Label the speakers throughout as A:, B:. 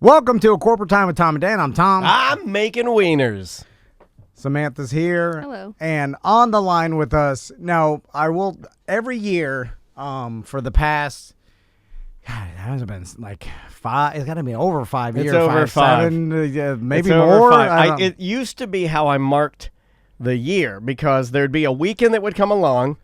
A: Welcome to A Corporate Time with Tom and Dan. I'm Tom.
B: I'm making wieners.
A: Samantha's here.
C: Hello.
A: And on the line with us. Now, I will every year for the past, God, it hasn't been like 5. It's got to be over 5 years.
B: It's over 5.
A: 7, maybe
B: it's
A: more.
B: Over 5. It used to be how I marked the year because there'd be a weekend that would come along.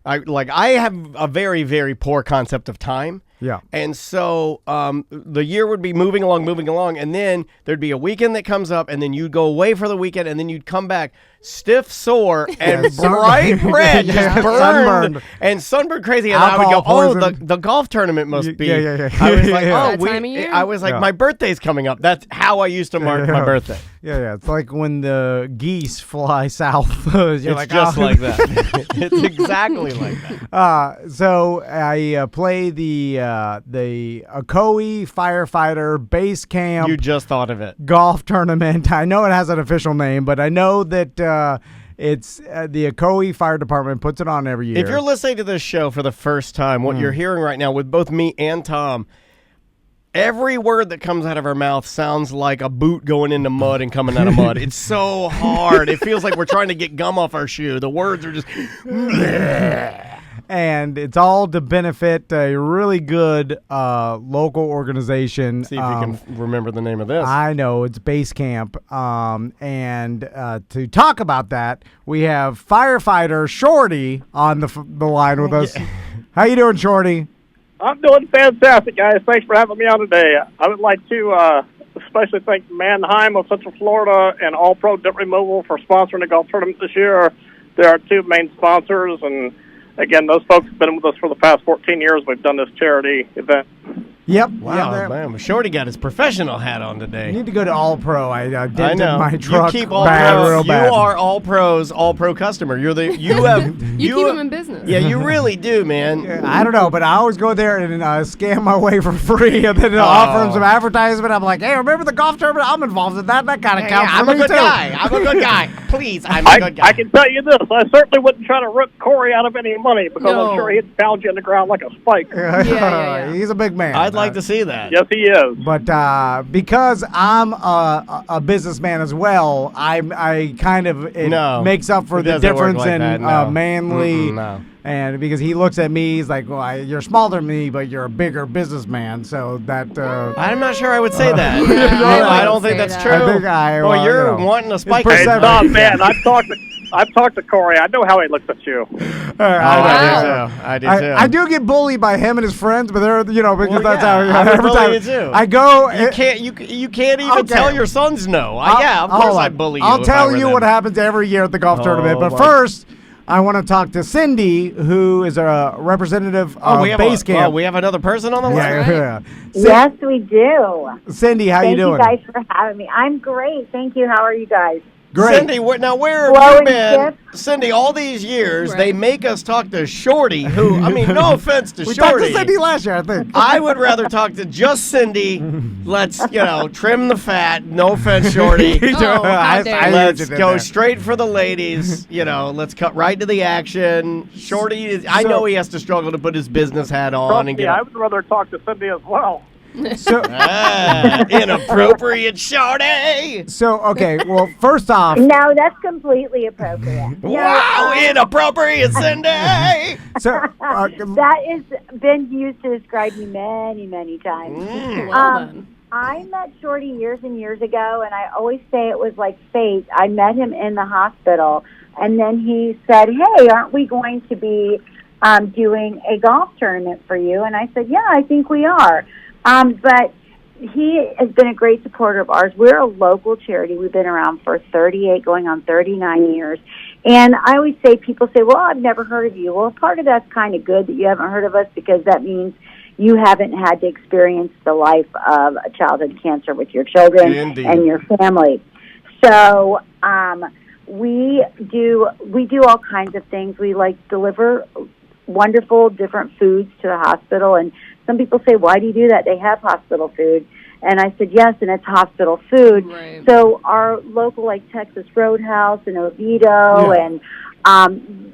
B: I have a very, very poor concept of time.
A: Yeah.
B: And so the year would be moving along, and then there'd be a weekend that comes up, and then you'd go away for the weekend, and then you'd come back stiff, sore, and bright red, just burned,
A: sunburned.
B: and sunburned crazy. And I would go, the golf tournament must be.
A: Yeah.
B: I was like,
C: time of year?
B: I was like, my birthday's coming up. That's how I used to mark my birthday.
A: Yeah. It's like when the geese fly south. It's
B: Just like that. It's exactly like that.
A: So I play the Akoi Firefighter Base Camp.
B: You just thought of it.
A: Golf tournament. I know it has an official name, but I know that it's the Akoi Fire Department puts it on every year.
B: If you're listening to this show for the first time, what you're hearing right now with both me and Tom, every word that comes out of our mouth sounds like a boot going into mud and coming out of mud. It's so hard. It feels like we're trying to get gum off our shoe. The words are just...
A: And it's all to benefit a really good local organization.
B: See if you can remember the name of this.
A: I know, it's Base Camp. And to talk about that, we have Firefighter Shorty on the line with us. How you doing, Shorty?
D: I'm doing fantastic, guys. Thanks for having me on today. I would like to especially thank Mannheim of Central Florida and All Pro Dip Removal for sponsoring the golf tournament this year. They're our two main sponsors, and again, those folks have been with us for the past 14 years. We've done this charity event.
A: Yep.
B: Wow, man. Shorty got his professional hat on today.
A: You need to go to All Pro. I dented
B: know.
A: my truck.
B: You keep All
A: bad,
B: Pros.
A: real bad.
B: You are All Pros, All Pro customer. You have
C: you keep them in business.
B: Yeah, you really do, man.
A: I don't know, but I always go there and scam my way for free, and then offer them some advertisement. I'm like, hey, remember the golf tournament? I'm involved in that. That kind of counts for me, too.
B: I'm a good guy. Please, I'm a good guy.
D: I can tell you this. I certainly wouldn't try to rip Corey out of any money because I'm sure he'd pound you in the ground like a spike.
C: Yeah.
A: He's a big man.
B: I'd like to see that.
D: Yes, he is.
A: But because I'm a businessman as well, I kind of makes up for the difference in manly.
B: No.
A: And because he looks at me, he's like, well, you're smaller than me, but you're a bigger businesman. So that...
B: I'm not sure I would say that. I don't think that's true.
A: I think
B: you're wanting a spike.
D: Hey, stop, man. I've talked to Corey. I know how he looks at you.
B: I do too.
A: I do get bullied by him and his friends, but they're because that's how
B: I
A: every time
B: you too.
A: I go.
B: You can't even tell your sons no. Of course I bully you.
A: I'll tell you what happens every year at the golf tournament. But first, I want to talk to Cindy, who is a representative of Base Camp.
B: We have another person on the line.
A: Yeah.
E: Yes, we do.
A: Cindy, how you doing?
E: Thank you guys for having me. I'm great. Thank you. How are you guys?
A: Great.
B: Cindy, now where have you been? Cindy, all these years, they make us talk to Shorty, who, I mean, no offense to
A: we
B: Shorty.
A: talked to Cindy last year, I think.
B: I would rather talk to just Cindy. Let's, trim the fat. No offense, Shorty. Let's go straight for the ladies. Let's cut right to the action. Shorty, I know he has to struggle to put his business hat on.
D: I would rather talk to Cindy as well.
A: So
B: inappropriate, Shorty.
A: So, okay, well, first off.
E: No, that's completely appropriate.
B: Wow, inappropriate, Cindy.
A: So
E: that has been used to describe me many, many times.
C: Well done.
E: I met Shorty years and years ago, and I always say it was like fate. I met him in the hospital, and then he said, hey, aren't we going to be doing a golf tournament for you? And I said, yeah, I think we are. But he has been a great supporter of ours. We're a local charity. We've been around for 38, going on 39 years. And I always say, people say, well, I've never heard of you. Well, part of that's kind of good that you haven't heard of us because that means you haven't had to experience the life of a childhood cancer with your children and your family. So we do all kinds of things. We deliver wonderful different foods to the hospital, and some people say, why do you do that? They have hospital food. And I said, yes, and it's hospital food.
C: Right.
E: So our local, Texas Roadhouse and Oviedo and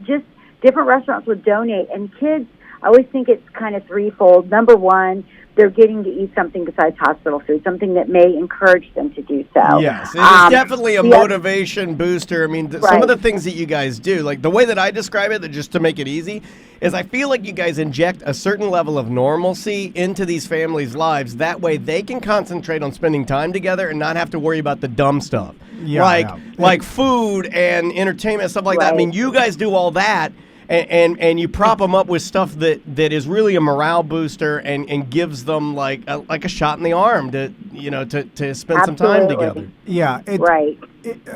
E: just different restaurants would donate. And kids, I always think it's kind of threefold. Number one, they're getting to eat something besides hospital food, something that may encourage them to do so.
B: Yes, it is definitely a motivation booster. I mean, some of the things that you guys do, like the way that I describe it, just to make it easy, is I feel like you guys inject a certain level of normalcy into these families' lives. That way they can concentrate on spending time together and not have to worry about the dumb stuff. Like food and entertainment, stuff like that. I mean, you guys do all that. And you prop them up with stuff that is really a morale booster and gives them like a shot in the arm to spend some time together.
A: Yeah,
E: right.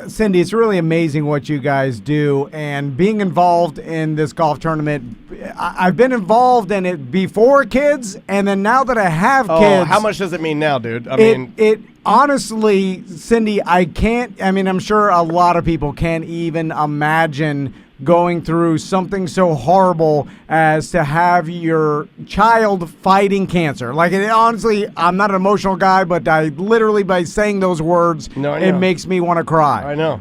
A: Cindy, it's really amazing what you guys do, and being involved in this golf tournament. I've been involved in it before kids, and then now that I have kids.
B: How much does it mean now, dude?
A: It honestly, Cindy, I'm sure a lot of people can't even imagine going through something so horrible as to have your child fighting cancer. Like, honestly, I'm not an emotional guy, but I literally, by saying those words, it makes me want to cry.
B: I know.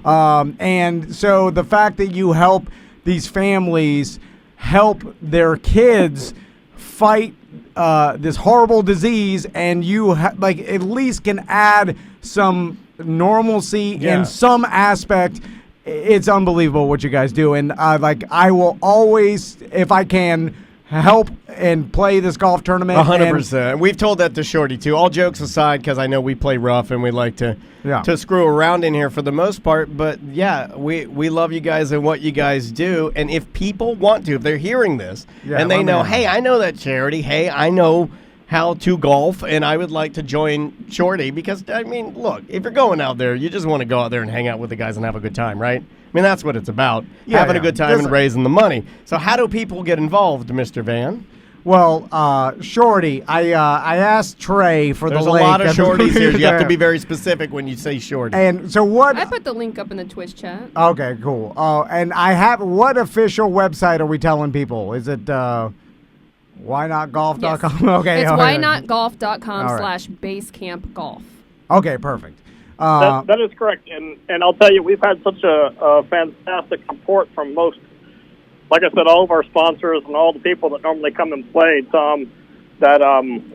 A: And so the fact that you help these families help their kids fight this horrible disease, and you at least can add some normalcy in some aspect. It's unbelievable what you guys do, and I will always, if I can, help and play this golf tournament.
B: 100%. We've told that to Shorty too. All jokes aside, because I know we play rough and we like to screw around in here for the most part. But yeah, we love you guys and what you guys do. And if people want to, if they're hearing this and they know, hey, I know that charity. Hey, I know how to golf, and I would like to join Shorty because, I mean, look, if you're going out there, you just want to go out there and hang out with the guys and have a good time, right? I mean, that's what it's about, having a good time and raising the money. So how do people get involved, Mr. Van?
A: Well, Shorty, I asked Trey for
B: There's
A: the link.
B: There's a lot of Shorties here. You have to be very specific when you say Shorty.
A: And so what?
C: I put the link up in the Twitch chat.
A: Okay, cool. And what official website are we telling people? Is it whynotgolf.com?
C: Yes.
A: Okay.
C: It's whynotgolf.com/basecampgolf.
A: Okay, perfect.
D: That is correct. And I'll tell you, we've had such a fantastic support from most, like I said, all of our sponsors and all the people that normally come and play, Tom, that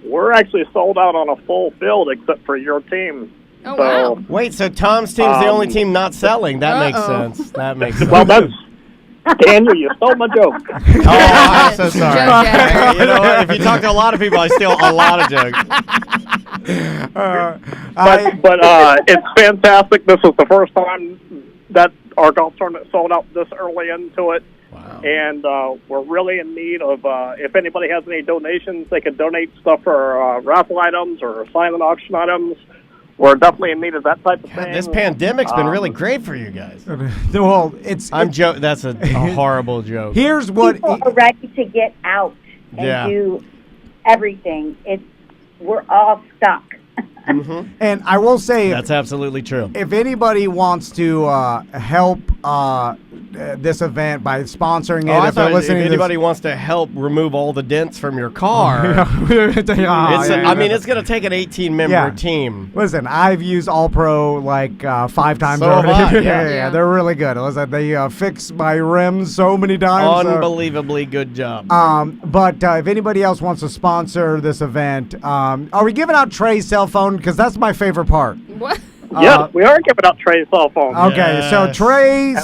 D: we're actually sold out on a full field except for your team.
C: Oh, wow.
B: Wait, so Tom's team's the only team not selling. That makes sense. That makes sense.
D: Well, that's... Daniel, you stole my joke.
B: Oh, I'm so sorry. You know what? If you talk to a lot of people, I steal a lot of jokes.
D: But it's fantastic. This is the first time that our golf tournament sold out this early into it.
B: Wow.
D: And we're really in need of, if anybody has any donations, they can donate stuff for raffle items or silent auction items. We're definitely in need of that type of thing.
B: This pandemic's been really great for you guys.
A: Well,
B: I'm joking. That's a horrible joke.
A: Here's what
E: people are ready to get out and do everything. We're all stuck.
B: Mm-hmm.
A: And I will say,
B: that's absolutely true.
A: If anybody wants to help this event by sponsoring it,
B: if anybody wants to help remove all the dents from your car, it's going to take an 18-member team.
A: Listen, I've used All Pro like 5 times
B: already.
A: Yeah, they're really good. Listen, they fix my rims so many times.
B: Unbelievably good job.
A: But if anybody else wants to sponsor this event, are we giving out Trey's cell phone? Because that's my favorite part.
C: What?
D: Yes, we are giving out Trey's cell phone.
A: Okay, so Trey...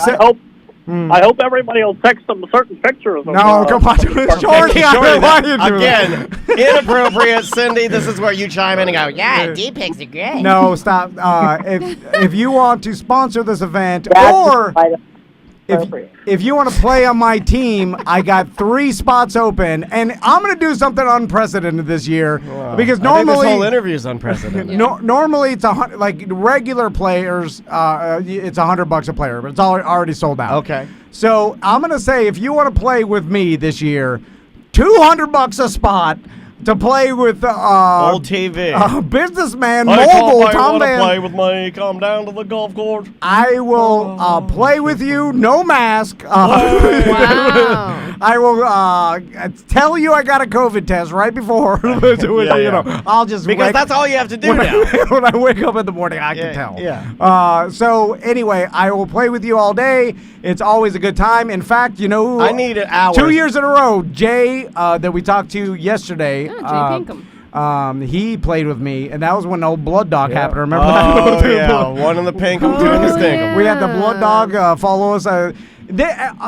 D: I hope everybody will text them certain pictures.
A: No, come on. Shorty,
B: again, inappropriate. Cindy, this is where you chime in and go, yeah, D-pics are great.
A: No, stop. If you want to sponsor this event, or if you want to play on my team, I got 3 spots open, and I'm going to do something unprecedented this year. Because normally
B: this whole interview is unprecedented.
A: Normally it's like regular players, it's $100 a player, but it's already sold out.
B: Okay.
A: So I'm going to say, if you want to play with me this year, $200 a spot to play with
B: old TV,
A: businessman, mogul, Tom Van.
B: Play with me? Come down to the golf course.
A: I will play with you, no mask.
C: Wow.
A: I will tell you I got a COVID test right before. I'll just
B: because that's all you have to do now.
A: When I wake up in the morning, I can tell.
B: Yeah.
A: So anyway, I will play with you all day. It's always a good time. In fact, you know,
B: I need an hour.
A: 2 years in a row, Jay, that we talked to yesterday.
C: Yeah, Jay Pinkham.
A: He played with me, and that was when the old blood dog happened. Remember
B: Oh,
A: that?
B: yeah. One in the Pinkham, two in the Stinkham.
A: We had the blood dog follow us.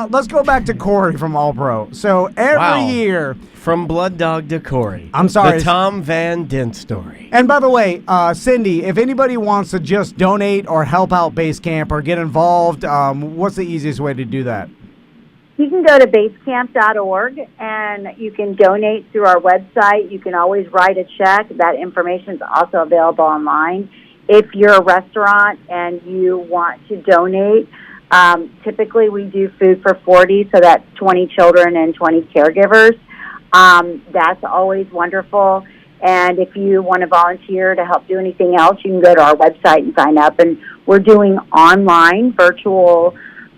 A: Let's go back to Corey from All Pro. So every year.
B: From Blood Dog to Corey.
A: I'm sorry.
B: The Tom Van Dent story.
A: And by the way, Cindy, if anybody wants to just donate or help out Base Camp or get involved, what's the easiest way to do that?
E: You can go to basecamp.org and you can donate through our website. You can always write a check. That information is also available online. If you're a restaurant and you want to donate, typically we do food for 40, so that's 20 children and 20 caregivers. That's always wonderful. And if you want to volunteer to help do anything else, you can go to our website and sign up. And we're doing online, virtual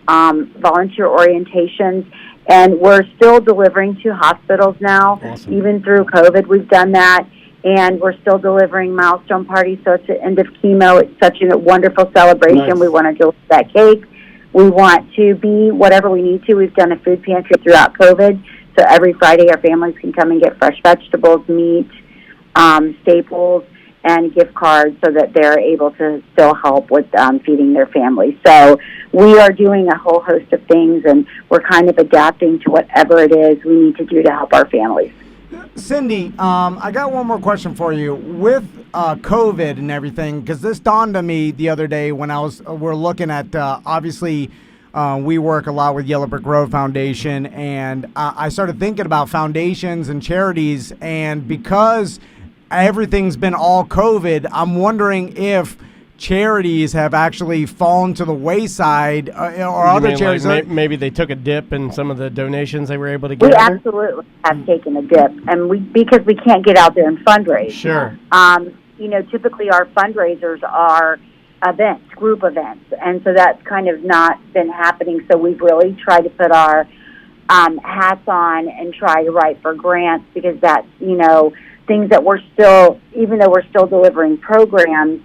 E: volunteer orientations, and we're still delivering to hospitals now.
B: Awesome.
E: Even through COVID, we've done that, and we're still delivering milestone parties. So it's the end of chemo. It's such a wonderful celebration.
B: Nice.
E: We want to deliver that cake. We want to be whatever we need to. We've done a food pantry throughout COVID, so every Friday our families can come and get fresh vegetables, meat, staples, and gift cards so that they're able to still help with feeding their families. So we are doing a whole host of things, and we're kind of adapting to whatever it is we need to do to help our families.
A: Cindy, I got one more question for you. With COVID and everything, because this dawned on me the other day when we're looking at, obviously, we work a lot with Yellow Brick Road Foundation, and I started thinking about foundations and charities, and because everything's been all COVID, I'm wondering if charities have actually fallen to the wayside or other charities.
B: Like maybe they took a dip in some of the donations they were able to
E: We
B: get.
E: absolutely have taken a dip, and because we can't get out there and fundraise.
B: Sure.
E: Typically our fundraisers are events, group events, and so that's kind of not been happening. So we've really tried to put our hats on and try to write for grants, because that's, things that we're still, even though we're still delivering programs,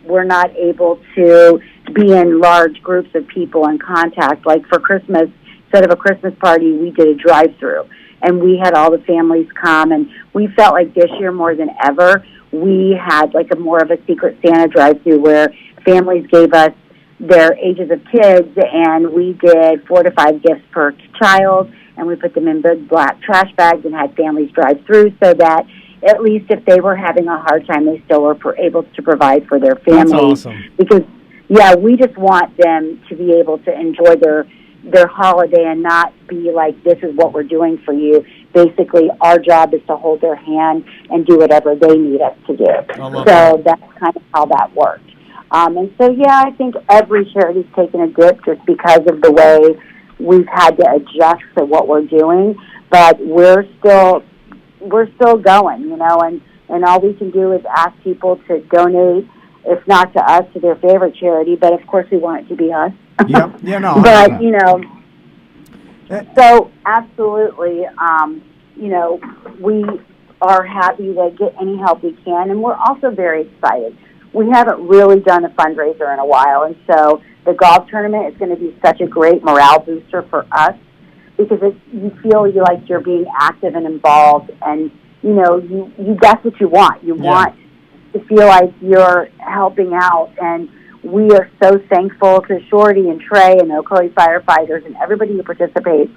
E: we're not able to be in large groups of people in contact. Like for Christmas, instead of a Christmas party, we did a drive-through, and we had all the families come, and we felt like this year more than ever, we had like a more of a Secret Santa drive-through where families gave us their ages of kids, and we did 4 to 5 gifts per child, and we put them in big black trash bags and had families drive through so that at least if they were having a hard time, they still were able to provide for their families.
B: That's awesome.
E: Because, we just want them to be able to enjoy their holiday and not be like, this is what we're doing for you. Basically, our job is to hold their hand and do whatever they need us to do. So that's kind of how that worked. And so, I think every charity's taken a dip just because of the way we've had to adjust to what we're doing. But we're still going, and all we can do is ask people to donate, if not to us, to their favorite charity. But of course, we want it to be us.
A: Yep. Yeah, no.
E: But so absolutely, we are happy to get any help we can, and we're also very excited. We haven't really done a fundraiser in a while, and so the golf tournament is going to be such a great morale booster for us, because you feel like you're being active and involved, and you that's what you want. You want to feel like you're helping out, and we are so thankful to Shorty and Trey and the Ocoee Firefighters and everybody who participates,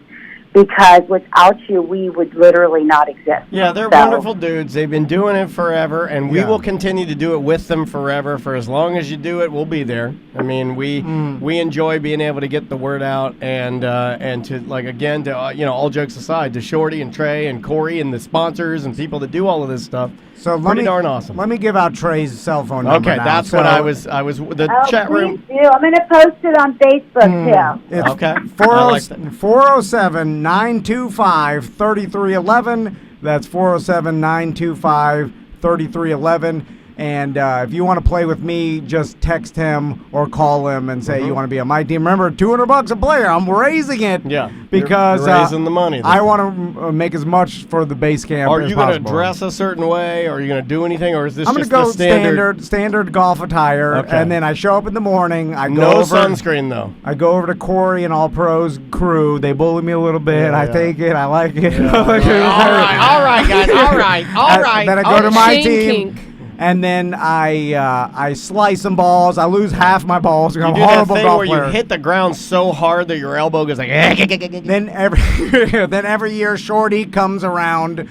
E: because without you, we would literally not exist.
B: Yeah, they're wonderful dudes. They've been doing it forever, and we will continue to do it with them forever. For as long as you do it, we'll be there. I mean, we enjoy being able to get the word out, and to all jokes aside, to Shorty and Trey and Corey and the sponsors and people that do all of this stuff.
A: So
B: pretty darn awesome.
A: Let me give out Trey's cell phone number.
B: Okay,
A: now.
B: that's what I was the chat room.
E: Please do. I'm going to post it on Facebook too.
A: It's
B: Okay.
A: 407-925-3311. That's 407-925-3311. And if you want to play with me, just text him or call him and say you want to be on my team. Remember, $200 a player. I'm raising it.
B: Yeah,
A: because
B: you're raising the money.
A: I want to make as much for the base camp.
B: Are
A: as
B: you going to
A: possible.
B: dress a certain way? Or are you going to do anything? Or is this
A: I'm
B: just
A: gonna go
B: the
A: standard golf attire,
B: Okay.
A: and then I show up in the morning. I go
B: No
A: over,
B: sunscreen though.
A: I go over to Corey and All Pros crew. They bully me a little bit.
B: Yeah,
A: I
B: yeah.
A: take it. I like it.
B: All right, guys. All right.
A: Then I go to my
C: Shane
A: team.
C: Kink.
A: And then I slice some balls. I lose half my balls.
B: You
A: I'm
B: do
A: a
B: that
A: horrible
B: thing
A: golf
B: where
A: player.
B: you hit the ground so hard that your elbow goes like.
A: Then every year, Shorty comes around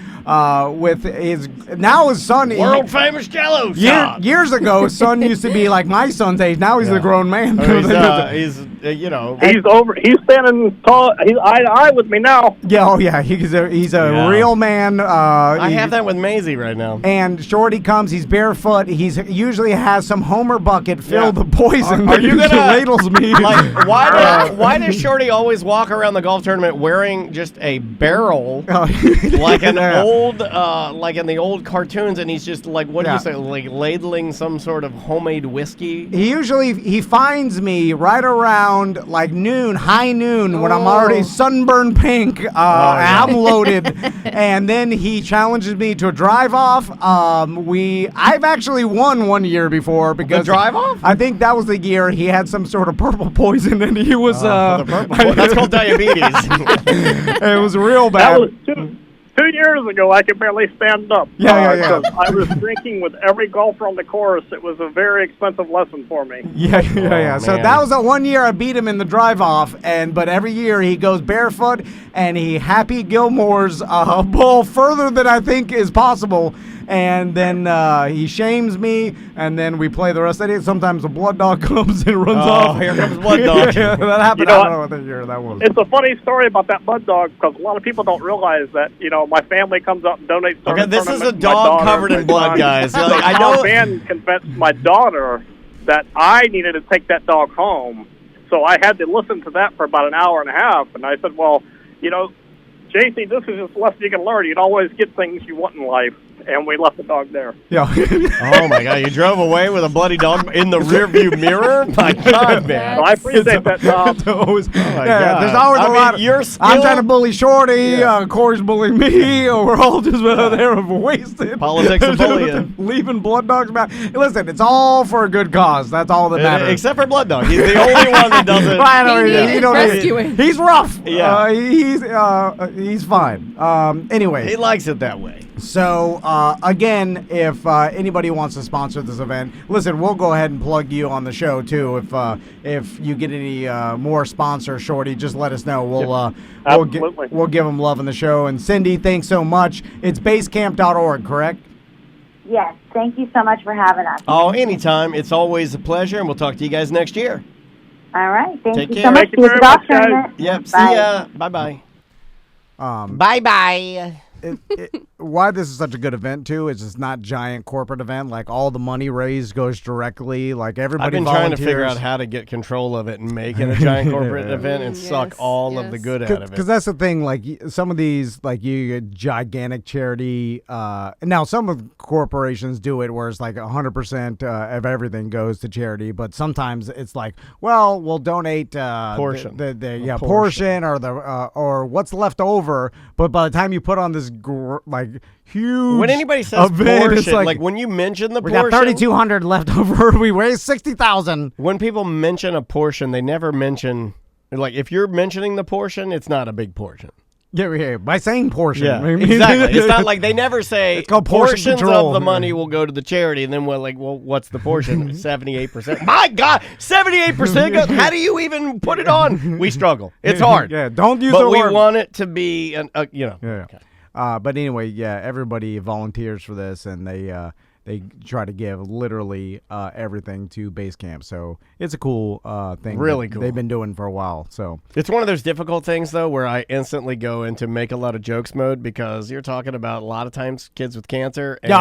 A: with his son.
B: World famous Jello shot.
A: Years ago, son used to be like my son's age. Now he's a grown man.
B: He's
D: He's standing tall. He's eye to eye with me now.
A: Yeah, oh yeah, he's a real man.
B: I have that with Maisie right now.
A: And Shorty comes. He's barefoot. He's usually has some Homer bucket filled with poison.
B: Are you gonna
A: ladles me?
B: Like why does Shorty always walk around the golf tournament wearing just a barrel like an old like in the old cartoons, and he's just like what do you say, like ladling some sort of homemade whiskey?
A: He finds me right around like high noon when I'm already sunburned pink. I'm loaded, and then he challenges me to a drive off. I've actually won one year before because
B: the drive off.
A: I think that was the year he had some sort of purple poison, and he was
B: That's called diabetes.
A: It was real bad.
D: That was 2 years ago. I could barely stand up.
A: Yeah.
D: Because I was drinking with every golfer on the course. It was a very expensive lesson for me.
A: Yeah. So
B: man.
A: that was the 1 year I beat him in the drive off, but every year he goes barefoot and he Happy Gilmore's ball further than I think is possible, and then he shames me, and then we play the rest of it. Sometimes the blood dog comes and runs off.
B: Oh, here comes blood dog.
A: Yeah, that happened. I don't know what year that was.
D: It's a funny story about that blood dog because a lot of people don't realize that my family comes up and donates.
B: Okay, this is a
D: tournaments.
B: dog covered in blood, guys. Like, I know.
D: Man convinced my daughter that I needed to take that dog home, so I had to listen to that for about an hour and a half. And I said, well, JC, this is just a lesson you can learn. You don't always get things you want in life. And we left the dog there.
A: Yeah.
B: Oh my God! You drove away with a bloody dog in the rearview mirror. My God, man!
D: So I appreciate that, Tom.
B: God.
A: There's always a lot.
B: Your
A: I'm trying to bully Shorty. Corey's bullying me. We're all just there wasted.
B: Politics of bullying.
A: Leaving blood dogs back. Listen, it's all for a good cause. That's all that matters.
B: Except for blood dog. He's the only one that doesn't.
C: Rescuing.
A: He's rough.
B: Yeah.
A: He's fine. Anyway.
B: He likes it that way.
A: So, again, if anybody wants to sponsor this event, listen, we'll go ahead and plug you on the show, too. If you get any more sponsors, Shorty, just let us know. We'll give them love in the show. And, Cindy, thanks so much. It's basecamp.org, correct?
E: Yes. Thank you so much for having us.
B: Oh, anytime. It's always a pleasure, and we'll talk to you guys next year.
E: All right. Thank
B: Take
E: you
B: care.
E: so much.
D: Thank you very much, guys.
B: Yep. See
E: Bye.
B: ya. Bye-bye. Bye-bye.
A: Why this is such a good event too is it's not giant corporate event. Like all the money raised goes directly. Like everybody.
B: I've been
A: volunteers.
B: trying to figure out how to get control of it and make it a giant corporate event and suck all of the good out of it.
A: Because that's the thing. Like some of these, like you get gigantic charity. Now some of corporations do it where it's like 100% of everything goes to charity. But sometimes it's like, well, we'll donate
B: portion,
A: portion or the or what's left over. But by the time you put on this huge
B: when anybody says
A: event,
B: portion,
A: it's like
B: when you mention the
A: we
B: portion,
A: got 3,200 left over. We raised 60,000.
B: When people mention a portion, they never mention like if you're mentioning the portion, it's not a big portion.
A: Yeah, by saying portion.
B: Yeah, exactly. It's not like they never say
A: it's called portion
B: portions
A: control.
B: of the money will go to the charity, and then well, what's the portion? 78%. My God, 78%. How do you even put it on? We struggle. It's hard.
A: Yeah, don't use
B: but
A: the
B: we
A: word.
B: want it to be
A: Yeah.
B: Okay.
A: But anyway, yeah, everybody volunteers for this, and they try to give literally everything to base camp. So it's a cool thing.
B: Really
A: that
B: cool.
A: They've been doing for a while. So
B: It's one of those difficult things, though, where I instantly go into make a lot of jokes mode because you're talking about a lot of times kids with cancer. And,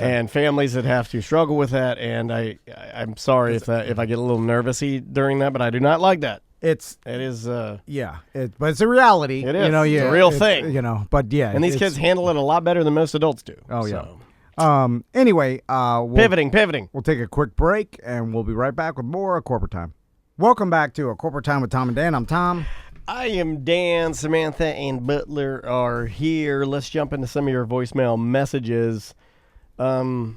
B: and families that have to struggle with that. And I'm sorry if I get a little nervousy during that, but I do not like that. But it's a reality.
A: It is.
B: It's a real thing.
A: But yeah.
B: And these kids handle it a lot better than most adults do.
A: Oh, yeah.
B: So.
A: Anyway,
B: pivoting.
A: We'll take a quick break, and we'll be right back with more Corporate Time. Welcome back to A Corporate Time with Tom and Dan. I'm Tom.
B: I am Dan. Samantha and Butler are here. Let's jump into some of your voicemail messages. Let's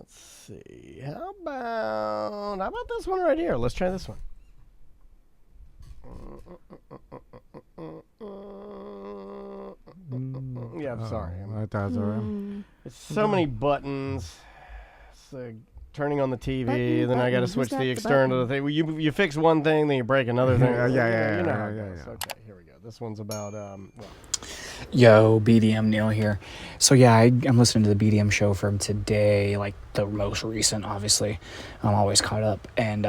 B: see. How about this one right here? Let's try this one. Yeah, I'm sorry.
A: I thought it was all right.
B: It's so many buttons. It's turning on the TV, then I got to switch the external thing. Well, you fix one thing, then you break another thing.
A: Yeah.
B: Okay, here we go. This one's about
F: Yo, BDM Neil here. So yeah, I'm listening to the BDM show from today, like the most recent, obviously. I'm always caught up. And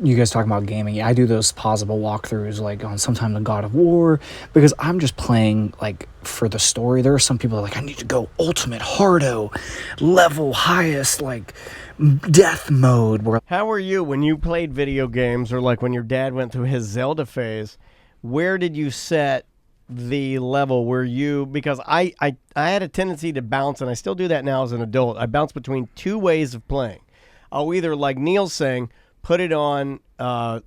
F: you guys talking about gaming. Yeah, I do those pausable walkthroughs like on sometime the God of War because I'm just playing like for the story. There are some people that are like, I need to go ultimate hardo, level highest, like death mode.
B: How were you when you played video games, or like when your dad went through his Zelda phase? Where did you set the level? Were you, because I had a tendency to bounce, and I still do that now as an adult. I bounce between two ways of playing. I'll either, like Neil's saying, put it on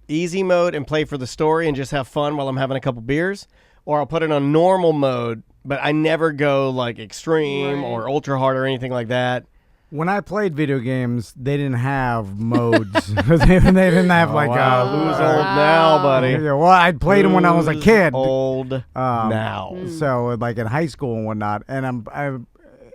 B: easy mode and play for the story and just have fun while I'm having a couple beers, or I'll put it on normal mode, but I never go like extreme or ultra hard or anything like that.
A: When I played video games, they didn't have modes. they didn't have
B: who's old now, buddy?
A: Yeah, well, I played them when I was a kid.
B: Old now.
A: So like in high school and whatnot, and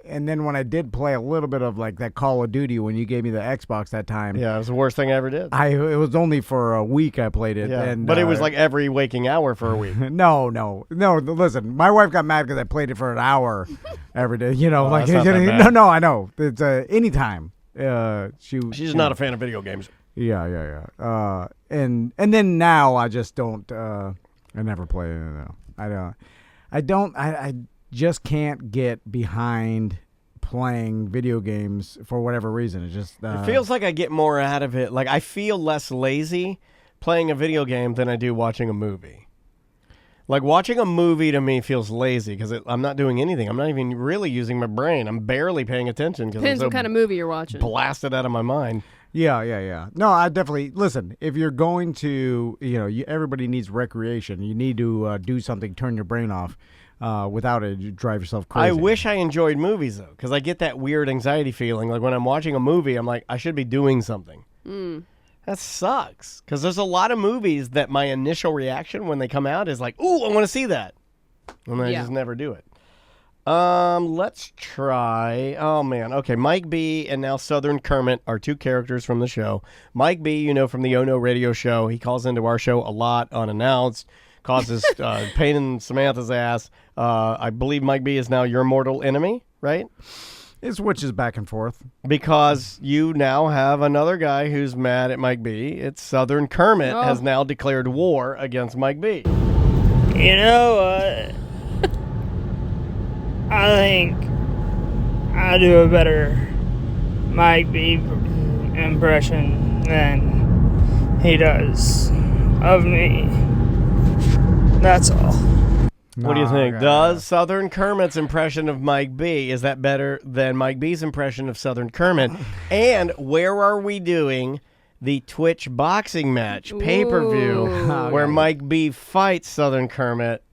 A: and then when I did play a little bit of like that Call of Duty when you gave me the Xbox that time.
B: Yeah, it was the worst thing I ever did.
A: It was only for a week I played it.
B: Yeah, but it was like every waking hour for a week.
A: No. Listen, my wife got mad because I played it for an hour every day. You know, like
B: that's not that bad.
A: No, I know. It's anytime.
B: She's not a fan of video games.
A: Yeah. And then now I just don't. I never play it. No. I just can't get behind playing video games for whatever reason. It just
B: it feels like I get more out of it. Like I feel less lazy playing a video game than I do watching a movie. Like watching a movie to me feels lazy because I'm not doing anything. I'm not even really using my brain. I'm barely paying attention because
C: Depends what kind of movie you're watching.
B: Blasted out of my mind.
A: Yeah. No, I definitely listen. If you're going to, everybody needs recreation. You need to do something, turn your brain off. Without it, you drive yourself crazy.
B: I wish I enjoyed movies, though, because I get that weird anxiety feeling. Like, when I'm watching a movie, I'm like, I should be doing something. That sucks, because there's a lot of movies that my initial reaction when they come out is like, ooh, I want to see that. And I just never do it. Let's try. Oh, man. Okay, Mike B. and now Southern Kermit are two characters from the show. Mike B., from the Ono radio show. He calls into our show a lot unannounced. Causes pain in Samantha's ass. I believe Mike B is now your mortal enemy, right?
A: It switches back and forth.
B: Because you now have another guy who's mad at Mike B. It's Southern Kermit has now declared war against Mike B.
G: You know what? I think I do a better Mike B impression than he does of me. That's all.
B: What do you think? Does Southern Kermit's impression of Mike B, is that better than Mike B's impression of Southern Kermit? And where are we doing the Twitch boxing match pay-per-view where Mike B fights Southern Kermit?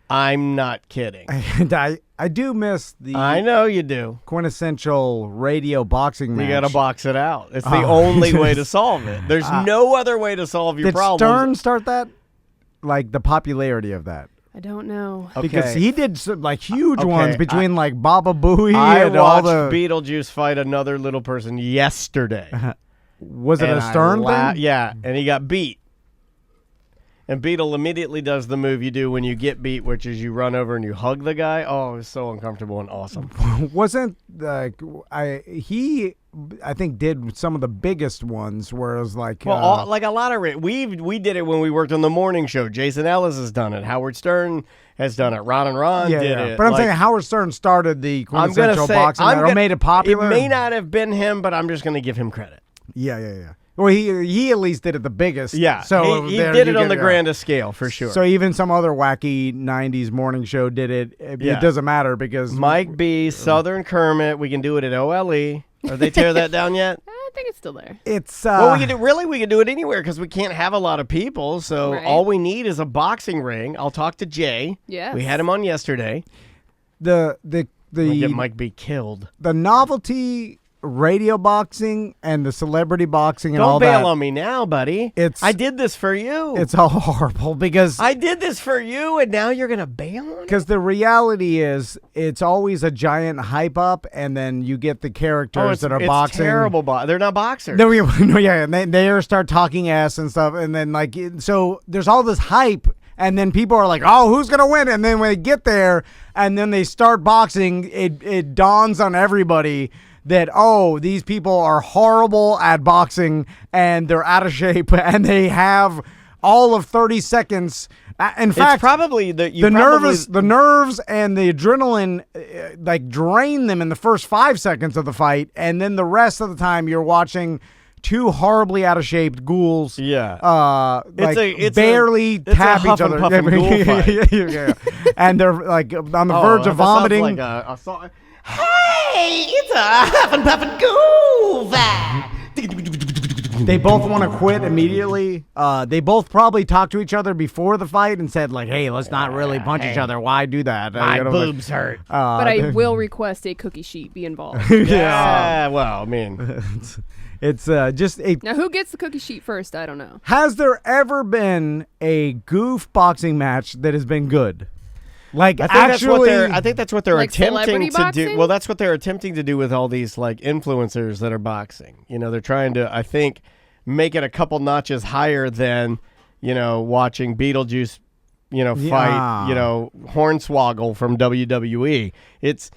B: I'm not kidding.
A: I do miss the...
B: I know you do.
A: Quintessential radio boxing match.
B: You got to box it out. It's the only way to solve it. There's no other way to solve your problem.
A: Did Stern start that? Like the popularity of that.
C: I don't know.
B: Okay.
A: Because he did some, like huge ones between like Baba Booey and all the...
B: I watched Beetlejuice fight another little person yesterday.
A: Was it a Stern thing?
B: Yeah, and he got beat. And Beetle immediately does the move you do when you get beat, which is you run over and you hug the guy. Oh, it was so uncomfortable and awesome.
A: Wasn't he? I think did some of the biggest ones where it was like
B: like a lot of it. We did it when we worked on the morning show. Jason Ellis has done it. Howard Stern has done it. Ron and Ron did it.
A: But I'm saying Howard Stern started the quintessential boxing or made it popular.
B: It may not have been him, but I'm just going to give him credit.
A: Yeah. Well, he at least did it the biggest.
B: Yeah,
A: so
B: he
A: there
B: did
A: you
B: it on
A: get-
B: the
A: yeah.
B: grandest scale for sure.
A: So even some other wacky '90s morning show did it. It doesn't matter because
B: Mike B, Southern Kermit, we can do it at OLE. Are they tear that down yet?
C: I think it's still there.
A: it's
B: Well, we can do it anywhere because we can't have a lot of people. So
C: Right.
B: all we need is a boxing ring. I'll talk to Jay.
C: Yes.
B: We had him on yesterday.
A: the
B: We'll get Mike B killed.
A: the novelty radio boxing and the celebrity boxing and
B: Don't
A: all
B: bail
A: that.
B: on me now, buddy. I did this for you.
A: It's all horrible because
B: I did this for you, and now you're gonna bail on me?
A: because the reality is it's always a giant hype up, and then you get the characters that are
B: it's
A: boxing.
B: terrible. They're not boxers.
A: No, yeah, and they start talking ass and stuff, and then so there's all this hype, and then people are like, "Oh, who's gonna win?" And then when they get there, and then they start boxing, it dawns on everybody that these people are horrible at boxing, and they're out of shape, and they have all of 30 seconds. In fact,
B: it's probably the
A: nerves and the adrenaline drain them in the first 5 seconds of the fight, and then the rest of the time you're watching two horribly out of shape ghouls.
B: Yeah. It's
A: barely
B: a
A: tap
B: huff
A: each
B: and
A: other.
B: puff and ghoul fight.
A: Yeah. And they're on the verge of vomiting.
B: That sounds like a song. Hey, it's a huff and puff and ghoul fight.
A: They both want to quit immediately. They both probably talked to each other before the fight and said, hey, let's not really punch each other. Why do that?
B: My boobs hurt.
C: But I will request a cookie sheet be involved.
B: Yeah, well, I mean.
A: It's just a...
C: Now, who gets the cookie sheet first? I don't know.
A: Has there ever been a goof boxing match that has been good?
B: I think that's what they're
C: Like
B: attempting
C: celebrity
B: to do.
C: boxing?
B: Well, that's what they're attempting to do with all these influencers that are boxing. They're trying to, I think, make it a couple notches higher than, watching Beetlejuice, fight, Hornswoggle from WWE. It's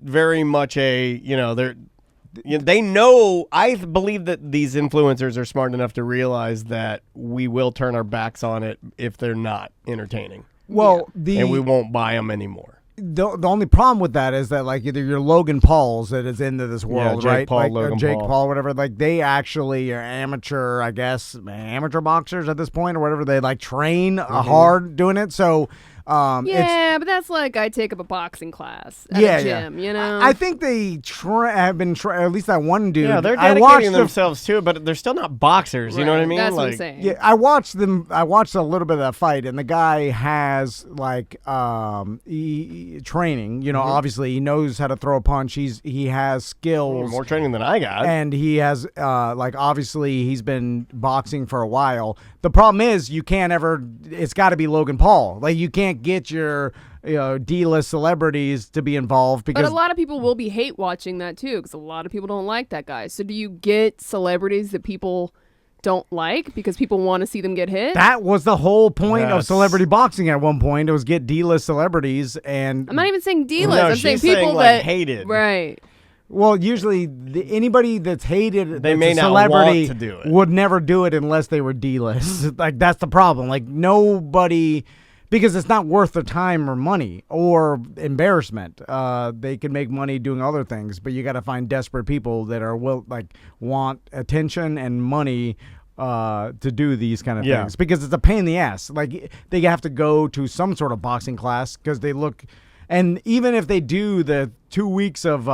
B: very much they know. I believe that these influencers are smart enough to realize that we will turn our backs on it if they're not entertaining.
A: Well,
B: and we won't buy them anymore.
A: The only problem with that is that either your Logan Pauls that is into this world,
B: Jake
A: right?
B: Paul, Logan
A: Jake
B: Paul.
A: Paul, whatever. They actually are amateur, I guess, amateur boxers at this point or whatever. They train hard doing it. So.
C: But that's I take up a boxing class at a gym,
A: I think they have been at least that one dude.
B: Yeah, they're dedicating themselves to it, but they're still not boxers. You know what I mean?
C: That's what I'm saying.
A: Yeah, I watched them. I watched a little bit of that fight, and the guy has training. Obviously he knows how to throw a punch. He has skills.
B: More training than I got.
A: And he has obviously he's been boxing for a while. The problem is you can't ever. It's got to be Logan Paul. You can't get your D-list celebrities to be involved because
C: But a lot of people will be hate watching that too because a lot of people don't like that guy. So do you get celebrities that people don't like because people want to see them get hit?
A: that was the whole point of celebrity boxing at one point. It was get D-list celebrities, and
C: I'm not even saying D-list.
B: No,
C: I'm saying
B: she's
C: people
B: saying,
C: that
B: hated.
C: Right.
A: well, usually anybody that's hated,
B: They
A: that's
B: may
A: a
B: not
A: celebrity,
B: want to do it.
A: would never do it unless they were D-list. That's the problem. Nobody. Because it's not worth their time or money or embarrassment. They can make money doing other things, but you got to find desperate people that are want attention and money to do these kind of things. Because it's a pain in the ass. They have to go to some sort of boxing class because they look, and even if they do the 2 weeks of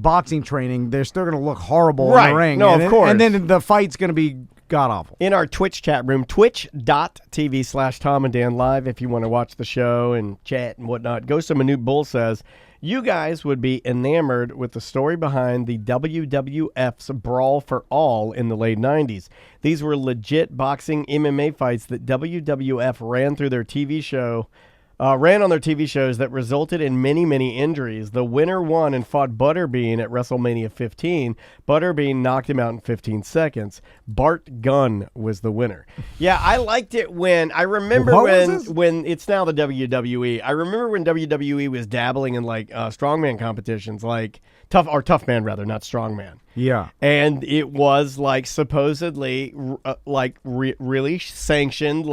A: boxing training, they're still going to look horrible in the ring.
B: No, of course.
A: And then the fight's going to be god awful.
B: In our Twitch chat room, twitch.tv/Tom and Dan Live, if you want to watch the show and chat and whatnot. Ghost of Minute Bull says, you guys would be enamored with the story behind the WWF's Brawl for All in the late 90s. These were legit boxing MMA fights that WWF ran through their TV show. Ran on their TV shows that resulted in many, many injuries. The winner won and fought Butterbean at WrestleMania 15. Butterbean knocked him out in 15 seconds. Bart Gunn was the winner. Yeah, I liked it when I remember when it's now the WWE. I remember when WWE was dabbling in strongman competitions, tough man rather, not strongman.
A: Yeah.
B: And it was supposedly really sanctioned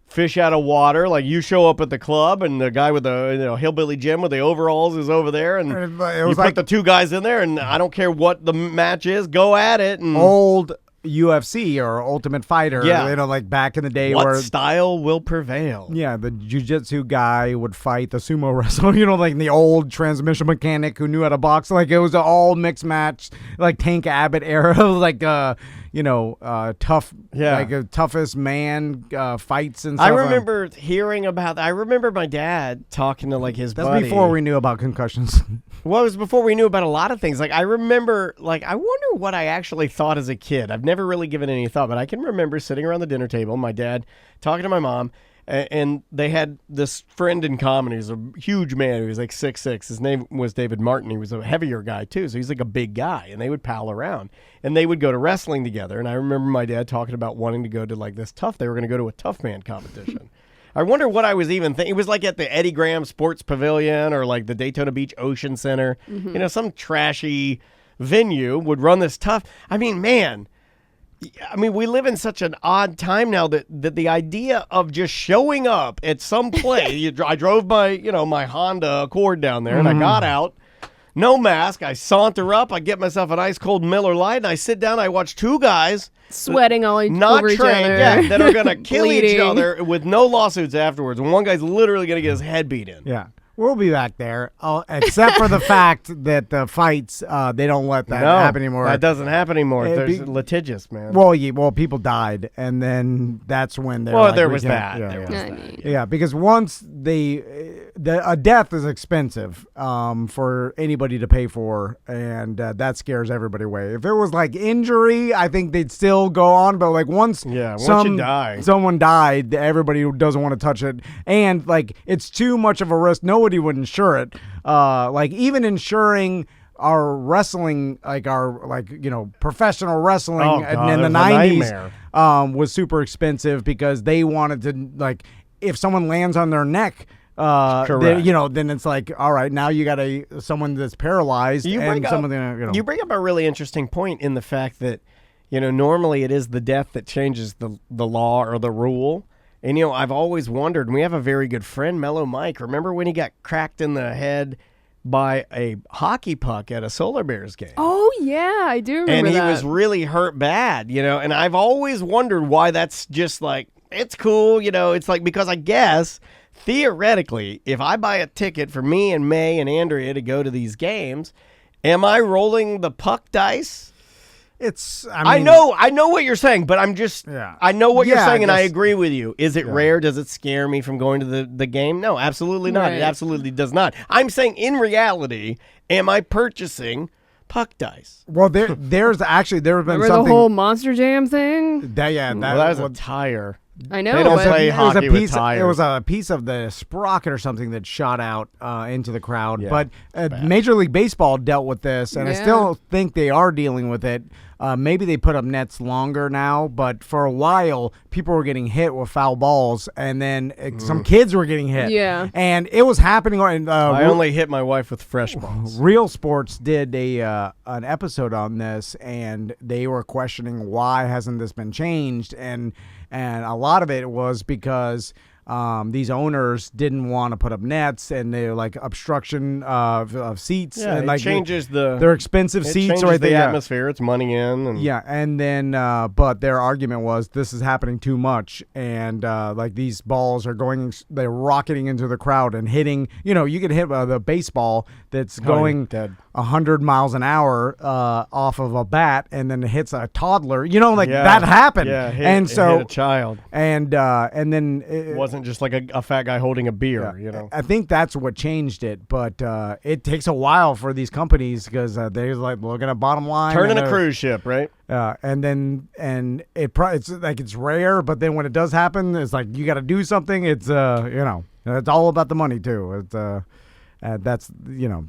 B: fish out of water. Like you show up at the club and the guy with the hillbilly Jim with the overalls is over there, and you put the two guys in there, and I don't care what the match is, go at it. And
A: old UFC or Ultimate Fighter,
B: Yeah.
A: like back in the day
B: what
A: where
B: style will prevail?
A: Yeah, the jiu-jitsu guy would fight the sumo wrestler, like the old transmission mechanic who knew how to box. Like it was an all mixed match, like Tank Abbott era, like tough, like toughest man fights and stuff.
B: I remember hearing about. I remember my dad talking to like his
A: That's
B: buddy.
A: before we knew about concussions.
B: Well, it was before we knew about a lot of things. Like I remember, I wonder what I actually thought as a kid. I've never really given any thought, but I can remember sitting around the dinner table, my dad talking to my mom, and they had this friend in common. He was a huge man. He was like 6'6". His name was David Martin. He was a heavier guy too, so he's like a big guy. And they would pal around, and they would go to wrestling together. And I remember my dad talking about wanting to go to like this tough. They were going to go to a tough man competition. I wonder what I was even thinking. It was like at the Eddie Graham Sports Pavilion or like the Daytona Beach Ocean Center.
C: Mm-hmm.
B: Some trashy venue would run this tough. I mean, man. We live in such an odd time now that the idea of just showing up at some place. I drove my, my Honda Accord down there, and I got out, no mask. I saunter up. I get myself an ice cold Miller Lite, and I sit down. I watch two guys
C: sweating all
B: not
C: over each
B: trained,
C: other.
B: that are going to kill each
C: Bleeding.
B: other with no lawsuits afterwards. And one guy's literally going to get his head beat in.
A: Yeah. We'll be back there, except for the fact that the fights, they don't let that happen anymore.
B: That doesn't happen anymore.
A: It'd
B: There's litigious, man.
A: Well, people died, and then that's when they're
B: Well,
A: like,
B: there
A: we
B: was
A: can't-
B: that.
A: Yeah,
B: There
A: yeah.
B: was
C: I
B: that.
C: mean,
A: Yeah, because once a death is expensive for anybody to pay for, and that scares everybody away. If it was like injury, I think they'd still go on, but like once
B: you die.
A: someone died, everybody doesn't want to touch it, and like it's too much of a risk. Nobody would insure it. Like even insuring our wrestling, professional wrestling in the 90s was super expensive because they wanted to, like, if someone lands on their neck, then it's like, all right, now you got someone that's paralyzed.
B: You bring up a really interesting point in the fact that, normally it is the death that changes the law or the rule. And, I've always wondered, and we have a very good friend, Mellow Mike. Remember when he got cracked in the head by a hockey puck at a Solar Bears game?
C: oh yeah, I do remember
B: And he
C: that.
B: was really hurt bad, and I've always wondered why that's just like, it's cool, it's like, because I guess theoretically, if I buy a ticket for me and May and Andrea to go to these games, am I rolling the puck dice? I know what you're saying, but I'm just, I know what you're saying, and I agree with you. Is it rare? Does it scare me from going to the game? No, absolutely not.
C: Right.
B: It absolutely does not. I'm saying in reality, am I purchasing puck dice?
A: Well, there have been
C: Remember
A: something.
C: the whole Monster Jam thing?
B: That was a tire.
C: I know.
B: They don't
C: but
B: play hockey with
A: It
B: tires.
A: was a piece of the sprocket or something that shot out into the crowd.
B: Yeah,
A: but Major League Baseball dealt with this, and I
C: Yeah.
A: still think they are dealing with it. Maybe they put up nets longer now, but for a while, people were getting hit with foul balls, and then some kids were getting hit.
C: Yeah.
A: And it was happening.
B: I only hit my wife with fresh balls.
A: Real Sports did an episode on this, and they were questioning why hasn't this been changed, and a lot of it was because these owners didn't want to put up nets, and they're like obstruction of seats.
B: Yeah,
A: and
B: it
A: like
B: changes
A: they're expensive
B: it
A: seats
B: changes
A: right
B: the
A: there.
B: atmosphere. It's money in. And
A: Yeah, and then but their argument was this is happening too much, and like these balls are they're rocketing into the crowd and hitting. You can hit the baseball that's going
B: dead.
A: 100 miles an hour off of a bat, and then it hits a toddler. That happened.
B: Yeah,
A: and
B: it
A: so
B: hit a child.
A: and then
B: It wasn't just like a fat guy holding a beer,
A: I think that's what changed it, but it takes a while for these companies because they're like looking at bottom line.
B: Turning
A: and
B: a cruise ship, right?
A: And it's like it's rare, but then when it does happen, it's like you got to do something. It's it's all about the money too. It's that's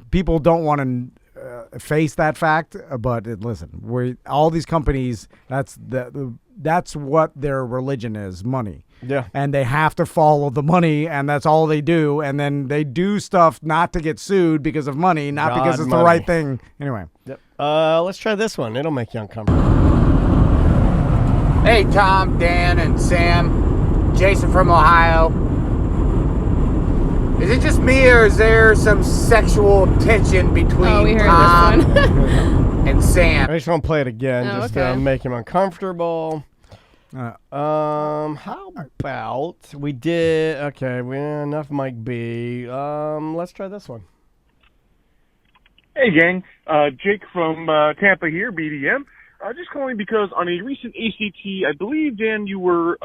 A: people don't want to face that fact, but listen, all these companies, that's what their religion is, money.
B: Yeah.
A: And they have to follow the money, and that's all they do. And then they do stuff not to get sued because of money, not because it's the right thing. Anyway.
B: Yep. Let's try this one. It'll make you uncomfortable.
H: Hey, Tom, Dan, and Sam. Jason from Ohio. Is it just me, or is there some sexual tension between
C: we heard
H: Tom
C: this one.
H: and Sam?
B: I just want to play it again,
C: Oh,
B: just
C: okay.
B: to make him uncomfortable. How about we did? Okay, enough Mike B. Let's try this one.
I: Hey, gang. Jake from Tampa here, BDM. Just calling because on a recent ACT, I believe, Dan, you were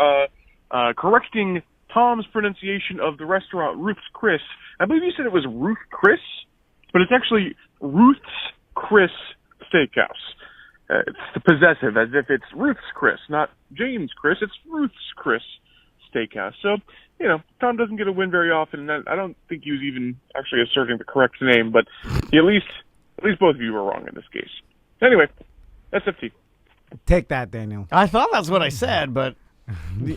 I: correcting Tom's pronunciation of the restaurant Ruth's Chris. I believe you said it was Ruth Chris, but it's actually Ruth's Chris Steakhouse. It's the possessive, as if it's Ruth's Chris, not James Chris. It's Ruth's Chris Steakhouse. So, Tom doesn't get a win very often, and I don't think he was even actually asserting the correct name, but at least both of you were wrong in this case. Anyway, SFT.
A: Take that, Daniel.
B: I thought that's what I said, but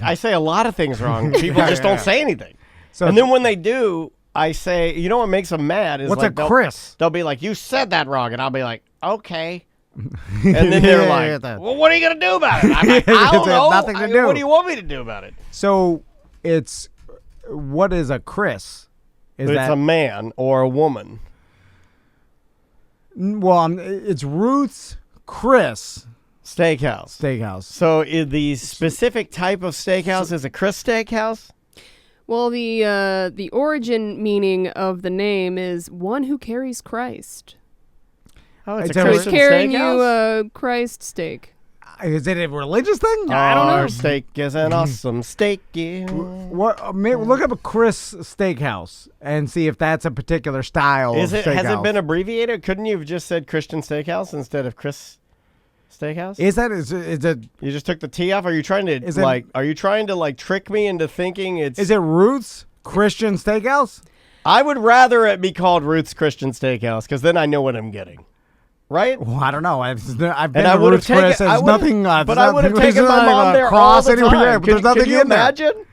B: I say a lot of things wrong. People just don't say anything. And then when they do, I say, you know what makes them mad is
A: what's
B: like
A: a Chris?
B: They'll be like, you said that wrong, and I'll be like, okay. And then they're like, well, what are you going to do about it? I'm like, I don't know.
A: Nothing to do.
B: What do you want me to do about it?
A: So what is a Chris?
B: It's a man or a woman.
A: Well, it's Ruth's Chris
B: Steakhouse. So the specific type of steakhouse is a Chris Steakhouse?
C: Well, the origin meaning of the name is one who carries Christ.
B: Oh, it's
A: It's
B: a
A: a-
C: He's
B: Christian
C: carrying
B: steakhouse?
C: you a Christ steak.
A: Is it a religious thing?
C: I don't know.
B: Our steak is an awesome steak. Yeah.
A: What? Look up a Chris Steakhouse and see if that's a particular style.
B: Has
A: of
B: it
A: steakhouse.
B: been abbreviated? Couldn't you have just said Christian Steakhouse instead of Chris Steakhouse?
A: Is it?
B: You just took the T off? Are you trying to trick me into thinking it's?
A: Is it Ruth's Christian Steakhouse?
B: I would rather it be called Ruth's Christian Steakhouse because then I know what I'm getting. Right?
A: Well, I don't know. I've been
B: And
A: to
B: I would have
A: Ruth's Chris.
B: taken.
A: There's nothing.
B: But I would have taken my mom there all
A: cross
B: the
A: anywhere.
B: time.
A: Yeah, but there's nothing
B: Can you
A: in there.
B: imagine?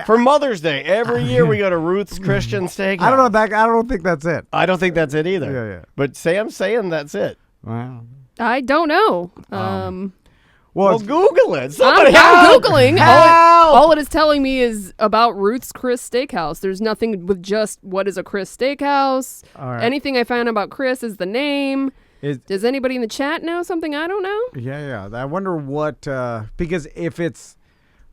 B: For Mother's Day, every year we go to Ruth's Christian Steakhouse.
A: I don't know. I don't think that's it.
B: I don't think that's it either.
A: Yeah, yeah.
B: But Sam's saying that's it.
A: Wow.
C: I don't know.
B: Well, Google it.
C: I'm
B: Somebody help!
C: Googling. All it is telling me is about Ruth's Chris Steakhouse. There's nothing with just what is a Chris Steakhouse.
A: All right.
C: Anything I found about Chris is the name. Does anybody in the chat know something I don't know?
A: Yeah. I wonder what because if it's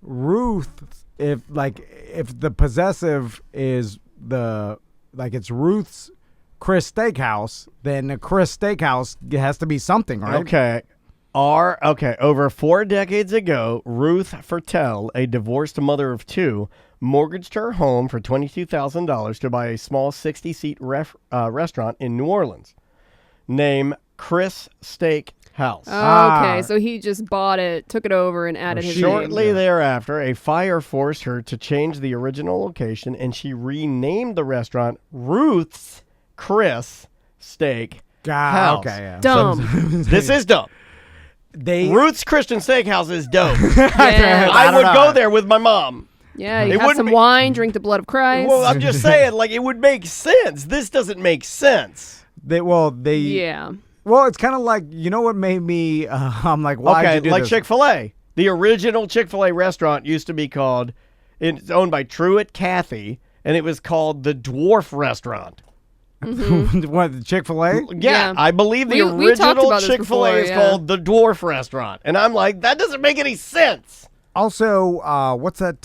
A: Ruth, if the possessive is it's Ruth's Chris Steakhouse, then a Chris Steakhouse has to be something, right?
B: Okay. Over 4 decades ago, Ruth Fertel, a divorced mother of 2, mortgaged her home for $22,000 to buy a small 60-seat restaurant in New Orleans named Chris Steak House.
C: Okay, so he just bought it, took it over, and added his name.
B: Shortly thereafter, a fire forced her to change the original location, and she renamed the restaurant Ruth's Chris Steak House.
A: Okay, yeah.
C: Dumb.
B: This is dumb. Ruth's Christian Steakhouse is dope.
C: Yeah.
B: I would go there with my mom.
C: Yeah, you
B: It
C: have
B: wouldn't
C: some
B: be-
C: wine, drink the blood of Christ.
B: Well, I'm just saying, it would make sense. This doesn't make sense.
C: Yeah.
A: Well, it's kind of like, you know what made me, I'm like, why did you do
B: like
A: this?
B: Chick-fil-A. The original Chick-fil-A restaurant used to be called, it's owned by Truett Cathy, and it was called the Dwarf Restaurant.
A: What, Chick-fil-A?
B: Yeah, I believe the
C: We talked
B: original
C: about this
B: Chick-fil-A
C: before,
B: is
C: yeah.
B: called the Dwarf Restaurant. And I'm like, that doesn't make any sense.
A: Also, what's that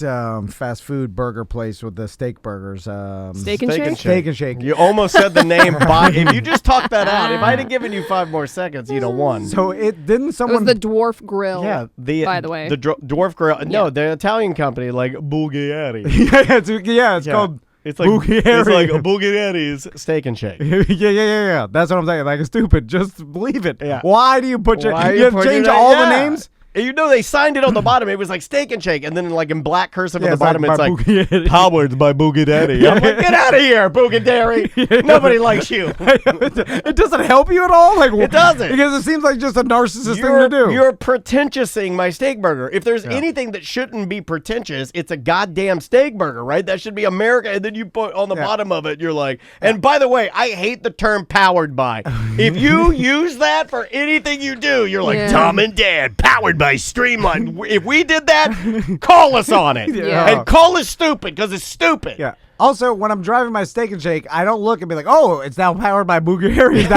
A: fast food burger place with the steak burgers?
C: Steak and Shake?
A: Steak and Shake.
B: You almost said the name. If you just talked that out, if I'd have given you 5 more seconds, you'd have won.
A: So didn't
C: It
A: someone...
C: was the Dwarf Grill.
B: Yeah,
C: by the way.
B: the Dwarf Grill. No, the Italian company like Bulgari.
A: it's called
B: It's like
A: Bulgari.
B: It's like a Bulgari's Steak and Shake.
A: yeah. That's what I'm saying. Like, it's stupid. Just believe it.
B: Yeah.
A: Why do you put your...
B: Why
A: You have to
B: putting
A: change
B: that-
A: all the
B: yeah.
A: names?
B: And you know they signed it on the bottom. It was like Steak and Shake, and then in black cursive
A: Yeah,
B: at the
A: it's
B: bottom,
A: like
B: it's
A: by
B: like
A: Bulgari.
B: powered by Bulgari. I'm like, get out of here, Bulgari. Nobody likes you.
A: It doesn't help you at all?
B: It doesn't.
A: Because it seems like just a narcissist thing to do.
B: You're pretentiousing my steak burger. If there's anything that shouldn't be pretentious, it's a goddamn steak burger, right? That should be America. And then you put on the bottom of it, you're like, and by the way, I hate the term powered by. If you use that for anything you do, you're like,
C: Yeah.
B: Tom and Dad, powered by nice streamline. If we did that, call us on it.
C: Yeah.
B: And call us stupid because it's stupid.
A: Yeah. Also, when I'm driving my Steak and Shake, I don't look and be like, "Oh, it's now powered by Bulgari."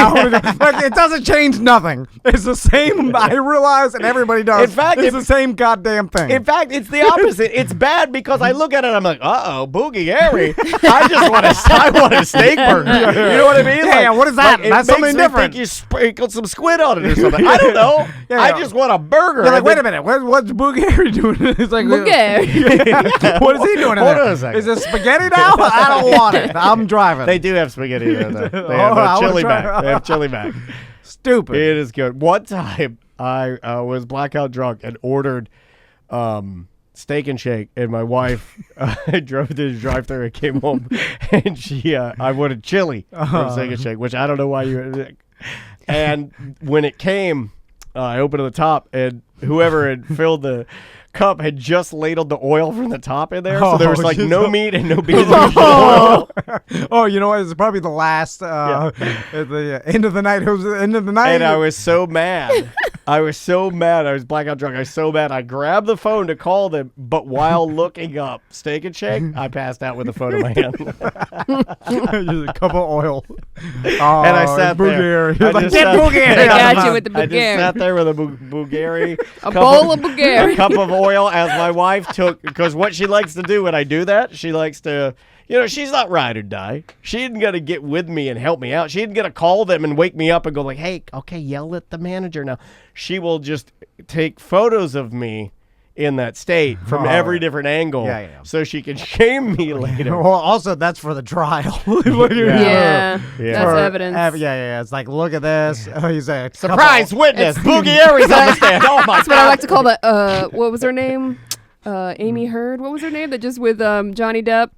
A: Like, it doesn't change nothing. It's the same. I realize, and everybody does.
B: In fact,
A: it's the same goddamn thing.
B: In fact, it's the opposite. It's bad because I look at it and I'm like, Bulgari. I want a steak burger. You know what I mean?
A: Yeah, what is that?
B: Like,
A: That's
B: it
A: something
B: makes me
A: different.
B: think you sprinkled some squid on it or something. I don't know.
A: Yeah,
B: I just want a burger.
A: You're like, wait a minute, what's Bulgari doing? It's like,
C: Bulgari.
A: what is he doing in
B: Hold
A: there?
B: on a second.
A: Is it spaghetti now? I don't want it. I'm driving.
B: They do have spaghetti there, though. They
A: Oh, I
B: have
A: wanna
B: chili
A: try-
B: back. They have chili back.
A: Stupid.
B: It is good. One time, I was blackout drunk and ordered Steak and Shake, and my wife I drove to the drive-thru and came home, and I wanted chili from Steak and Shake, which I don't know why you. And when it came, I opened the top, and whoever had filled the cup had just ladled the oil from the top in there, so there was like no meat and no beans.
A: Oh, you know what? It's probably the last at the end of the night. It was the end of the night.
B: And I was so mad. I was blackout drunk. I was so mad. I grabbed the phone to call them, but while looking up Steak and Shake, I passed out with the phone in my hand.
A: Just a cup of oil.
B: And I sat there.
A: Bulgari. Like,
B: just
A: get
B: sat-
A: Bulgari.
C: They got you with the
B: I just sat
C: Bulgari.
B: there with a Bulgari.
C: A bowl of Bulgari.
B: A cup of oil as my wife took, because what she likes to do when I do that, she likes to, she's not ride or die. She isn't going to get with me and help me out. She isn't going to call them and wake me up and go like, hey, okay, yell at the manager now. She will just take photos of me in that state from every different angle so she can shame me later.
A: Well, also, that's for the trial.
C: Yeah. That's evidence.
A: Yeah. It's like, look at this. You say,
B: Surprise witness, Bulgari's on the stand. Oh my
C: That's what I
B: God.
C: like to call the, what was her name? Amy Heard. What was her name? That just with Johnny Depp?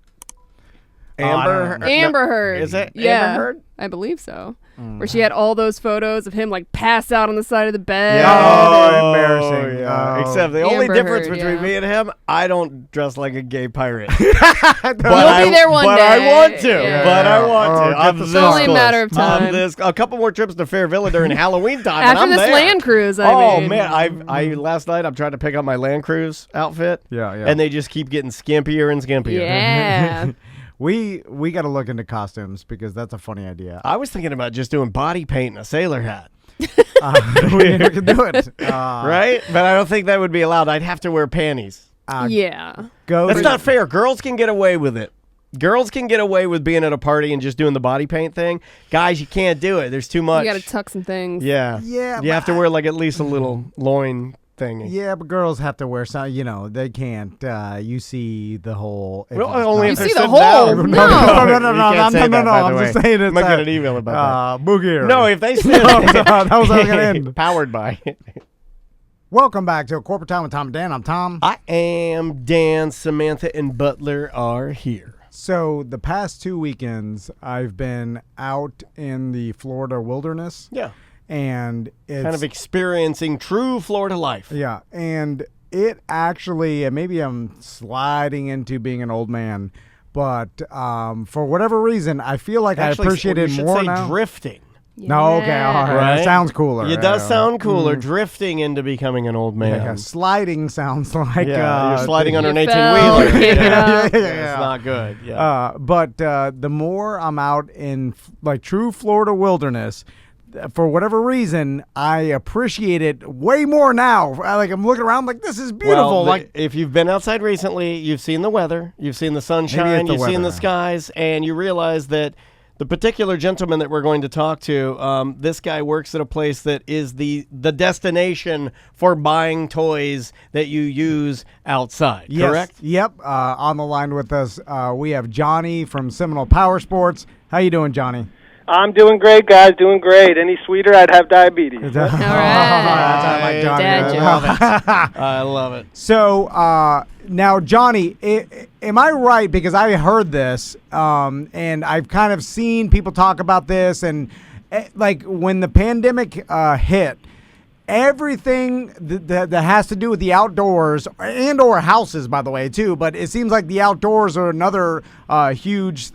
C: Amber Heard.
B: Is it
C: Yeah.
B: Amber Heard?
C: I believe so. Where she had all those photos of him like passed out on the side of the bed.
A: Oh, embarrassing.
B: Yeah.
A: Oh.
B: Except the only
C: Amber
B: difference
C: Heard,
B: between
C: yeah.
B: me and him, I don't dress like a gay pirate.
C: You'll be there one
B: but
C: day.
B: I want to.
C: Yeah.
B: But I want to. I'm
A: it's
B: this
C: only a
B: close.
C: matter of time.
B: A couple more trips to Fairville during Halloween time. and
C: After
B: I'm
C: this
B: there.
C: Land Cruise,
B: Oh
C: mean.
B: man, I last night I'm trying to pick up my Land Cruise outfit.
A: Yeah.
B: And they just keep getting skimpier and skimpier.
C: Yeah.
A: We got to look into we because that's a funny idea.
B: I was thinking about just doing body paint and a sailor hat.
A: We can do it.
B: Right? But I don't think that would be allowed. I'd have to wear panties.
C: Yeah.
B: That's not fair. Girls can get away with it. Girls can get away with being at a party and just doing the body paint thing. Guys, you can't do it. There's too much.
C: You got to tuck some things.
B: Yeah.
A: Yeah,
B: You have to wear like at least a little loin thing.
A: Yeah, but girls have to wear some. They can't. You see the whole.
B: Well, only
C: You
B: if they're
C: see the
B: sitting down.
C: hole.
A: No.
B: You can't say that, by the
A: I'm
B: way.
A: just saying it's
B: I'm not getting an email about
A: Bulgari.
B: that. No, if they sit
A: that was how I was gonna end.
B: Powered by.
A: Welcome back to Corporate Time with Tom and Dan. I'm Tom.
B: I am Dan. Samantha and Butler are here.
A: So the past 2 weekends, I've been out in the Florida wilderness.
B: Yeah.
A: And it's
B: Kind of experiencing true Florida life.
A: yeah, and it actually, and maybe I'm sliding into being an old man, but for whatever reason, I feel like
B: Actually,
A: I appreciate
B: you
A: it
B: should
A: more
B: say
A: now.
B: drifting.
A: No, okay, all right.
B: Right?
A: That sounds cooler.
B: It does sound cooler, drifting into becoming an old man.
A: Yeah, sliding sounds like
B: you're sliding on an
C: You
B: 18-wheeler.
C: fell, pick it up.
B: It's not good. Yeah.
A: But the more I'm out in like true Florida wilderness, for whatever reason, I appreciate it way more now. I'm looking around like, this is beautiful.
B: Well, if you've been outside recently, you've seen the weather, you've seen the sunshine,
A: the
B: you've seen the
A: weather.
B: skies, and you realize that the particular gentleman that we're going to talk to, this guy works at a place that is the destination for buying toys that you use outside,
A: Yes.
B: correct?
A: Yep. On the line with us, we have Johnny from Seminole Powersports. How you doing, Johnny?
J: I'm doing great, guys. Doing great. Any sweeter, I'd have diabetes.
C: All right.
A: That's how I like Johnny.
C: Dad joke.
B: I love it.
A: So now, Johnny, am I right? Because I heard this, and I've kind of seen people talk about this, and like when the pandemic hit, everything that has to do with the outdoors and/or houses, by the way, too. But it seems like the outdoors are another huge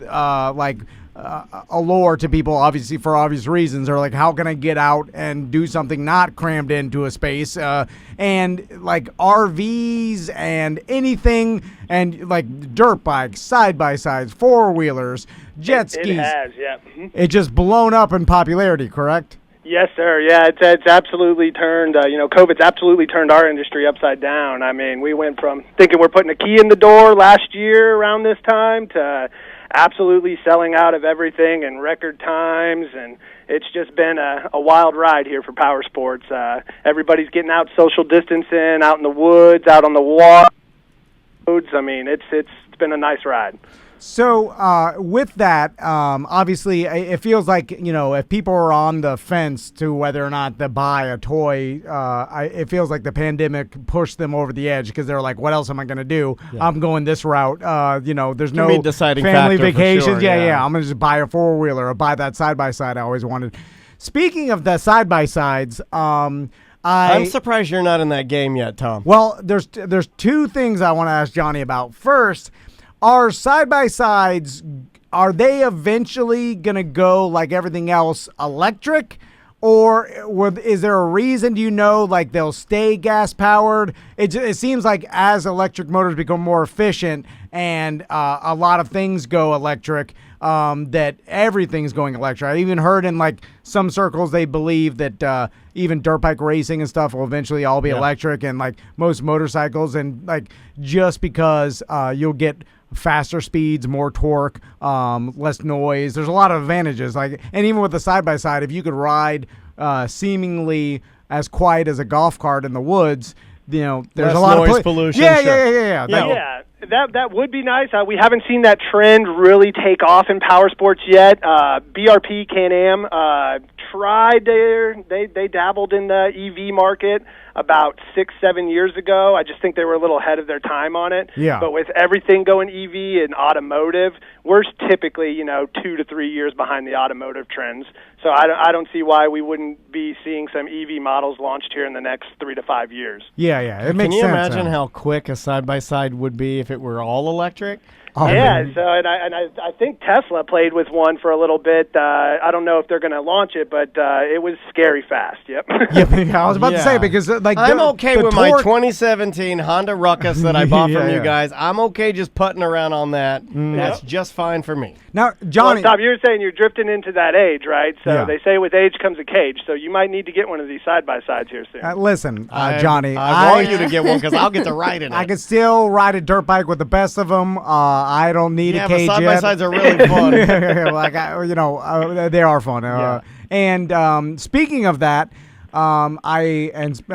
A: allure to people, obviously for obvious reasons. They're like, how can I get out and do something not crammed into a space? And like RVs and anything, and like dirt bikes, side-by-sides, four-wheelers, jet skis.
J: It has, yeah.
A: It's just blown up in popularity, correct?
J: Yes, sir. Yeah, it's absolutely turned, COVID's absolutely turned our industry upside down. I mean, we went from thinking we're putting a key in the door last year around this time to absolutely selling out of everything in record times, and it's just been a wild ride here for power sports. Everybody's getting out social distancing, out in the woods, out on the water roads. I mean, it's been a nice ride.
A: So with that, obviously, it feels like, if people are on the fence to whether or not to buy a toy, it feels like the pandemic pushed them over the edge because they're like, what else am I going to do? Yeah. I'm going this route. There's no family vacations.
B: Sure,
A: yeah. I'm going to just buy a four-wheeler or buy that side-by-side I always wanted. Speaking of the side-by-sides, I'm
B: surprised you're not in that game yet, Tom.
A: Well, there's two things I want to ask Johnny about. First, are side-by-sides, are they eventually going to go, like everything else, electric? Or is there a reason, like they'll stay gas-powered? It seems like as electric motors become more efficient and a lot of things go electric, that everything's going electric. I even heard in like some circles they believe that even dirt bike racing and stuff will eventually all be electric, and like most motorcycles, and like just because you'll get faster speeds, more torque, less noise. There's a lot of advantages. Like, and even with the side-by-side, if you could ride seemingly as quiet as a golf cart in the woods, there's
B: less
A: a lot
B: noise
A: of
B: pollution.
A: Yeah.
J: That would be nice. We haven't seen that trend really take off in power sports yet. BRP Can-Am tried they dabbled in the EV market about 6-7 years ago. I just think they were a little ahead of their time on it.
A: Yeah.
J: But with everything going EV and automotive, we're typically 2 to 3 years behind the automotive trends. So I don't see why we wouldn't be seeing some EV models launched here in the next 3 to 5 years.
A: Yeah. It makes sense.
B: Can you imagine how quick a side-by-side would be if it were all electric?
J: Yeah, so I think Tesla played with one for a little bit. I don't know if they're going to launch it, but it was scary fast. Yep.
A: Yeah, I was about to say, because like
B: I'm okay
A: the
B: with
A: torque,
B: my 2017 Honda Ruckus that I bought from you guys. I'm okay just putting around on that. That's just fine for me.
A: Now, Johnny,
J: Tom, you were saying you're drifting into that age, right? So they say with age comes a cage. So you might need to get one of these side-by-sides here soon.
A: Listen, Johnny,
B: I want you to get one because I'll get to ride in it.
A: I can still ride a dirt bike with the best of them. I don't need a cage
B: side-by-sides are really fun.
A: They are fun. And speaking of that,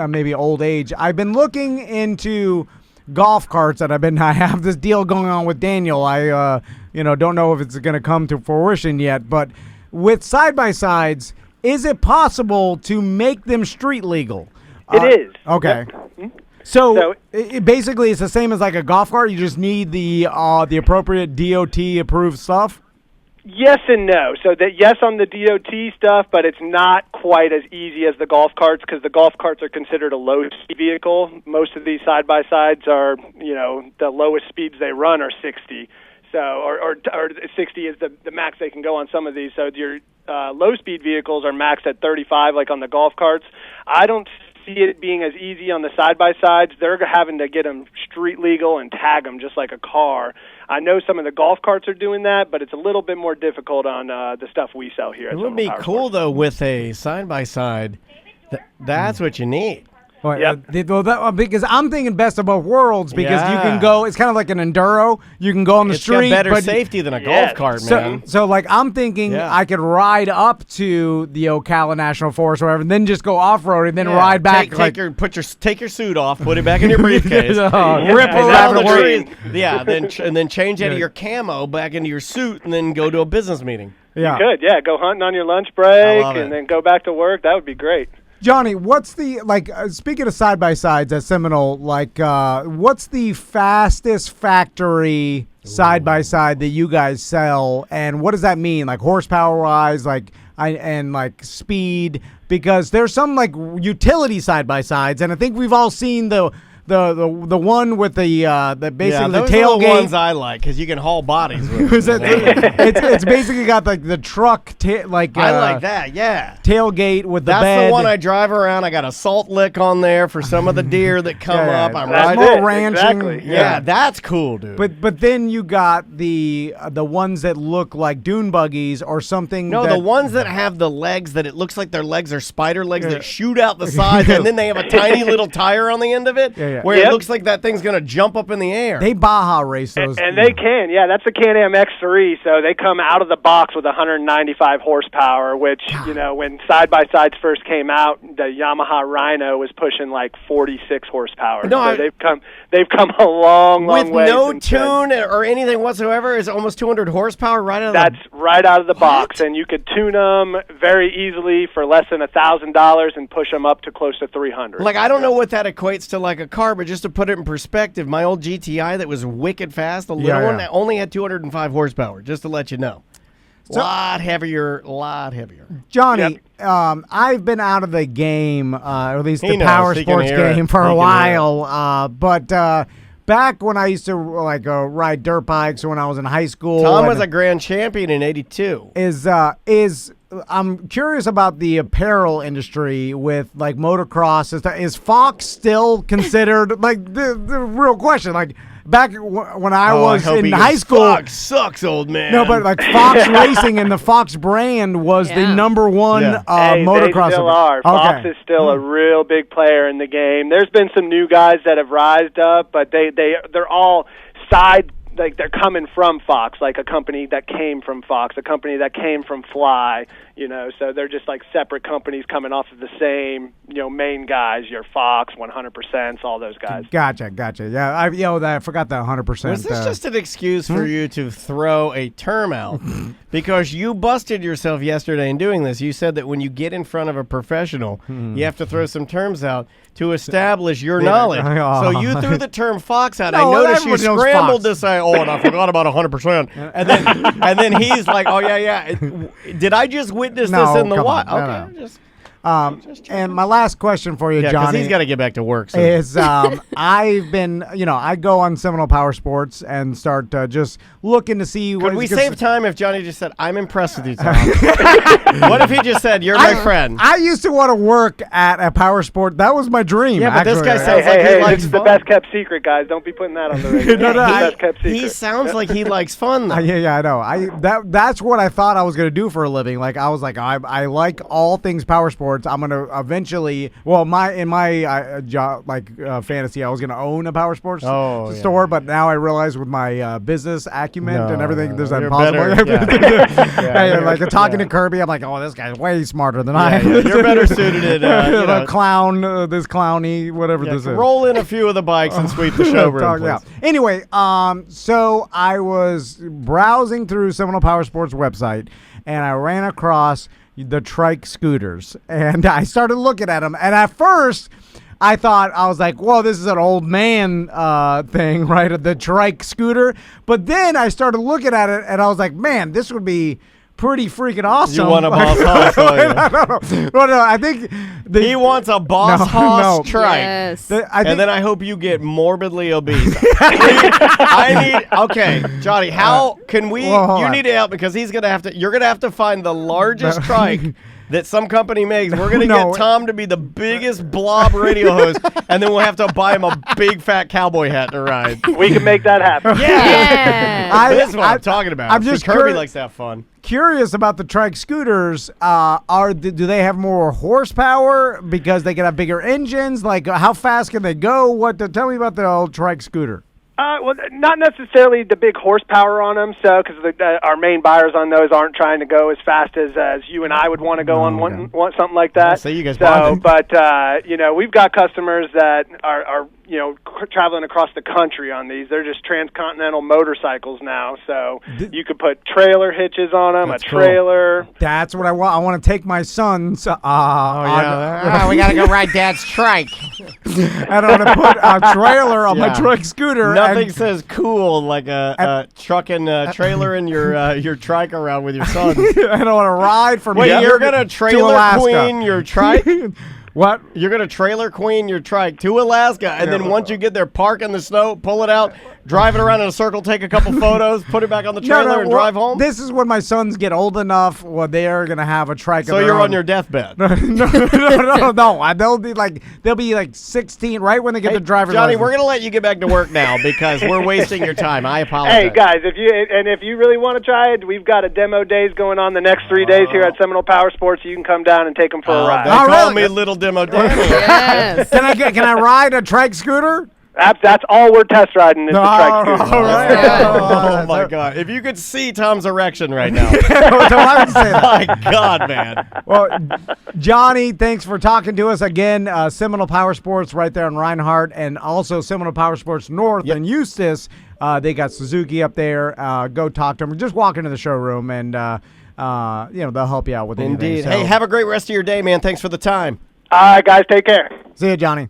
A: maybe old age, I've been looking into golf carts I have this deal going on with Daniel. I don't know if it's going to come to fruition yet, but with side-by-sides, is it possible to make them street legal?
J: It is.
A: Okay.
J: Yep.
A: So it basically it's the same as like a golf cart. You just need the appropriate DOT approved stuff.
J: Yes and no. So that yes on the DOT stuff, but it's not quite as easy as the golf carts because the golf carts are considered a low-speed vehicle. Most of these side-by-sides are, the lowest speeds they run are 60. So or 60 is the max they can go on some of these. So your low-speed vehicles are maxed at 35, like on the golf carts. I don't see it being as easy on the side-by-sides. They're having to get them street legal and tag them just like a car. I know some of the golf carts are doing that, but it's a little bit more difficult on the stuff we sell here.
B: It would be cool, though, with a side-by-side. That's what you need.
A: Because I'm thinking best of both worlds, because you can go, it's kind of like an enduro. You can go on the street.
B: It's got better safety than a golf cart, man.
A: So like, I'm thinking I could ride up to the Ocala National Forest or whatever, and then just go off-road and then ride back.
B: Take your suit off, put it back in your briefcase.
A: Rip around the
B: trees. Yeah, and then change out of your camo back into your suit and then go to a business meeting.
J: Yeah. You could, go hunting on your lunch break and then go back to work. That would be great.
A: Johnny, what's the, speaking of side-by-sides at Seminole, what's the fastest factory side-by-side that you guys sell, and what does that mean, horsepower-wise, and speed? Because there's some, utility side-by-sides, and I think we've all seen the the one with the basically the
B: those
A: tailgate.
B: are the ones I like because you can haul bodies with it.
A: it's basically got like the truck
B: I like that. Yeah.
A: tailgate with the
B: That's
A: bed.
B: the one I drive around. I got a salt lick on there for some of the deer that come up. I'm
D: That's
B: riding.
D: it,
A: ranching.
D: exactly.
B: Yeah, that's cool, dude.
A: But then you got the ones that look like dune buggies or something.
B: No,
A: that,
B: the ones that have the legs that it looks like their legs are spider legs that shoot out the sides, and then they have a tiny little tire on the end of it, where it looks like that thing's gonna jump up in the air.
A: they Baja race those.
J: And they can, yeah. That's a Can-Am X3, so they come out of the box with 195 horsepower, which, you know, when side-by-sides first came out, the Yamaha Rhino was pushing like 46 horsepower.
B: No,
J: so they've come a long
B: with
J: way.
B: no
J: since then.
B: tune or anything whatsoever. Is almost 200 horsepower right out of
J: That's right out of the box, and you could tune them very easily for less than $1,000 and push them up to close to 300.
B: Like, I don't know what that equates to like a car, but just to put it in perspective, my old GTI that was wicked fast, the little one, that only had 205 horsepower, just to let you know. Lot heavier.
A: Johnny, I've been out of the game, or at least the
B: knows.
A: power
B: He can
A: sports
B: hear it.
A: game for
B: He
A: a
B: can hear
A: while. But back when I used to ride dirt bikes when I was in high school,
B: Tom was a grand champion in '82.
A: I'm curious about the apparel industry with like motocross. Is Fox still considered like the real question? Like back when I was in high school,
B: Fox sucks, old man.
A: no, but like Fox Racing and the Fox brand was the number one motocross.
J: They still are. Fox is still a real big player in the game. There's been some new guys that have rised up, but they're all side. Like they're coming from Fox, like a company that came from Fox, a company that came from Fly, you know. So they're just like separate companies coming off of the same, you know, main guys. Your Fox, 100%, all those guys.
A: Gotcha. Yeah, I forgot that 100%.
B: Was this just an excuse for you to throw a term out? Because you busted yourself yesterday in doing this. You said that when you get in front of a professional, you have to throw some terms out to establish your knowledge. So you threw the term Fox out.
A: No,
B: I noticed you
A: everyone knows
B: scrambled
A: Fox.
B: to say, "Oh, and I forgot about 100%." And then he's like, "Oh yeah. Did I just witness this in the
A: come
B: what?"
A: on.
B: Okay,
A: No. And my last question for you,
B: because
A: Johnny,
B: he's got to get back to work. So.
A: is I've been, I go on Seminole Power Sports and start just looking to see.
B: Could we save time if Johnny just said, "I'm impressed with you, Tom"? What if he just said, "You're my friend"?
A: I used to want to work at a power sport. That was my dream.
B: Yeah, but this
A: actually.
B: guy sounds like he
J: Hey,
B: likes
J: this is the
B: fun.
J: best kept secret, guys. Don't be putting that on the radio.
A: No,
J: It's the best kept secret.
B: He sounds like he likes fun, though.
A: Yeah, I know. That's what I thought I was gonna do for a living. Like I was like, I like all things power sports. I'm gonna eventually. Well, in my job, fantasy, I was gonna own a power sports store. But now I realize with my business acumen and everything, there's that impossible. Like talking to Kirby, I'm like, oh, this guy's way smarter than I am.
B: You're better suited at
A: the clown, this clowny, whatever this is.
B: Roll in a few of the bikes and sweep the showroom, please.
A: Anyway, so I was browsing through Seminole Power Sports website, and I ran across the Trike scooters, and I started looking at them. And at first, I was like, "Whoa, this is an old man thing, right? The Trike scooter." But then I started looking at it, and I was like, "Man, this would be pretty freaking awesome."
B: You want a Boss Hoss, don't you?
A: No, I think
B: he wants a Boss Hoss Trike.
C: Yes.
B: And then I hope you get morbidly obese. Okay, Johnny, how can we? You need to help because you're gonna have to find the largest trike that some company makes. We're gonna get Tom to be the biggest blob radio host, and then we'll have to buy him a big fat cowboy hat to ride.
J: We can make that happen.
B: Yeah, that's what I'm talking about.
A: I'm just
B: Kirby likes to have fun.
A: Curious about the Trike scooters. Do they have more horsepower because they can have bigger engines? Like, how fast can they go? Tell me about the old Trike scooter.
J: Well, not necessarily the big horsepower on them, because our main buyers on those aren't trying to go as fast as you and I would want to go on one something like that.
B: So you guys
J: but we've got customers that are traveling across the country on these. They're just transcontinental motorcycles now, so you could put trailer hitches on them, trailer.
A: Cool. That's what I want. I want to take my sons.
H: We gotta go ride Dad's Trike.
A: And I'm gonna put a trailer on my Trike scooter.
B: Nothing says cool like a truck and trailer and your Trike around with your sons.
A: I don't want to ride from.
B: Wait, you're gonna trailer queen your Trike?
A: What?
B: You're going to trailer queen your trike to Alaska, and then once you get there, park in the snow, pull it out, drive it around in a circle, take a couple photos, put it back on the trailer, and drive home?
A: This is when my sons get old enough where they are going to have a trike.
B: So you're on your deathbed.
A: No. They'll be like 16 right when they get the driver's
B: Johnny,
A: license.
B: we're going to let you get back to work now because we're wasting your time. I apologize.
J: Hey guys, if you really want to try it, we've got a demo days going on the next 3 days here at Seminole Power Sports. You can come down and take them for a ride.
B: They call me Little Demo Danny.
C: Yes.
A: Can I ride a trike scooter?
J: That's all we're test riding is the trike scooter.
A: All right.
B: Oh my God! If you could see Tom's erection right now.
A: My
B: God, man.
A: Well, Johnny, thanks for talking to us again. Seminole Power Sports right there in Reinhardt, and also Seminole Power Sports North in Eustis. They got Suzuki up there. Go talk to them. Just walk into the showroom, and they'll help you out with anything.
B: Indeed.
A: So.
B: Hey, have a great rest of your day, man. Thanks for the time.
J: All right, guys, take care.
A: See you, Johnny.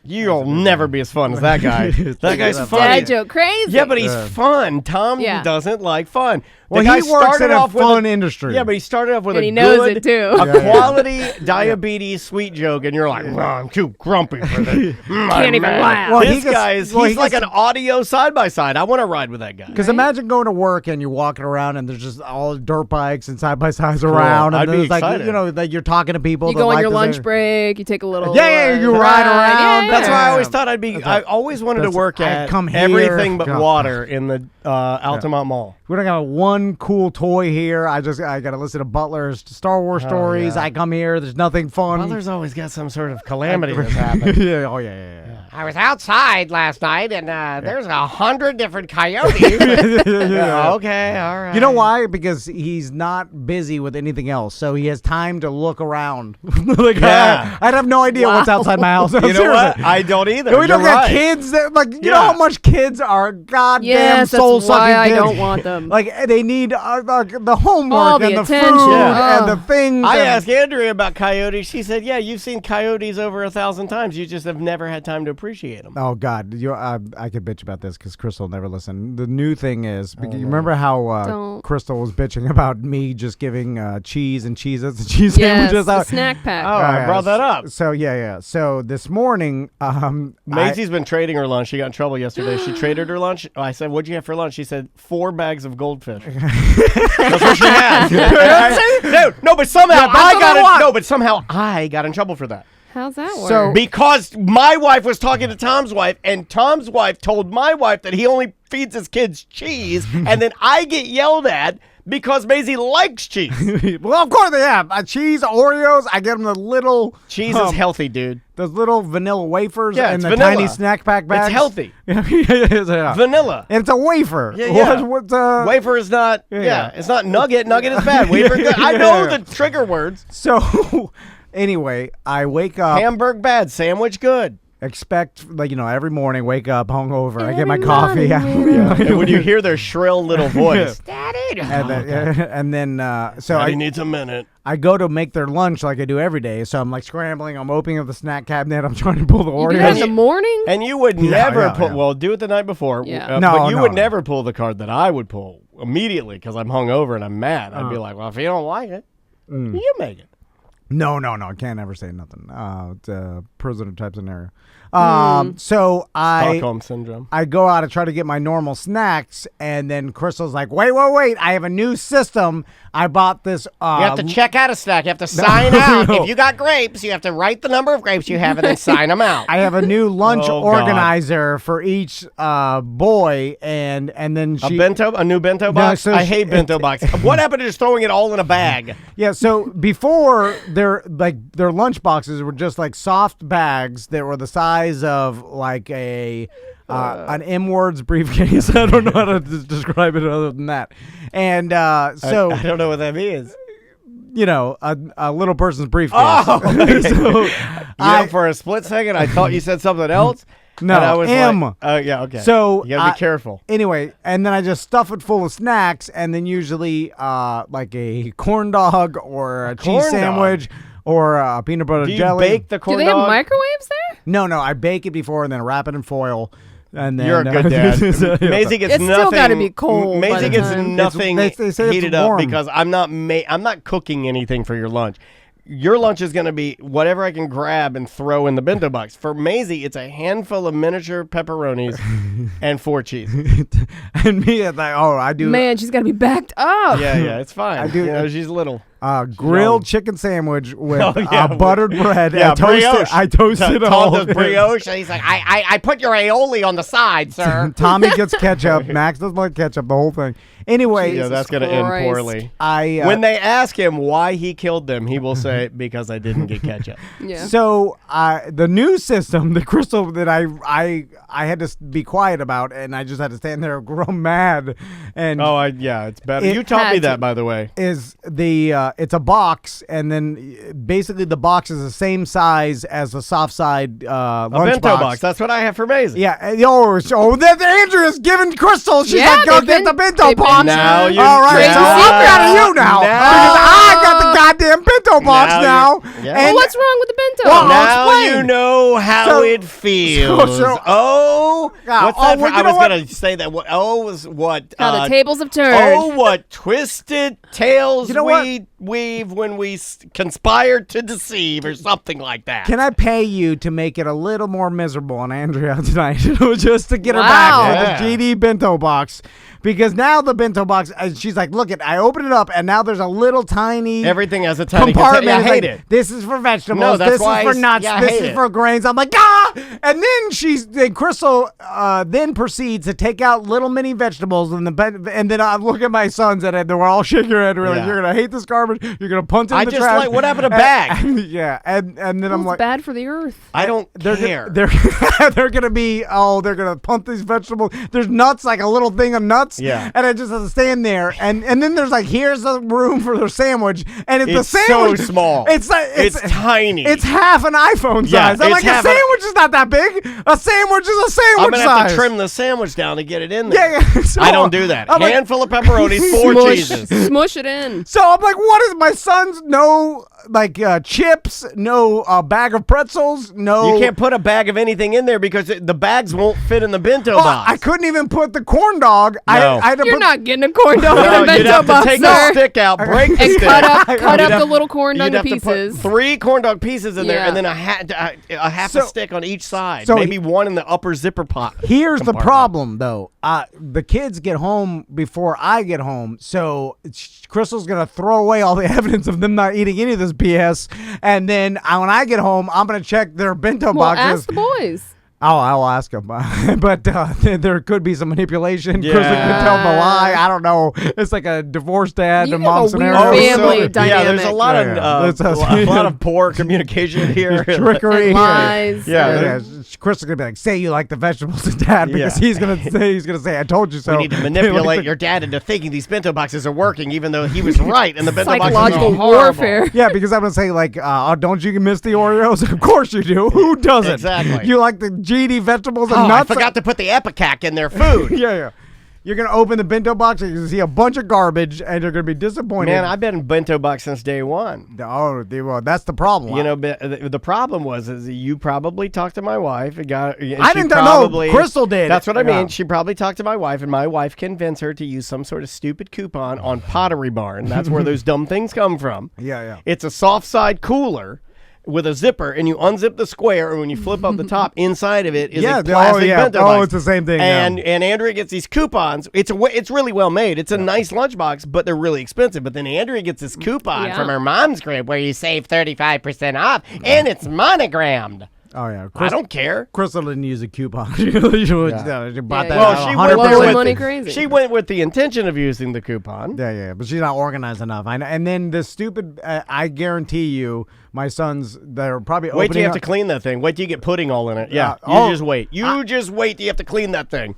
B: You'll never be as fun as that guy. That guy's funny.
C: Dad joke crazy.
B: Yeah, but he's fun. Tom
C: Yeah.
B: doesn't like fun.
A: Well,
B: guy
A: he works
B: started
A: in a
B: off with
A: fun industry.
B: Yeah, but he started off with
C: And
B: a
C: he knows
B: good,
C: it, too.
B: a quality diabetes sweet joke, and you're like, I'm too grumpy for this.
C: Can't even laugh.
A: Well,
B: This guy is he's like an audio side-by-side. I want to ride with that guy.
A: Because imagine going to work and you're walking around and there's just all dirt bikes and side-by-sides around.
B: I'd
A: And
B: be
A: there's like,
B: excited.
A: like you're talking to people.
C: You
A: that
C: go on
A: like
C: your
A: the
C: lunch
A: same-
C: break. You take a little.
A: Yeah, you ride around.
B: That's why I always
A: Yeah.
B: thought I always wanted to work
A: I'd
B: at
A: come here.
B: everything but
A: God.
B: water in the Altamont Mall.
A: We don't got one cool toy here. I got to listen to Butler's Star Wars stories.
B: yeah.
A: I come here. There's nothing fun.
B: Butler's always got some sort of calamity that's happened.
A: Yeah, oh yeah.
H: I was outside last night, and there's 100 different coyotes.
B: Okay, all right.
A: You know why? Because he's not busy with anything else, so he has time to look around.
B: Yeah.
A: I'd have no idea what's outside my house.
B: You know
A: Seriously.
B: what? I don't either.
A: We don't
B: You're
A: got
B: right.
A: kids that you know how much kids are goddamn
C: Yes, that's
A: soul sucking
C: why I
A: kids.
C: don't want them.
A: Like they need the homework
C: All the
A: and the
C: attention.
A: food
C: Yeah.
A: and the things.
B: I
A: and-
B: asked Andrea about coyotes. She said, "Yeah, you've seen coyotes over 1,000 times. You just have never had time to appreciate them."
A: Oh God, I could bitch about this because Crystal never listened. The new thing is, you remember how
C: Don't.
A: Crystal was bitching about me just giving cheese and Cheez-Its and cheese
C: Yes,
A: sandwiches
C: the
A: out.
C: snack pack.
B: Oh, I brought that up.
A: So yeah. So this morning,
B: Maisie's been trading her lunch. She got in trouble yesterday. She traded her lunch. I said, "What'd you have for lunch?" She said, 4 bags of goldfish. That's what she had. Dude, no, but somehow I got in trouble for that.
C: How's that work?
A: So-
B: Because my wife was talking to Tom's wife, and Tom's wife told my wife that he only feeds his kids cheese, and then I get yelled at because Maisie likes cheese.
A: well, of course they have cheese, Oreos. I get them the little
B: Cheese is healthy, dude.
A: those little vanilla wafers
B: Yeah,
A: and
B: it's
A: the
B: vanilla.
A: tiny snack pack bags.
B: It's healthy.
A: Yeah.
B: Vanilla.
A: It's a wafer.
B: Yeah.
A: What's
B: Wafer is not, it's not nugget. Nugget is bad. Wafer good. I know the trigger words.
A: So, anyway, I wake up.
B: Hamburg bad, sandwich good.
A: Expect, every morning, wake up hungover. I get my coffee.
B: And when you hear their shrill little voice,
A: and then so
B: Daddy
A: I
B: needs a minute.
A: I go to make their lunch like I do every day. So I'm like scrambling. I'm opening up the snack cabinet. I'm trying to pull the
C: you do
A: Oreos.
C: that in the morning?
B: And you would never
A: yeah.
B: well, do it the night before.
C: Yeah.
B: But you would never pull the card that I would pull immediately because I'm hungover and I'm mad. I'd be like, well, if you don't like it, you make it.
A: No. I can't ever say nothing. It's a prisoner type scenario. So
B: Stockholm syndrome.
A: I go out and try to get my normal snacks, and then Crystal's like, wait, I have a new system. I bought this.
H: You have to check out a snack. You have to sign out. If you got grapes, you have to write the number of grapes you have and then sign them out.
A: I have a new lunch
B: Oh, God.
A: organizer for each boy, and then she
B: A new bento box?
A: so
B: I
A: she-
B: hate bento box. What happened to just throwing it all in a bag?
A: Yeah, so before their lunch boxes were just like soft bags that were the size of like an M-Words briefcase. I don't know how to describe it other than that. And so
B: I don't know what that means.
A: a little person's briefcase.
B: Oh,
A: so
B: for a split second, I thought you said something else.
A: No,
B: and I was
A: M.
B: Like, yeah, okay.
A: So
B: you gotta be careful.
A: Anyway, and then I just stuff it full of snacks, and then usually like a corn dog or a
B: corn
A: cheese sandwich or a peanut butter
B: Do you
A: jelly.
B: bake the
C: Do
B: corn
C: they have
B: dog?
C: microwaves there?
A: No, I bake it before and then wrap it in foil. And then
B: You're a good dad. Maisie gets
C: It's
B: nothing.
C: still gotta be cold by
B: Maisie
C: the
B: gets
C: time.
B: nothing
A: They say it's
B: heated up
A: warm.
B: because I'm not cooking anything for your lunch. your lunch is going to be whatever I can grab and throw in the bento box. For Maisie, it's a handful of miniature pepperonis and 4 cheese.
A: And me, it's like, I do.
C: Man, she's got to be backed up.
B: Yeah, it's fine.
A: I do.
B: She's little.
A: Grilled chicken sandwich with
B: yeah,
A: buttered bread.
B: Yeah,
A: I toasted all
B: Told us brioche. He's like, I put your aioli on the side, sir.
A: Tommy gets ketchup. Max doesn't like ketchup. The whole thing. Anyway,
B: yeah, that's going to end poorly.
A: When
B: they ask him why he killed them, he will say, because I didn't get ketchup.
C: Yeah.
A: So the news system, the Crystal that I had to be quiet about, and I just had to stand there and grow mad. And
B: it's better. You taught me that, by the way.
A: Is it's a box, and then basically the box is the same size as the soft side lunch
B: bento box. That's what I have for Maisie.
A: Yeah. That Andrea's giving Crystal. She's like, go get the bento box.
B: Now you
A: all right, so I'm proud of you now. Because I got the goddamn bento box now.
C: Yeah. Well, what's wrong with the bento?
A: Well,
B: now you know how it feels.
A: what's that?
B: I was going to say that. Was what?
C: How the tables have turned.
B: Oh, what twisted tales weave when we conspired to deceive or something like that.
A: Can I pay you to make it a little more miserable on Andrea tonight? Just to get her back for the GD bento box. Because now the bento box, she's like, look, I open it up, and now there's a little tiny
B: everything has a tiny
A: compartment.
B: I hate it.
A: This is for vegetables.
B: No, that's
A: this
B: why
A: is for nuts. This is for grains. I'm like, And then Crystal then proceeds to take out little mini vegetables, and then I look at my sons, and they're all shaking their head. Really, you're gonna hate this garbage. You're gonna punt it in the trash.
B: Like, what happened to bag?
A: And then I'm like,
C: it's bad for the earth.
B: I don't care.
A: They're gonna be they're gonna punt these vegetables. There's nuts, like a little thing of nuts.
B: Yeah.
A: And I just have to stand there, and then there's like, here's the room for their sandwich, and the sandwich
B: so small.
A: It's like
B: it's tiny.
A: It's half an iPhone size. I'm like, a sandwich is not that big. A sandwich is a sandwich
B: I'm gonna
A: size.
B: have to trim the sandwich down to get it in there.
A: Yeah. So
B: I don't do that. Handful of pepperonis, 4 cheeses.
C: Smush it in.
A: So I'm like, what is my son's no chips, no bag of pretzels, no.
B: You can't put a bag of anything in there because the bags won't fit in the bento box.
A: I couldn't even put the corn dog.
B: No.
C: You're not getting a corn dog in a bento
B: you'd have
C: box,
B: to take
C: sir.
B: the stick out, break the
C: And
B: stick.
C: cut up the little corn dog
B: You'd
C: pieces.
B: have to put 3 corn dog pieces in there,
C: Yeah.
B: and then a half a stick on each side.
A: So
B: maybe one in the upper zipper pot.
A: Here's the problem, though. The kids get home before I get home, so Crystal's gonna throw away all the evidence of them not eating any of this BS, and then when I get home, I'm gonna check their bento boxes.
C: Ask the boys.
A: I'll ask them, but there could be some manipulation.
B: Yeah.
A: Crystal could tell them a lie. I don't know. It's like a divorced dad
C: You
A: and
C: have
A: mom
C: a
A: scenario.
C: weird family dynamic.
B: Yeah, there's a lot
A: Yeah.
B: of a lot of poor communication here.
A: Trickery,
C: And lies.
B: Yeah.
A: Crystal's gonna be like, "Say you like the vegetables to Dad," because he's gonna say, "I told you so."
B: We need to manipulate your dad into thinking these bento boxes are working, even though he was right, and the bento boxes are
C: Psychological
B: horrible.
C: warfare.
A: Yeah, because I'm gonna say like, don't you miss the Oreos? Of course you do. Who doesn't?
B: Exactly.
A: You like the GD vegetables and
B: I
A: nuts?
B: forgot to put the Epicac in their food.
A: Yeah. You're gonna open the bento box and you're gonna see a bunch of garbage, and you're gonna be disappointed.
B: Man, I've been in bento box since day one.
A: Oh, well, that's the problem.
B: You know, the problem is you probably talked to my wife. I
A: didn't know. Crystal did.
B: That's what I mean.
A: Yeah.
B: She probably talked to my wife, and my wife convinced her to use some sort of stupid coupon on Pottery Barn. That's where those dumb things come from.
A: Yeah.
B: It's a soft side cooler with a zipper, and you unzip the square, and when you flip up the top, inside of it is a plastic bento box.
A: It's the same thing.
B: And Andrea gets these coupons. It's really well made. It's a nice lunchbox, but they're really expensive. But then Andrea gets this coupon from her mom's group where you save 35% off, and it's monogrammed.
A: Oh yeah,
B: I don't care.
A: Crystal didn't use a coupon. She bought that.
B: Well, she
C: blowing money crazy.
B: She went with the intention of using the coupon.
A: Yeah, but she's not organized enough. And then the stupid. I guarantee you, my sons, they're probably
B: wait till you have
A: up.
B: to clean that thing. Wait till you get pudding all in it. Yeah, just wait. Just wait till you have to clean that thing.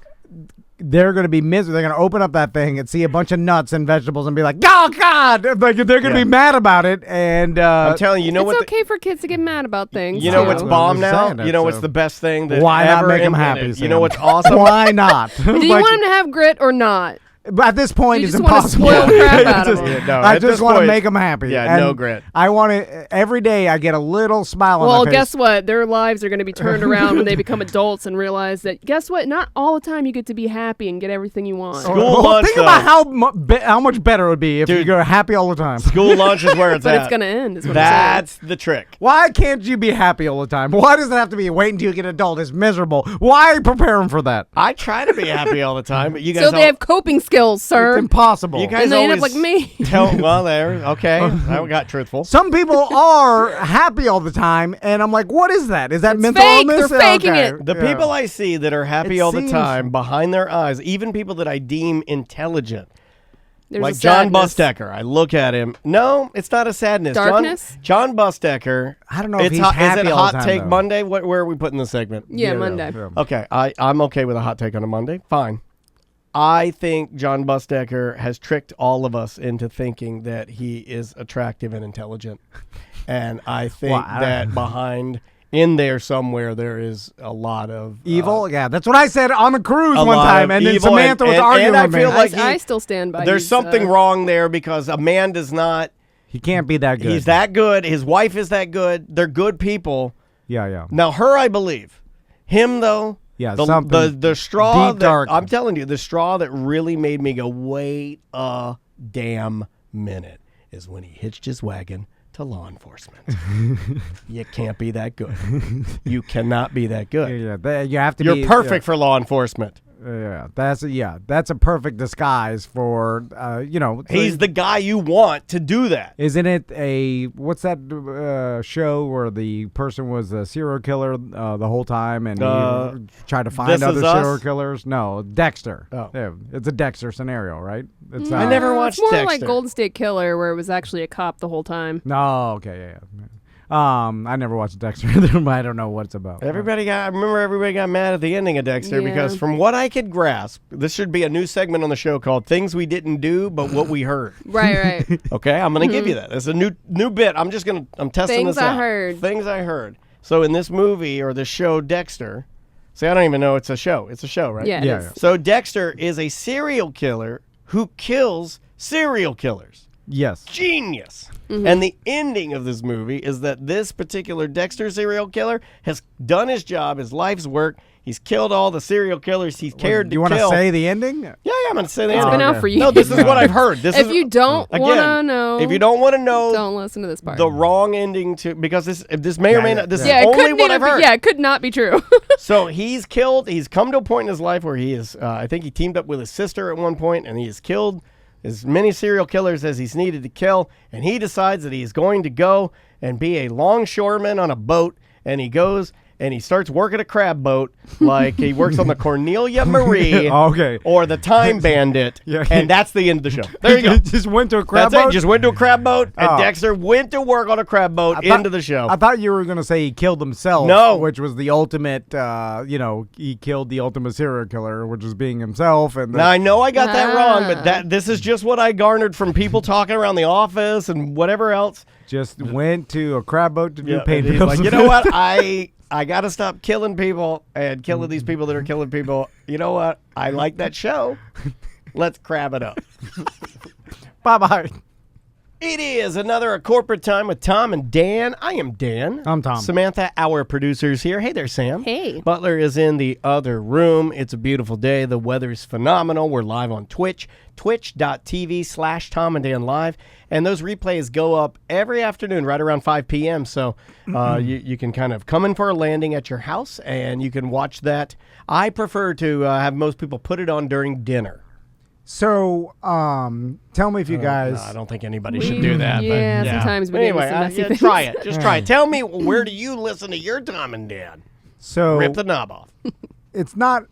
A: They're going to be miserable. They're going to open up that thing and see a bunch of nuts and vegetables and be like, "Oh God!" Like they're going to be mad about it. And
B: I'm telling you,
C: it's okay for kids to get mad about things.
B: You know what's
C: too.
B: bomb now? You know what's the best thing that
A: why
B: ever
A: not make them
B: invented?
A: happy? Sam?
B: You know what's awesome?
A: Why not?
C: Do you want them to have grit or not?
A: But at this point,
C: You
A: it's
C: just wanna
A: impossible.
C: spoil the crap out of them.
B: Yeah, no,
A: I
B: at
A: just
B: this
A: want to
B: point,
A: make them happy.
B: Yeah,
A: And
B: no grit.
A: I want to every day. I get a little smile on
C: Well,
A: my face.
C: guess what? Their lives are going to be turned around when they become adults and realize that, guess what? Not all the time you get to be happy and get everything you want.
B: School
A: Well,
B: lunch,
A: think
B: though.
A: about how much better it would be if
B: Dude.
A: you're happy all the time.
B: School lunch is where it's
C: But
B: at.
C: it's going to end, is what
B: That's the trick.
A: Why can't you be happy all the time? Why does it have to be wait until you get an adult? It's miserable. Why prepare them for that?
B: I try to be happy all the time, but you
C: I'm
B: guys
C: saying. So they
B: all-
C: have coping skills, sir.
A: It's impossible.
B: You guys
C: And they end up
B: always
C: like me.
B: well, there. Okay, I got truthful.
A: Some people are happy all the time, and I'm like, what is that? Is that
C: It's
A: mental
C: fake.
A: illness?
C: They're faking
A: Okay.
C: it.
B: The
A: Yeah.
B: people I see that are happy
A: It
B: all the
A: seems-
B: time, behind their eyes, even people that I deem intelligent,
C: There's
B: like
C: a
B: John
C: sadness.
B: Bustecker. I look at him. No, it's not a sadness.
C: Darkness?
B: John Bustecker.
A: I don't know if
B: it's
A: he's
B: hot,
A: happy
B: Is it
A: all the
B: Hot
A: time,
B: Take
A: though.
B: Monday? Where are we putting the segment?
C: Yeah, Monday.
B: Okay, I'm okay with a hot take on a Monday. Fine. I think John Bustecker has tricked all of us into thinking that he is attractive and intelligent. And I think
A: Well,
B: that behind, in there somewhere, there is a lot of
A: Evil? Yeah, that's what I said on a cruise
B: a
A: one
B: lot
A: time,
B: of
A: and then
B: evil
A: Samantha was arguing
B: and I
A: with me.
B: feel like
C: I still stand by
B: there's
C: his,
B: something wrong there because a man does not.
A: He can't be that good.
B: He's that good. His wife is that good. They're good people.
A: Yeah, yeah.
B: Now, her, I believe. Him, though.
A: Yeah,
B: the
A: something
B: the straw
A: deep,
B: that,
A: dark.
B: I'm telling you, the straw that really made me go, wait a damn minute, is when he hitched his wagon to law enforcement. You can't be that good. You cannot be that good.
A: You have to.
B: You're
A: be,
B: perfect for law enforcement.
A: That's a perfect disguise for
B: He's the guy you want to do that.
A: Isn't it what's that show where the person was a serial killer the whole time and he tried to find
B: This
A: other
B: Is Us?
A: serial killers? No, Dexter.
B: Oh.
A: Yeah, it's a Dexter scenario, right? It's
B: I never watched
C: It's more
B: Dexter.
C: like Golden State Killer, where it was actually a cop the whole time.
A: No, okay, yeah. I never watched Dexter either, but I don't know what it's about.
B: I remember everybody got mad at the ending of Dexter
C: Yeah.
B: because from what I could grasp, this should be a new segment on the show called Things We Didn't Do, but What We Heard.
C: Right.
B: Okay, I'm going to give you that. It's a new bit. I'm testing
C: Things
B: this
C: I
B: out.
C: heard.
B: Things I heard. So in this movie or this show, Dexter, see, I don't even know it's a show. It's a show, right?
C: Yeah, it
A: Yeah,
C: is.
A: yeah.
B: So Dexter is a serial killer who kills serial killers.
A: Yes.
B: Genius.
C: Mm-hmm.
B: And the ending of this movie is that this particular Dexter serial killer has done his job, his life's work. He's killed all the serial killers he's cared
A: You
B: to
A: want to
B: kill.
A: say the ending?
B: Yeah, I'm going to say the
C: It's
B: ending.
C: been out for years.
B: No, this is what I've heard. This
C: If
B: is,
C: you don't
B: again,
C: want to know,
B: if you don't want to know
C: don't listen to this part.
B: the wrong ending to, because this may or may not, this is
C: yeah, it
B: only
C: could
B: what I've heard.
C: Yeah, it could not be true.
B: So he's come to a point in his life where he is, I think he teamed up with his sister at one point, and he has killed as many serial killers as he's needed to kill, and he decides that he is going to go and be a longshoreman on a boat, and he goes and he starts working a crab boat, like he works on the Cornelia Marie
A: Okay.
B: or the Time Bandit,
A: Yeah.
B: and that's the end of the show. There you go.
A: Just went to a crab
B: That's
A: boat?
B: it. Just went to a crab boat, and
A: Oh.
B: Dexter went to work on a crab boat into the show.
A: I thought you were going to say he killed himself.
B: No.
A: Which was the ultimate, he killed the ultimate serial killer, which was being himself. And
B: Now I know I got that wrong, but
C: Ah.
B: this is just what I garnered from people talking around the office and whatever else.
A: just went to a crab boat to do
B: Yeah,
A: paint
B: and he's
A: bills.
B: like, you know what? I got to stop killing people and killing these people that are killing people. You know what? I like that show. Let's crab it up.
A: Bye-bye.
B: It is another corporate time with Tom and Dan. I am Dan.
A: I'm Tom.
B: Samantha, our producer's here. Hey there, Sam.
C: Hey.
B: Butler is in the other room. It's a beautiful day. The weather's phenomenal. We're live on Twitch, twitch.tv/Tom and Dan Live. And those replays go up every afternoon right around 5 p.m. So you can kind of come in for a landing at your house and you can watch that. I prefer to have most people put it on during dinner.
A: So, tell me if you guys...
B: No, I don't think anybody should do that.
C: Yeah,
B: but,
C: sometimes we
B: anyway,
C: get into some messy things.
B: try it. Just try it. Tell me, where do you listen to your Tom and Dan?
A: So,
B: Rip the knob off.
A: it's not...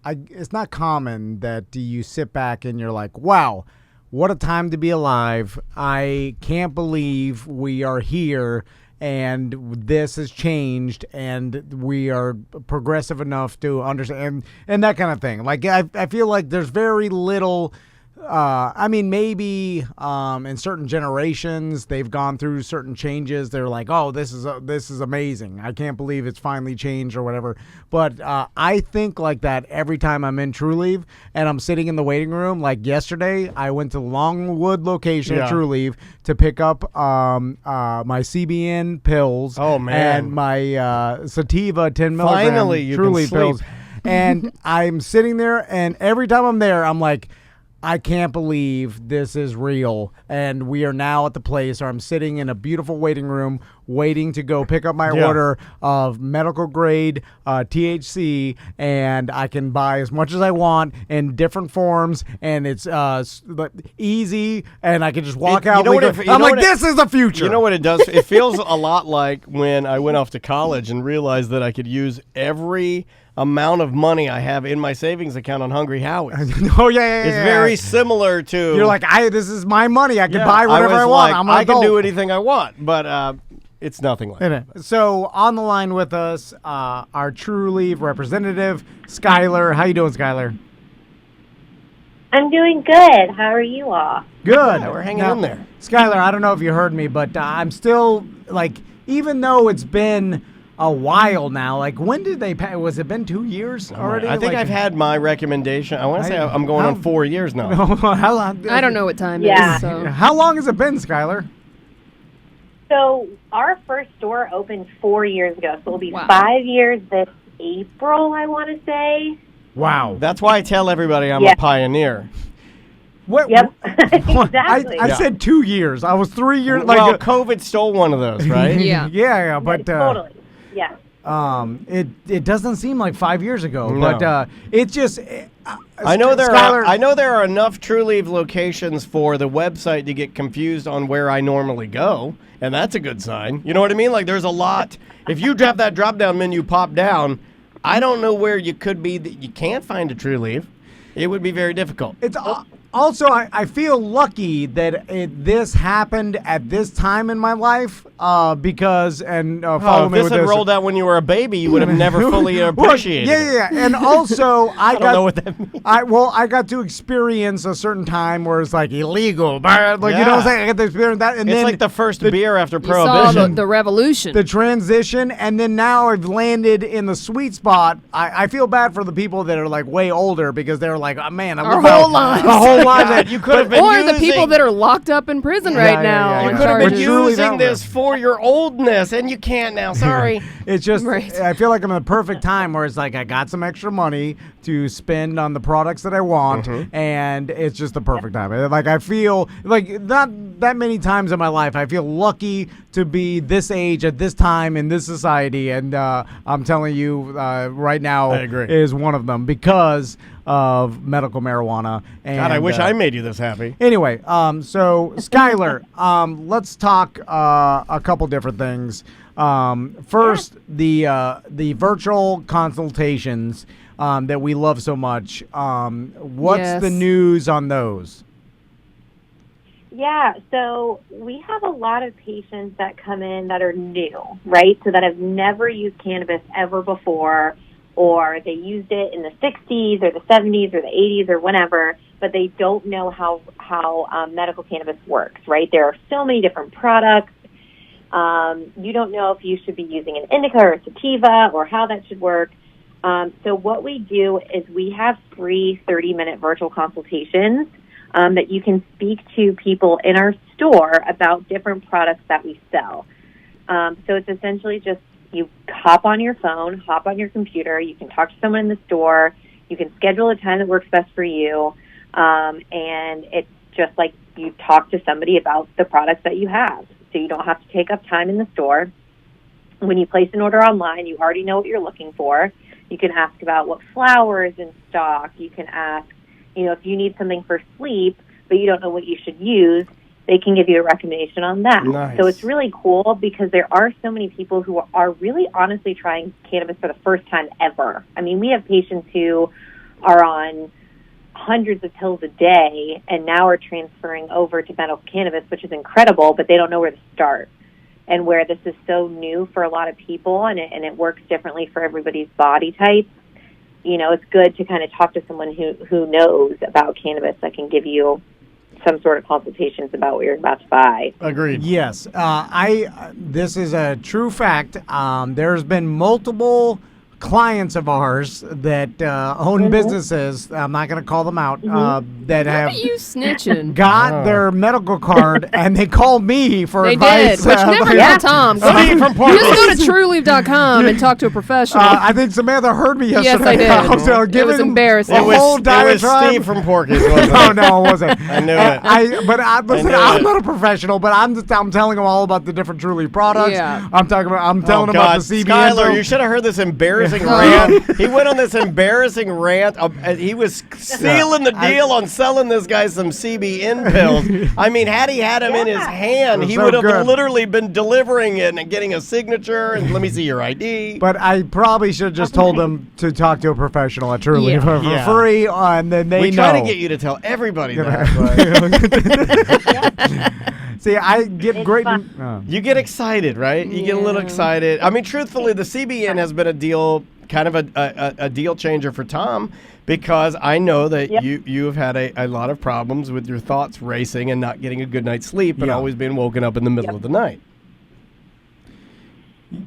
A: it's not common that you sit back and you're like, wow, what a time to be alive. I can't believe we are here and this has changed and we are progressive enough to understand and that kind of thing. Like, I feel like there's very little I mean, maybe in certain generations they've gone through certain changes. They're like, "Oh, this is amazing. I can't believe it's finally changed or whatever." But I think like that every time I'm in True Leave and I'm sitting in the waiting room. Like yesterday, I went to Longwood location at True Leave to pick up my CBN pills.
B: Oh, man.
A: And my sativa 10 milligram
B: Finally, you
A: True
B: can
A: Leave
B: sleep.
A: pills. And I'm sitting there, and every time I'm there, I'm like, I can't believe this is real. And we are now at the place where I'm sitting in a beautiful waiting room waiting to go pick up my order of medical grade THC, and I can buy as much as I want in different forms, and it's easy, and I can just walk out. This is the future.
B: You know what it does? It feels a lot like when I went off to college and realized that I could use every amount of money I have in my savings account on Hungry Howie's.
A: Oh yeah.
B: It's very similar to.
A: You're like, this is my money. I can buy whatever I want. I'm an
B: I can
A: adult.
B: do anything I want, but it's nothing like that.
A: So on the line with us, our True Leave representative, Skylar. How you doing, Skylar?
K: I'm doing good. How are you all?
A: Good.
B: Yeah, we're hanging in there.
A: Skylar, I don't know if you heard me, but I'm still like, even though it's been a while now. Like, when did they pass? Was it been 2 years already?
B: I think I've had my recommendation. I want to say I'm going on 4 years now.
A: How long?
C: I don't know what time it is. So.
A: How long has it been, Skylar?
K: So our first store opened 4 years ago. So it'll be 5 years this April, I want to say.
A: Wow.
B: That's why I tell everybody I'm a pioneer.
A: What?
K: Yep. Exactly.
A: I said 2 years. I was 3 years.
B: Well, COVID stole one of those, right?
A: yeah, but
K: totally. Yeah.
A: It doesn't seem like 5 years ago,
B: No.
A: but it's just.
B: I know
A: Skylar,
B: there are enough True Leave locations for the website to get confused on where I normally go, and that's a good sign. You know what I mean? Like, there's a lot. If you have that drop-down menu pop down, I don't know where you could be that you can't find a True Leave. It would be very difficult.
A: It's also, I feel lucky that this happened at this time in my life because, and follow me
B: if
A: with
B: this had
A: this.
B: rolled out when you were a baby, you would have never fully appreciated it.
A: Yeah. And also, I
B: don't know what that means.
A: I got to experience a certain time where it's like illegal. Like, you know what I'm saying? I got to experience that. And
B: It's
A: then
B: like the first beer after
C: You
B: Prohibition.
C: saw the revolution.
A: the transition, and then now I've landed in the sweet spot. I feel bad for the people that are like way older because they're like, oh, man,
C: Our whole lives.
A: a whole lot.
B: You could have been
C: or
B: using,
C: the people that are locked up in prison right now.
A: yeah,
B: You
C: on
B: could have been
C: charges.
A: Truly
B: using
A: not
B: this for your oldness, and you can't now. Sorry.
A: It's just,
C: Right.
A: I feel like I'm in the perfect time where it's like I got some extra money to spend on the products that I want, and it's just the perfect time. Like, I feel like not that many times in my life, I feel lucky to be this age at this time in this society, and I'm telling you right now
B: I agree.
A: is one of them because of medical marijuana. And,
B: God, I wish I made you this happy.
A: Anyway, so Skylar, let's talk a couple different things. First, the virtual consultations that we love so much. What's the news on those?
K: Yeah, so we have a lot of patients that come in that are new, right? So that have never used cannabis ever before, or they used it in the 60s or the 70s or the 80s or whenever, but they don't know how medical cannabis works, right? There are so many different products. You don't know if you should be using an indica or a sativa or how that should work. So what we do is we have free 30-minute virtual consultations that you can speak to people in our store about different products that we sell. So it's essentially just you hop on your phone, hop on your computer, you can talk to someone in the store, you can schedule a time that works best for you, and it's just like you talk to somebody about the products that you have. So you don't have to take up time in the store. When you place an order online, you already know what you're looking for. You can ask about what flower is in stock. You can ask, if you need something for sleep, but you don't know what you should use, they can give you a recommendation on that.
B: Nice.
K: So it's really cool because there are so many people who are really honestly trying cannabis for the first time ever. I mean, we have patients who are on hundreds of pills a day and now are transferring over to medical cannabis, which is incredible, but they don't know where to start. And where this is so new for a lot of people and it works differently for everybody's body type, it's good to kind of talk to someone who knows about cannabis that can give you some sort of consultations about what you're about to buy.
B: Agreed.
A: Yes. This is a true fact. There's been multiple clients of ours that own businesses, I'm not going to call them out, that have
C: you snitching.
A: got their medical card and they called me for
C: They
A: advice.
C: did, which never got Tom.
B: Steve from
C: Just go to trueleaf.com and talk to a professional.
A: I think Samantha heard me
C: Yes,
A: yesterday.
C: I did.
A: was,
C: It was embarrassing.
A: The
B: It was,
A: whole
B: it was
A: diatribe.
B: Steve from Porky's, wasn't it?
A: No, it wasn't.
B: I knew it.
A: Listen,
B: knew
A: I'm
B: it.
A: not a professional, but I'm telling them all about the different True Leaf products.
C: Yeah.
A: I'm telling them about the CBN.
B: Skylar, you should have heard this embarrassing rant. He went on this embarrassing rant. He was sealing the deal on selling this guy some CBN pills. I mean, had he had him in his hand, he
A: So
B: would have
A: good.
B: literally been delivering it and getting a signature and let me see your ID.
A: But I probably should have just told them to talk to a professional at True Leaf for
B: Yeah.
A: free, and then they
B: we
A: know.
B: try to get you to tell everybody that.
A: See, I get
K: It's
A: great.
K: fun.
B: You get excited, right? You get a little excited. I mean, truthfully, the CBN has been a deal, kind of a deal changer for Tom, because I know that you have had a lot of problems with your thoughts racing and not getting a good night's sleep and always being woken up in the middle of the night.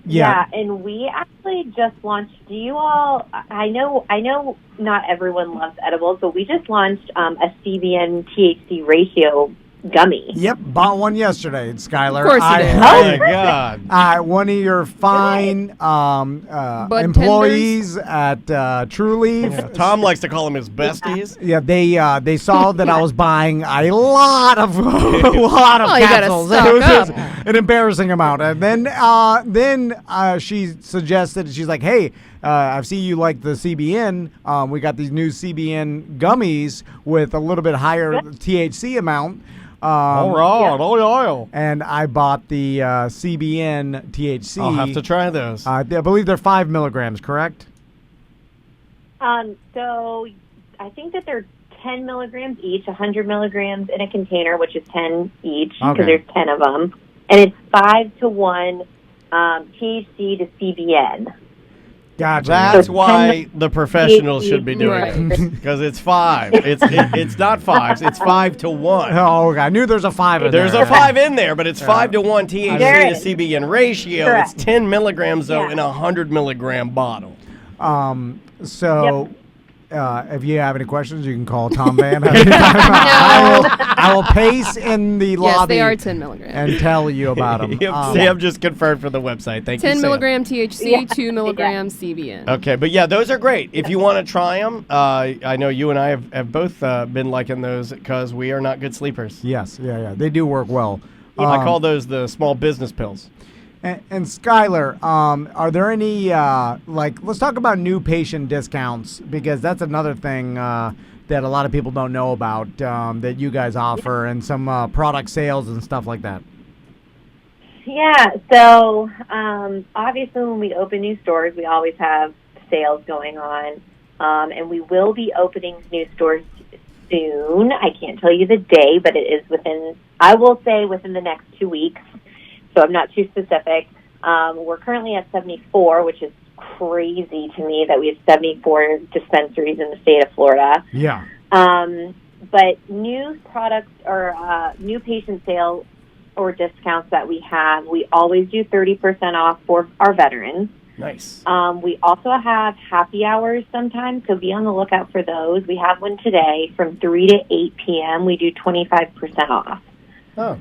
K: Yeah, and we actually just launched. Do you all? I know not everyone loves edibles, but we just launched a CBN THC ratio gummy.
A: Yep, bought one yesterday, Skylar.
C: Of course you did.
B: Oh, my God.
A: One of your fine
C: Bud
A: employees at True Leaf.
B: Yeah, Tom likes to call them his besties.
A: Yeah, they saw that I was buying a lot of
C: Oh, you gotta
A: capsules.
C: stock
A: It was
C: up.
A: just an embarrassing amount. And then she suggested, she's like, "Hey, I've seen you like the CBN. We got these new CBN gummies with a little bit higher THC amount."
B: All right, oil.
A: And I bought the CBN THC.
B: I'll have to try those.
A: I believe they're 5 milligrams, correct?
K: So I think that they're 10 milligrams each, 100 milligrams in a container, which is 10 each, because
A: Okay.
K: there's 10 of them. And it's 5-to-1 THC to CBN.
A: Gotcha.
B: That's
K: So
B: why the professionals should be doing
C: Right.
B: it, because it's 5. It's not 5s. It's 5-to-1.
A: Oh, okay. I knew there's a 5 in
B: There's
A: there.
B: a 5 in there, but it's 5-to-1 THC
K: There
B: to
K: is.
B: CBN ratio.
K: Correct.
B: It's 10 milligrams though
K: Yeah.
B: in a 100 milligram bottle.
A: So, if you have any questions, you can call Tom Van. I will pace in the
C: Yes,
A: lobby
C: they are 10 milligrams.
A: and tell you about them.
B: Sam just confirmed for the website. Thank you,
C: 10
B: Sam.
C: milligram THC, 2 milligram CBN.
B: Okay, but yeah, those are great. If you want to try them, I know you and I have both been liking those because we are not good sleepers.
A: Yes, yeah. They do work well.
B: I call those the small business pills.
A: And Skylar, are there any, let's talk about new patient discounts, because that's another thing that a lot of people don't know about that you guys offer, and some product sales and stuff like that.
K: Yeah, so obviously when we open new stores, we always have sales going on, and we will be opening new stores soon. I can't tell you the day, but it is I will say within the next 2 weeks, so I'm not too specific. We're currently at 74, which is crazy to me that we have 74 dispensaries in the state of Florida.
A: Yeah.
K: But new products or new patient sales or discounts that we have, we always do 30% off for our veterans.
B: Nice.
K: We also have happy hours sometimes, so be on the lookout for those. We have one today from 3 to 8 p.m. We do 25% off.
B: Oh.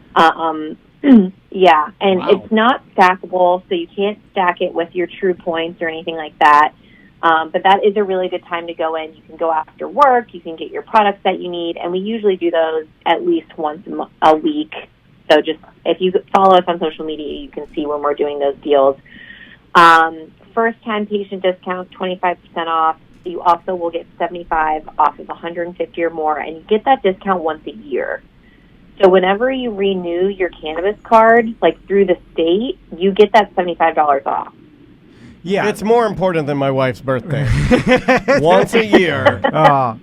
K: Yeah, and
B: Wow.
K: it's not stackable, so you can't stack it with your True Points or anything like that. But that is a really good time to go in. You can go after work. You can get your products that you need, and we usually do those at least once a week. So just if you follow us on social media, you can see when we're doing those deals. First-time patient discount, 25% off. You also will get 75 off of 150 or more, and you get that discount once a year. So whenever you renew your cannabis card, like through the state, you get that $75 off.
A: Yeah.
B: It's more important than my wife's birthday. Once a year,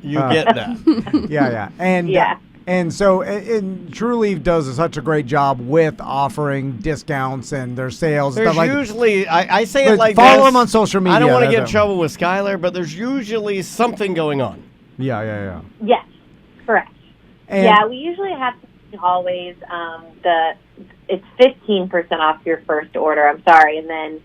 B: you get that.
A: Yeah. And
K: Yeah.
A: And so and True Leaf does such a great job with offering discounts and their sales.
B: There's
A: stuff
B: usually, I say it like
A: follow
B: this.
A: them on social media.
B: I don't want to get in
A: That's
B: trouble with Skylar, but there's usually something going on.
A: Yeah.
K: Yes, correct.
A: And
K: Yeah, we usually have always it's 15% off your first order. I'm sorry, and then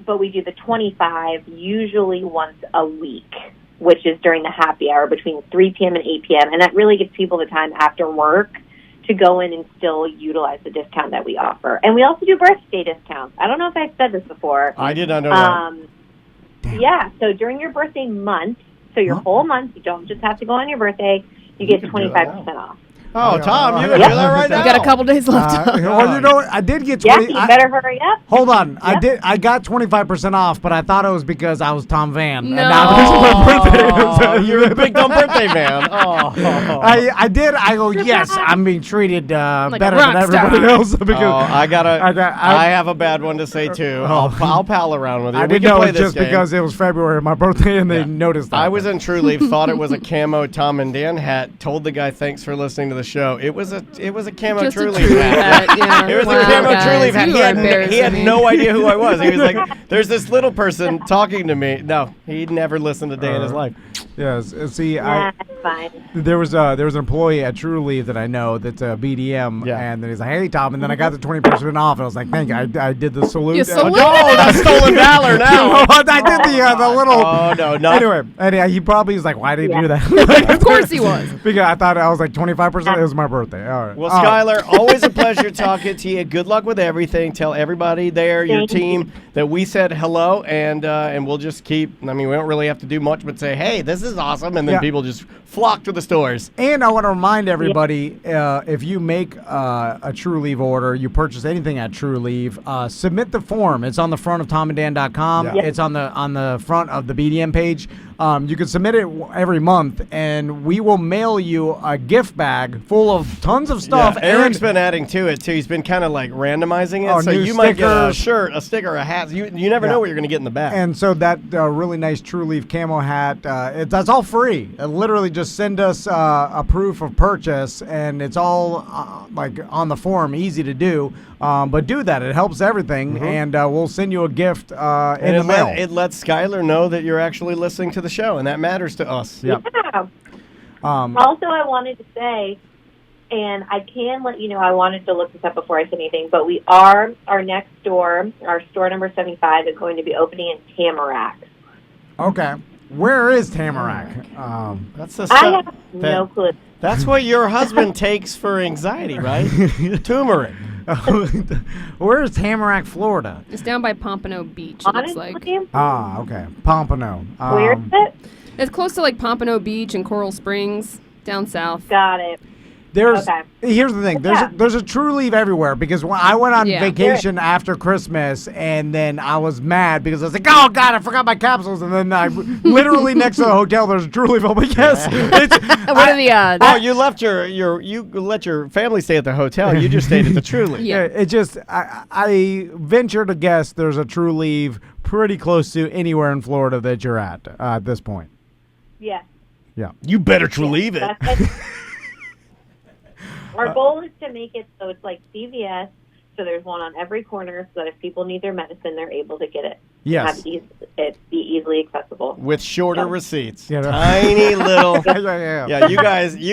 K: but we do the 25 usually once a week, which is during the happy hour between 3 p.m. and 8 p.m. And that really gives people the time after work to go in and still utilize the discount that we offer. And we also do birthday discounts. I don't know if I've said this before.
B: I did not know that.
K: Yeah, so during your birthday month, so your whole month, you don't just have to go on your birthday, you get 25% off.
B: Oh, Tom, you can do that right now.
C: You got a couple days left.
A: Well, you know what? I did get 20.
K: Yeah, you better hurry up.
A: Hold on.
K: Yep.
A: I got 25% off, but I thought it was because I was Tom Van.
C: No.
A: And now this is my birthday.
B: Oh, you're a big dumb birthday man. Oh.
A: I did. I go, yes, I'm being treated
C: Like a
A: better
C: rock
A: than everybody
C: star.
A: else. Because
B: I have a bad one to say, too. I'll pal around with you.
A: I
B: We
A: didn't
B: can
A: know
B: play
A: it
B: this
A: just
B: game.
A: because it was February of my birthday and they noticed that.
B: I was in True Leaf, thought it was a camo Tom and Dan hat, told the guy thanks for listening to the show. It was a camo
C: Just a
B: True Leaf
C: True
B: hat.
C: hat, yeah.
B: It was
C: Wow,
B: a camo
C: guys,
B: True Leaf hat.
C: you
B: He
C: are
B: had
C: embarrassing
B: no
C: me.
B: idea who I was. He was like, there's this little person talking to me. No, he'd never listened a day in his life.
A: Yes. See,
K: Yeah, that's fine.
A: there was an employee at True Leaf that I know that's a BDM,
B: Yeah.
A: and then he's like, "Hey, Tom," and then I got the 20% off, and I was like, "Thank you." I did the salute.
C: You saluted
B: Oh, that's stolen valor now.
A: I did the little.
B: Oh, no, not.
A: Anyway, he probably was like, "Why did you do that?"
C: Of course he was.
A: Because I thought I was like 25%. It was my birthday. All right.
B: Well, Skylar, always a pleasure talking to you. Good luck with everything. Tell everybody there, your
K: Thank you.
B: team, that we said hello, and we'll just keep. I mean, we don't really have to do much, but say, hey, this is awesome, and then
A: Yeah.
B: people just flock to the stores.
A: And I want to remind everybody, if you make a True Leave order, you purchase anything at True Leave, submit the form. It's on the front of tomandan.com.
B: Yeah.
A: It's on the front of the BDM page. You can submit it every month, and we will mail you a gift bag full of tons of stuff.
B: Yeah, Eric's been adding to it too. He's been kind of like randomizing it,
A: Oh,
B: so
A: new
B: you might get a
A: stickers.
B: shirt, a sticker, a hat. You never know what you're going to get in the bag.
A: And so that really nice True Leaf camo hat, that's all free. Literally just send us a proof of purchase, and it's all like on the form, easy to do. But do that. It helps everything, and we'll send you a gift in the mail.
B: It lets Skylar know that you're actually listening to the show, and that matters to us.
A: Yep.
K: Yeah. Also, I wanted to say, and I can let you know, I wanted to look this up before I said anything, but our next store, our store number 75, is going to be opening in Tamarack.
A: Okay. Where is Tamarack?
B: That's the
K: I
B: stuff.
K: have no clue.
B: That's what your husband takes for anxiety, right? Turmeric.
A: Where is Tamarack, Florida?
C: It's down by Pompano Beach, it looks
K: Honestly,
C: like.
A: Okay. Pompano.
K: where is it?
C: It's close to like Pompano Beach and Coral Springs, down south.
K: Got it.
A: Here's the thing.
K: Yeah.
A: There's a True Leave everywhere because when I went on
C: Yeah.
A: vacation after Christmas, and then I was mad because I was like, "Oh God, I forgot my capsules!" And then I literally next to the hotel, there's a True Leave. I'm like, "Yes."
C: What are the odds?
B: Oh, you left you let your family stay at the hotel. You just stayed at the True Leaf.
C: Yeah.
A: It just I venture to guess there's a True Leave pretty close to anywhere in Florida that you're at this point.
K: Yeah.
A: Yeah.
B: You better True Leave it.
K: That's it. Our goal is to make it so it's like CVS, so there's one on every corner, so that if people need their medicine, they're able to get it.
A: Yes.
K: Have it be easily accessible.
B: With shorter receipts.
A: Yeah.
B: Tiny little.
A: Yeah.
B: Yeah, you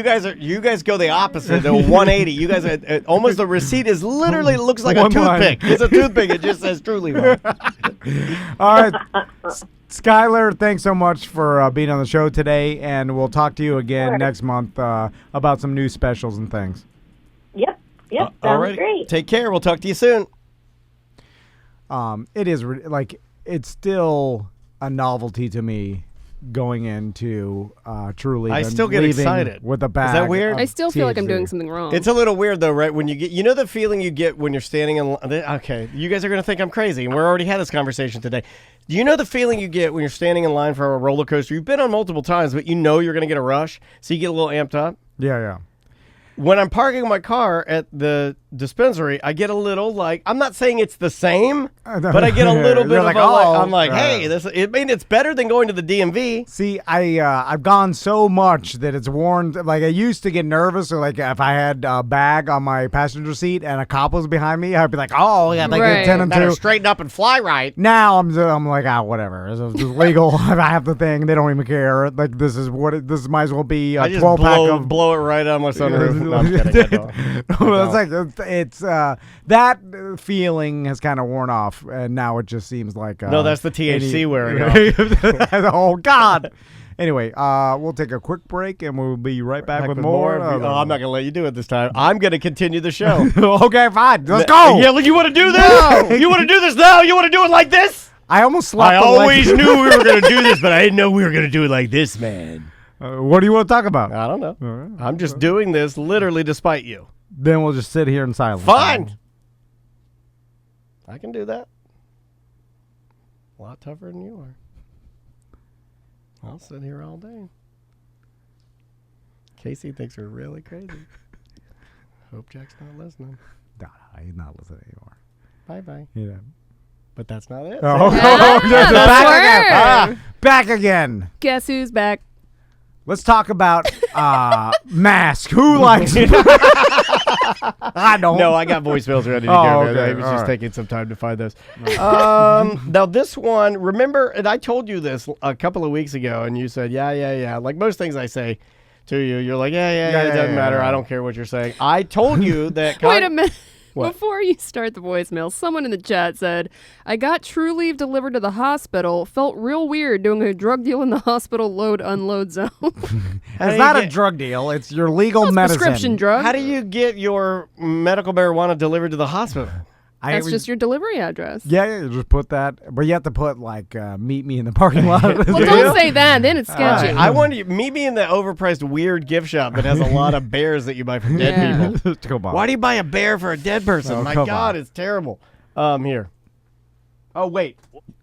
B: guys go the opposite. The 180. You guys are, almost the receipt is literally looks like a
A: One line.
B: toothpick. It's a toothpick. It just says True Leave on it.
A: All right. Skylar, thanks so much for being on the show today, and we'll talk to you again next month about some new specials and things.
K: Yep. Sounds
B: Alrighty.
K: great.
B: Take care. We'll talk to you soon.
A: It is it's still a novelty to me going into True Leave.
B: I
A: and
B: still get
A: leaving
B: excited.
A: with a bag.
B: Is that weird?
A: of
C: I still feel like I'm
A: THC.
C: doing something wrong.
B: It's a little weird though, right? When you get, you know, the feeling you get when you're standing in. Okay, you guys are gonna think I'm crazy, and we're already had this conversation today. Do you know the feeling you get when you're standing in line for a roller coaster? You've been on multiple times, but you know you're gonna get a rush, so you get a little amped up.
A: Yeah.
B: When I'm parking my car at the dispensary, I get a little like, I'm not saying it's the same, but I get a little bit of
A: like,
B: a, I'm like,
A: oh,
B: hey, it's better than going to the DMV.
A: See, I've gone so much that it's worn. Like I used to get nervous, or like if I had a bag on my passenger seat and a cop was behind me, I'd be like, oh yeah, they
C: Right.
A: get 10 and
H: Better
A: 2.
H: straighten up and fly right.
A: Now I'm like, whatever. It's legal. I have the thing. They don't even care. Like this is this might as well be a
B: I just
A: 12 pack of.
B: blow it right on my sunroof. No, I'm kidding. I don't.
A: It's like it's that feeling has kind of worn off, and now it just seems like
B: No, that's the THC wearing off.
A: Oh God. Anyway, we'll take a quick break, and we'll be right back with more.
B: I'm not going to let you do it this time. I'm going to continue the show.
A: Okay, fine. Let's go.
B: Yeah, you want to do this? You want to do this now? You want to do it like this?
A: I almost slapped
B: I
A: the leg.
B: always knew we were going to do this, but I didn't know we were going to do it like this, man.
A: What do you want to talk about?
B: I don't know. I'm just doing this literally despite you.
A: Then we'll just sit here in silence.
B: Fine. I can do that. A lot tougher than you are. I'll sit here all day. Casey thinks we're really crazy. Hope Jack's not listening.
A: Nah, he's not listening anymore.
B: Bye-bye.
A: Yeah.
B: But that's not it.
C: Yeah, that's word.
A: Back again.
C: Guess who's back?
A: Let's talk about mask. Who likes it? I don't.
B: No, I got voicemails ready to go.
A: Okay.
B: I was
A: All
B: just
A: right.
B: taking some time to find those. Now, this one, remember, and I told you this a couple of weeks ago, and you said, yeah. Like most things I say to you, you're like, yeah, it doesn't matter. I don't care what you're saying. I told you that.
C: Wait a minute.
B: What?
C: Before you start the voicemail, someone in the chat said, I got True Leave delivered to the hospital. Felt real weird doing a drug deal in the hospital load-unload zone.
A: It's not a drug deal. It's your legal medicine.
C: Prescription drug.
B: How do you get your medical marijuana delivered to the hospital?
C: That's just your delivery address.
A: Yeah, you just put that. But you have to put, like, meet me in the parking lot.
C: Well, don't say that. Then it's sketchy.
B: I want you, meet me in the overpriced weird gift shop that has a lot of bears that you buy from dead people.
A: Come on.
B: Why do you buy a bear for a dead person?
A: Oh,
B: My
A: come
B: God,
A: on.
B: it's terrible. Here. Oh, wait.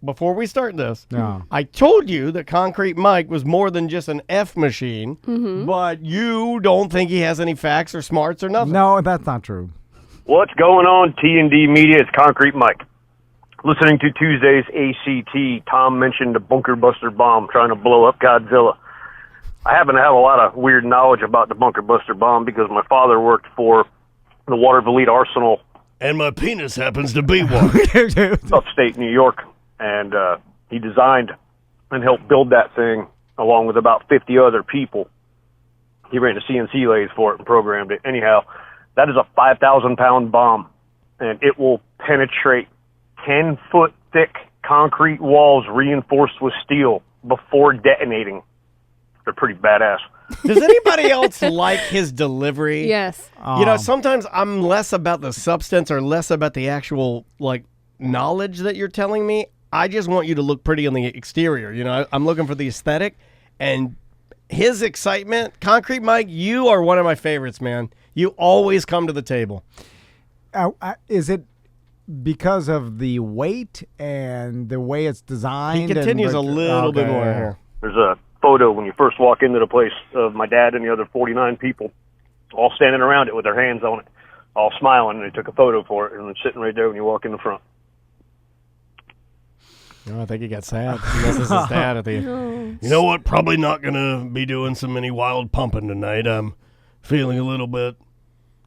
B: Before we start this,
A: No.
B: I told you that Concrete Mike was more than just an F machine, but you don't think he has any facts or smarts or nothing.
A: No, that's not true.
L: What's going on, T&D Media? It's Concrete Mike. Listening to Tuesday's ACT, Tom mentioned a bunker buster bomb trying to blow up Godzilla. I happen to have a lot of weird knowledge about the bunker buster bomb because my father worked for the Waterville Arsenal.
B: And my penis happens to be one.
L: Upstate New York. And he designed and helped build that thing along with about 50 other people. He ran the CNC lathe for it and programmed it. Anyhow, that is a 5,000-pound bomb, and it will penetrate 10-foot thick concrete walls reinforced with steel before detonating. They're pretty badass.
B: Does anybody else like his delivery?
C: Yes.
B: You know, sometimes I'm less about the substance or less about the actual, like, knowledge that you're telling me. I just want you to look pretty on the exterior. You know, I'm looking for the aesthetic, and his excitement. Concrete Mike, you are one of my favorites, man. You always come to the table.
A: Is it because of the weight and the way it's designed?
B: He continues a little bit more here.
L: There's a photo when you first walk into the place of my dad and the other 49 people all standing around it with their hands on it, all smiling, and they took a photo for it, and it's sitting right there when you walk in the front.
B: Oh, I think he got sad. He misses his dad at the end. You know what? Probably not going to be doing so many wild pumping tonight. I'm feeling a little bit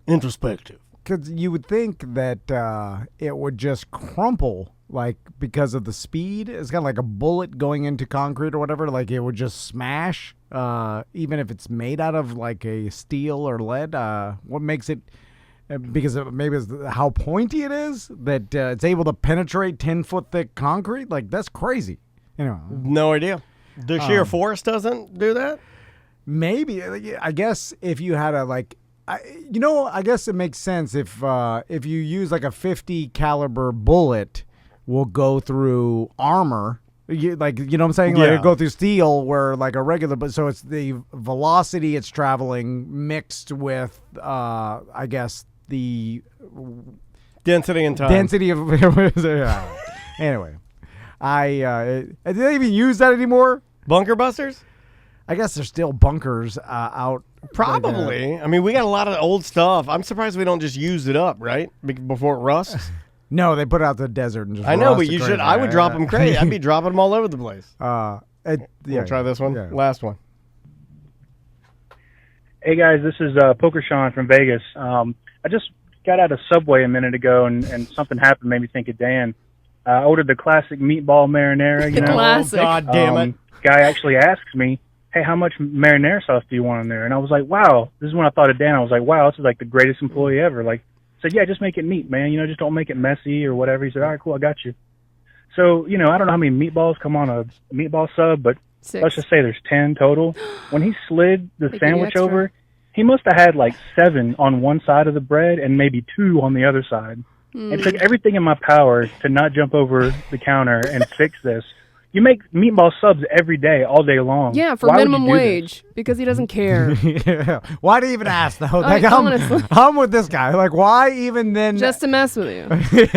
B: introspective.
A: Because you would think that it would just crumple, like, because of the speed. It's kind of like a bullet going into concrete or whatever. Like, it would just smash, even if it's made out of, like, a steel or lead. What makes it... Because maybe it's how pointy it is that it's able to penetrate 10-foot thick concrete. Like, that's crazy. Anyway,
B: no idea. The sheer force doesn't do that?
A: Maybe. I guess if you had a, like, I guess it makes sense if you use like a 50 caliber bullet will go through armor. You know what I'm saying? Like
B: Yeah.
A: it go through steel where like a regular, but so it's the velocity it's traveling mixed with, I guess, the
B: density and time.
A: Density of anyway, do they even use that anymore?
B: Bunker busters?
A: I guess there's still bunkers out
B: Probably. I mean, we got a lot of old stuff. I'm surprised we don't just use it up, right? Before it rusts.
A: No, they put it out to the desert and just.
B: I know,
A: rust
B: but
A: it
B: you
A: crazy.
B: should. I would drop them crazy. I'd be dropping them all over the place.
A: Yeah,
B: We'll try this one.
A: yeah.
B: Last one.
M: Hey guys, this is Poker Sean from Vegas. I just got out of Subway a minute ago, and something happened, made me think of Dan. I ordered the classic meatball marinara. You know,
C: Classic.
B: Oh, God damn it!
M: Guy actually asks me, "Hey, how much marinara sauce do you want in there?" And I was like, "Wow." This is when I thought of Dan. I was like, "Wow, this is like the greatest employee ever." Like, said, "Yeah, just make it neat, man. You know, just don't make it messy or whatever." He said, "All right, cool, I got you." So, you know, I don't know how many meatballs come on a meatball sub, but
C: 6.
M: let's just say there's 10 total. When he slid the
C: Making it
M: sandwich
C: extra.
M: over, he must have had like 7 on one side of the bread and maybe 2 on the other side. It took everything in my power to not jump over the counter and fix this. You make meatball subs every day, all day long.
C: Yeah, for
M: Why would you
C: minimum
M: do this?
C: wage because he doesn't care.
A: Yeah. Why do you even ask though?
C: Like,
A: Like,
C: honestly.
A: I'm with this guy. Like, why even then?
C: Just to mess with you.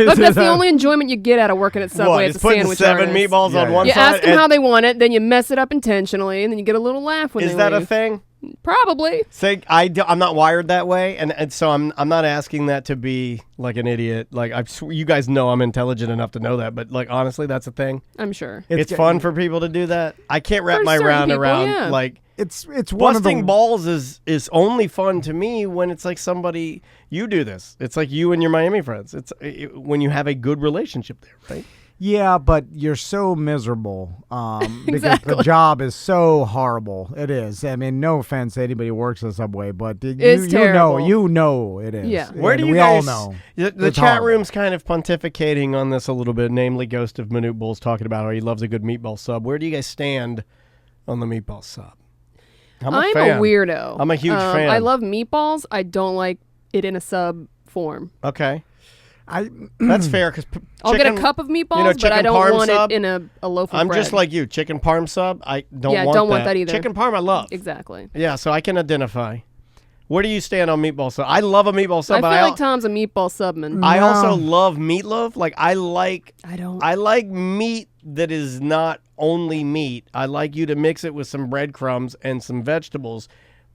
C: Look, that's the only enjoyment you get out of working at Subway
B: What?
C: as
B: Just
C: a
B: putting
C: sandwich
B: 7
C: artist.
B: meatballs on one
C: You
B: side.
C: ask them how they want it, then you mess it up intentionally, and then you get a little laugh when
B: Is
C: they
B: that a
C: leave.
B: thing?
C: Probably.
B: Say I'm not wired that way, and so I'm not asking that to be like an idiot. Like you guys know I'm intelligent enough to know that, but like honestly, that's a thing.
C: I'm sure.
B: It's fun for people to do that. I can't wrap
C: For
B: my
C: certain
B: round
C: people,
B: around
C: yeah.
B: like
A: it's one of
B: busting
A: the
B: balls is only fun to me when it's like somebody you do this. It's like you and your Miami friends. It's when you have a good relationship there, right?
A: Yeah, but you're so miserable because
C: Exactly.
A: the job is so horrible. It is. I mean, no offense to anybody who works at Subway, but
C: It's terrible.
A: you know it is.
C: Yeah.
B: Where do
A: And
B: you
A: we
B: guys?
A: all know.
B: The
A: It's
B: chat
A: horrible.
B: room's kind of pontificating on this a little bit. Namely, Ghost of Minute Bull's talking about how he loves a good meatball sub. Where do you guys stand on the meatball sub? I'm
C: a
B: fan.
C: weirdo.
B: I'm a huge fan.
C: I love meatballs. I don't like it in a sub form.
B: Okay. That's fair because
C: I'll get a cup of meatballs, but I don't want it in a loaf of
B: I'm
C: bread.
B: just like you. Chicken parm sub, I don't
C: Yeah,
B: want
C: don't
B: that.
C: want that either.
B: Chicken parm, I love.
C: Exactly.
B: Yeah, so I can identify. Where do you stand on meatball sub? I love a meatball sub.
C: I
B: but
C: feel like Tom's a meatball subman.
B: I also love meatloaf. Like I
C: don't.
B: I like meat that is not only meat. I like you to mix it with some breadcrumbs and some vegetables.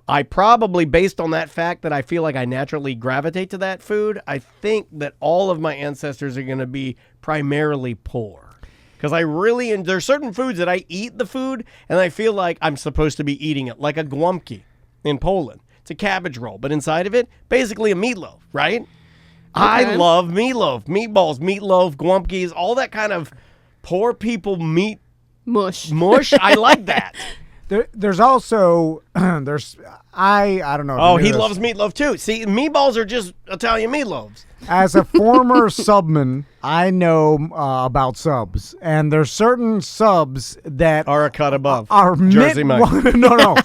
B: I probably, based on that fact that I feel like I naturally gravitate to that food, I think that all of my ancestors are going to be primarily poor. Because I really, and there's certain foods that I eat the food and I feel like I'm supposed to be eating it, like a guamki in Poland. It's a cabbage roll, but inside of it, basically a meatloaf, right? I love meatloaf, meatballs, meatloaf, guamkis, all that kind of poor people meat
C: mush.
B: I like that.
A: There's also I don't know. if
B: Oh,
A: you knew
B: he
A: this.
B: loves meatloaf too. See, meatballs are just Italian meatloafs.
A: As a former subman, I know about subs, and there's certain subs that
B: are a cut above.
A: Are
B: Jersey Mike.
A: No.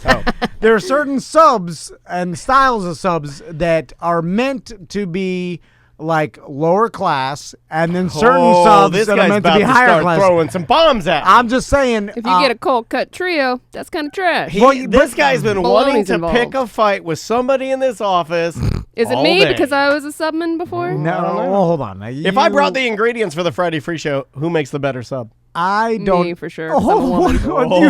A: There are certain subs and styles of subs that are meant to be like lower class, and then certain subs
B: this
A: that are
B: guy's
A: meant to
B: about
A: be higher
B: start
A: class.
B: throwing some bombs at me.
A: I'm just saying.
C: If you get a cold cut trio, that's kind of trash.
B: This guy's been wanting
C: Bologna's
B: to
C: involved.
B: pick a fight with somebody in this office.
C: Is it
B: all
C: me
B: day.
C: because I was a subman before?
A: No, well, hold on.
B: If I brought the ingredients for the Friday Free Show, who makes the better sub?
A: I don't.
C: Me for sure. 'cause I'm a
A: Oh,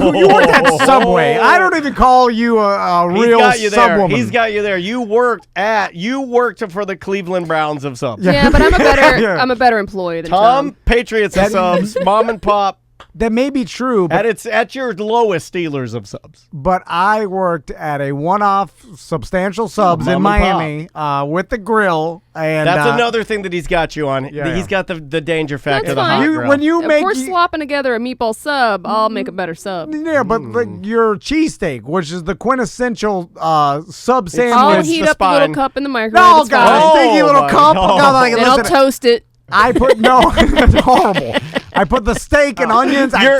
C: woman.
A: you worked at Subway. I don't even call you a
B: He's
A: real
B: got you there.
A: subwoman.
B: He's got you there. You worked for the Cleveland Browns of subs.
C: Yeah, but I'm a better employee than
B: Tom, Patriots of subs, mom and pop.
A: That may be true, but
B: at your lowest Steelers of subs.
A: But I worked at a one-off substantial subs in
B: Mom and
A: Miami with the grill, and
B: That's another thing that he's got you on.
A: Yeah.
B: He's got the danger factor.
C: That's
B: The hot
C: fine.
B: grill.
A: when you
C: if
A: make
C: we're slopping together a meatball sub, I'll make a better sub.
A: yeah, but like your cheesesteak, which is the quintessential sub sandwich.
C: I'll heat up the little cup in the microwave.
A: No,
C: it's
A: guys,
C: fine.
A: stinky little cup.
B: God.
A: God, like,
C: Then I'll
A: listen,
C: toast it.
A: I put that's horrible. I put the steak and onions.
B: Her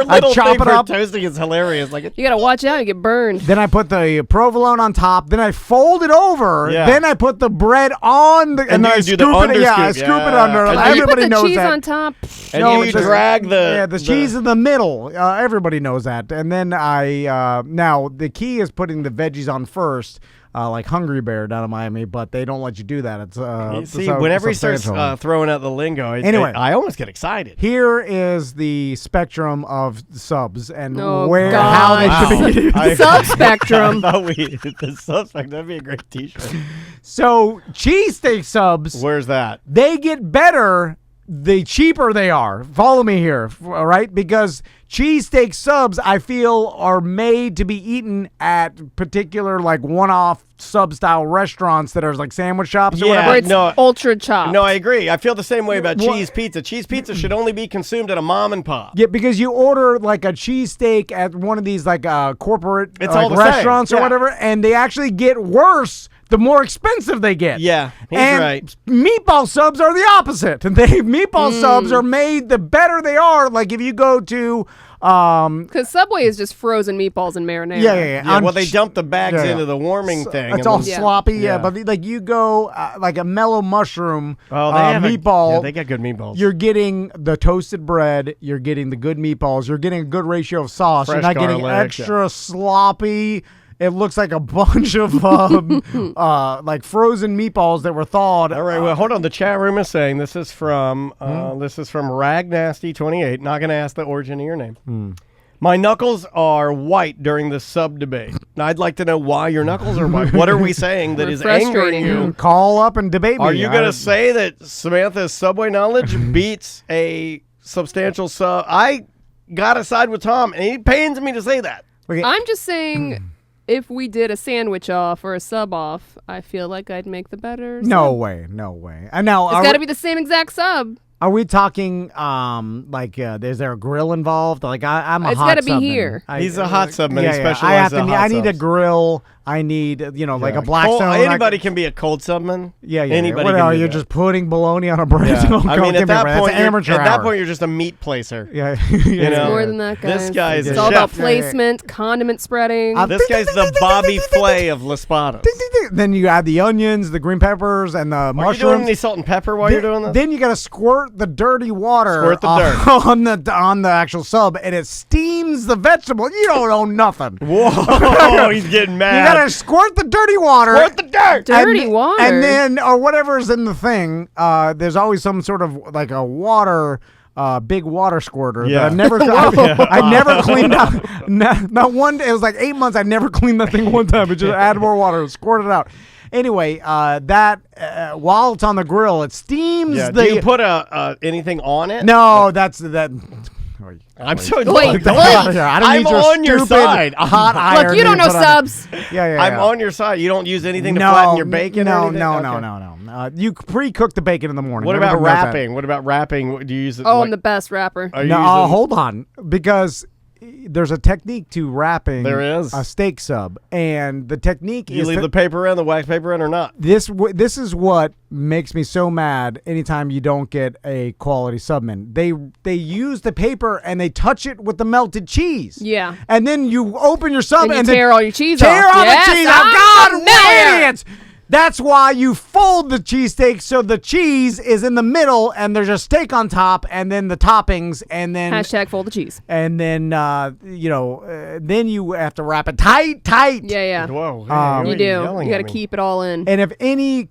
B: little
A: chop
B: thing
A: it
B: for
A: up.
B: toasting is hilarious. Like
C: You gotta watch out, you get burned.
A: Then I put the provolone on top. Then I fold it over.
B: Yeah.
A: Then I put the bread on the
B: And
A: then I
B: you do the
A: scoop it. Yeah, I
B: underscoop.
A: scoop it
B: Yeah.
A: under.
B: And
C: You
A: Everybody
C: put the
A: knows
C: cheese
A: that.
C: on top.
B: and
A: No,
B: you
A: just-
B: drag
A: the cheese in the middle. Everybody knows that. And then I now the key is putting the veggies on first. like Hungry Bear down in Miami, but they don't let you do that. It's
B: See, whenever he starts throwing out the lingo,
A: anyway,
B: I almost get excited.
A: Here is the spectrum of subs and
C: Oh,
A: how they should be used.
C: Sub spectrum.
B: The sub spectrum. That'd be a great T-shirt.
A: So cheesesteak subs.
B: Where's that?
A: They get better the cheaper they are. Follow me here, all right? Because cheesesteak subs, I feel, are made to be eaten at particular, like, one-off sub-style restaurants that are like sandwich shops or whatever.
C: Where it's ultra chopped.
B: No, I agree. I feel the same way about cheese pizza. Cheese pizza should only be consumed at a mom and pop.
A: Yeah, because you order like a cheesesteak at one of these like corporate
B: It's all the
A: restaurants
B: same.
A: or whatever, and they actually get worse the more expensive they get.
B: Yeah, he's
A: and
B: right.
A: Meatball subs are the opposite. Meatball subs are made the better they are. Like if you go to
C: because Subway is just frozen meatballs and marinara.
A: Yeah.
B: Well, they dump the bags into the warming thing.
A: It's all sloppy. Yeah, but like you go like a mellow mushroom meatball.
B: They got good meatballs.
A: You're getting the toasted bread. You're getting the good meatballs. You're getting a good ratio of sauce.
B: Fresh
A: you're not getting
B: garlic,
A: extra sloppy. It looks like a bunch of like frozen meatballs that were thawed.
B: All right, well, hold on. The chat room is saying this is from Ragnasty28. Not going to ask the origin of your name. My knuckles are white during the sub debate. Now, I'd like to know why your knuckles are white. What are we saying that is angering you?
A: Call up and debate me.
B: Are you going to say that Samantha's Subway knowledge beats a substantial sub? I got to side with Tom, and it pains me to say that.
C: I'm just saying, if we did a sandwich off or a sub off, I feel like I'd make the better sub.
A: No way. Now,
C: It's got to be the same exact sub.
A: Are we talking like is there a grill involved? Like I'm a
C: It's
A: hot
C: gotta be
A: subman.
C: here.
B: He's a hot subman.
A: Yeah,
B: He
A: yeah.
B: specializes in hot
A: I need a
B: subs.
A: grill. I need like a Blackstone.
B: Anybody can be a cold subman.
A: Yeah.
B: Anybody
A: What
B: can
A: are
B: do
A: you
B: that.
A: just putting bologna on a bread?
B: Yeah. I mean, at that point,
A: amateur
B: you're just a meat placer.
A: Yeah.
B: You know,
C: It's more than that, guys.
B: This guy is
C: It's
B: a
C: all
B: chef.
C: about placement, condiment spreading.
B: This guy's the Bobby Flay of Las Patas.
A: Then you add the onions, the green peppers, and the
B: Are you doing
A: mushrooms.
B: any salt and pepper while you're doing this?
A: Then you got to squirt the dirty water
B: Squirt the dirt.
A: on the actual sub, and it steams the vegetable. You don't know nothing.
B: Whoa, he's getting mad.
A: You got to squirt the dirty water.
B: Squirt the dirt.
C: Dirty water.
A: And then, or whatever's in the thing, there's always some sort of like a water. Big water squirter that I've never, I never cleaned out. Not one day. It was like 8 months. I never cleaned that thing one time. It just add more water, squirt it out. Anyway, while it's on the grill, it steams
B: Yeah.
A: the.
B: Do you put anything on it?
A: No, that's that.
B: I'm so
C: Wait.
A: I don't
B: I'm
A: need your
B: on your
A: stupid
B: side.
A: hot iron.
C: Look, you don't know
A: put on it.
C: subs.
A: Yeah.
B: I'm on your side. You don't use anything to flatten your bacon. or anything?
A: No. You pre-cook the bacon in the morning.
B: What about
A: Everybody knows that.
B: wrapping? What about wrapping? Do you use it?
C: Oh,
B: like,
C: I'm the best rapper.
B: are you
A: No,
B: using-
A: hold on, because there's a technique to wrapping.
B: There is.
A: a steak sub, and the technique
B: Do you
A: is
B: leave the paper in, the wax paper in, or not?
A: this is what makes me so mad anytime you don't get a quality subman. They use the paper and they touch it with the melted cheese.
C: Yeah.
A: And then you open your sub
C: And you
A: and
C: tear all your cheese
A: tear
C: off.
A: all
C: Yes,
A: the cheese
C: I'm
A: off. God,
C: familiar.
A: what idiots! That's why you fold the cheesesteak so the cheese is in the middle and there's a steak on top and then the toppings and then
C: Hashtag fold the cheese.
A: and then then you have to wrap it tight.
C: Yeah.
B: Whoa.
C: You do. You got to keep it all in.
A: And if any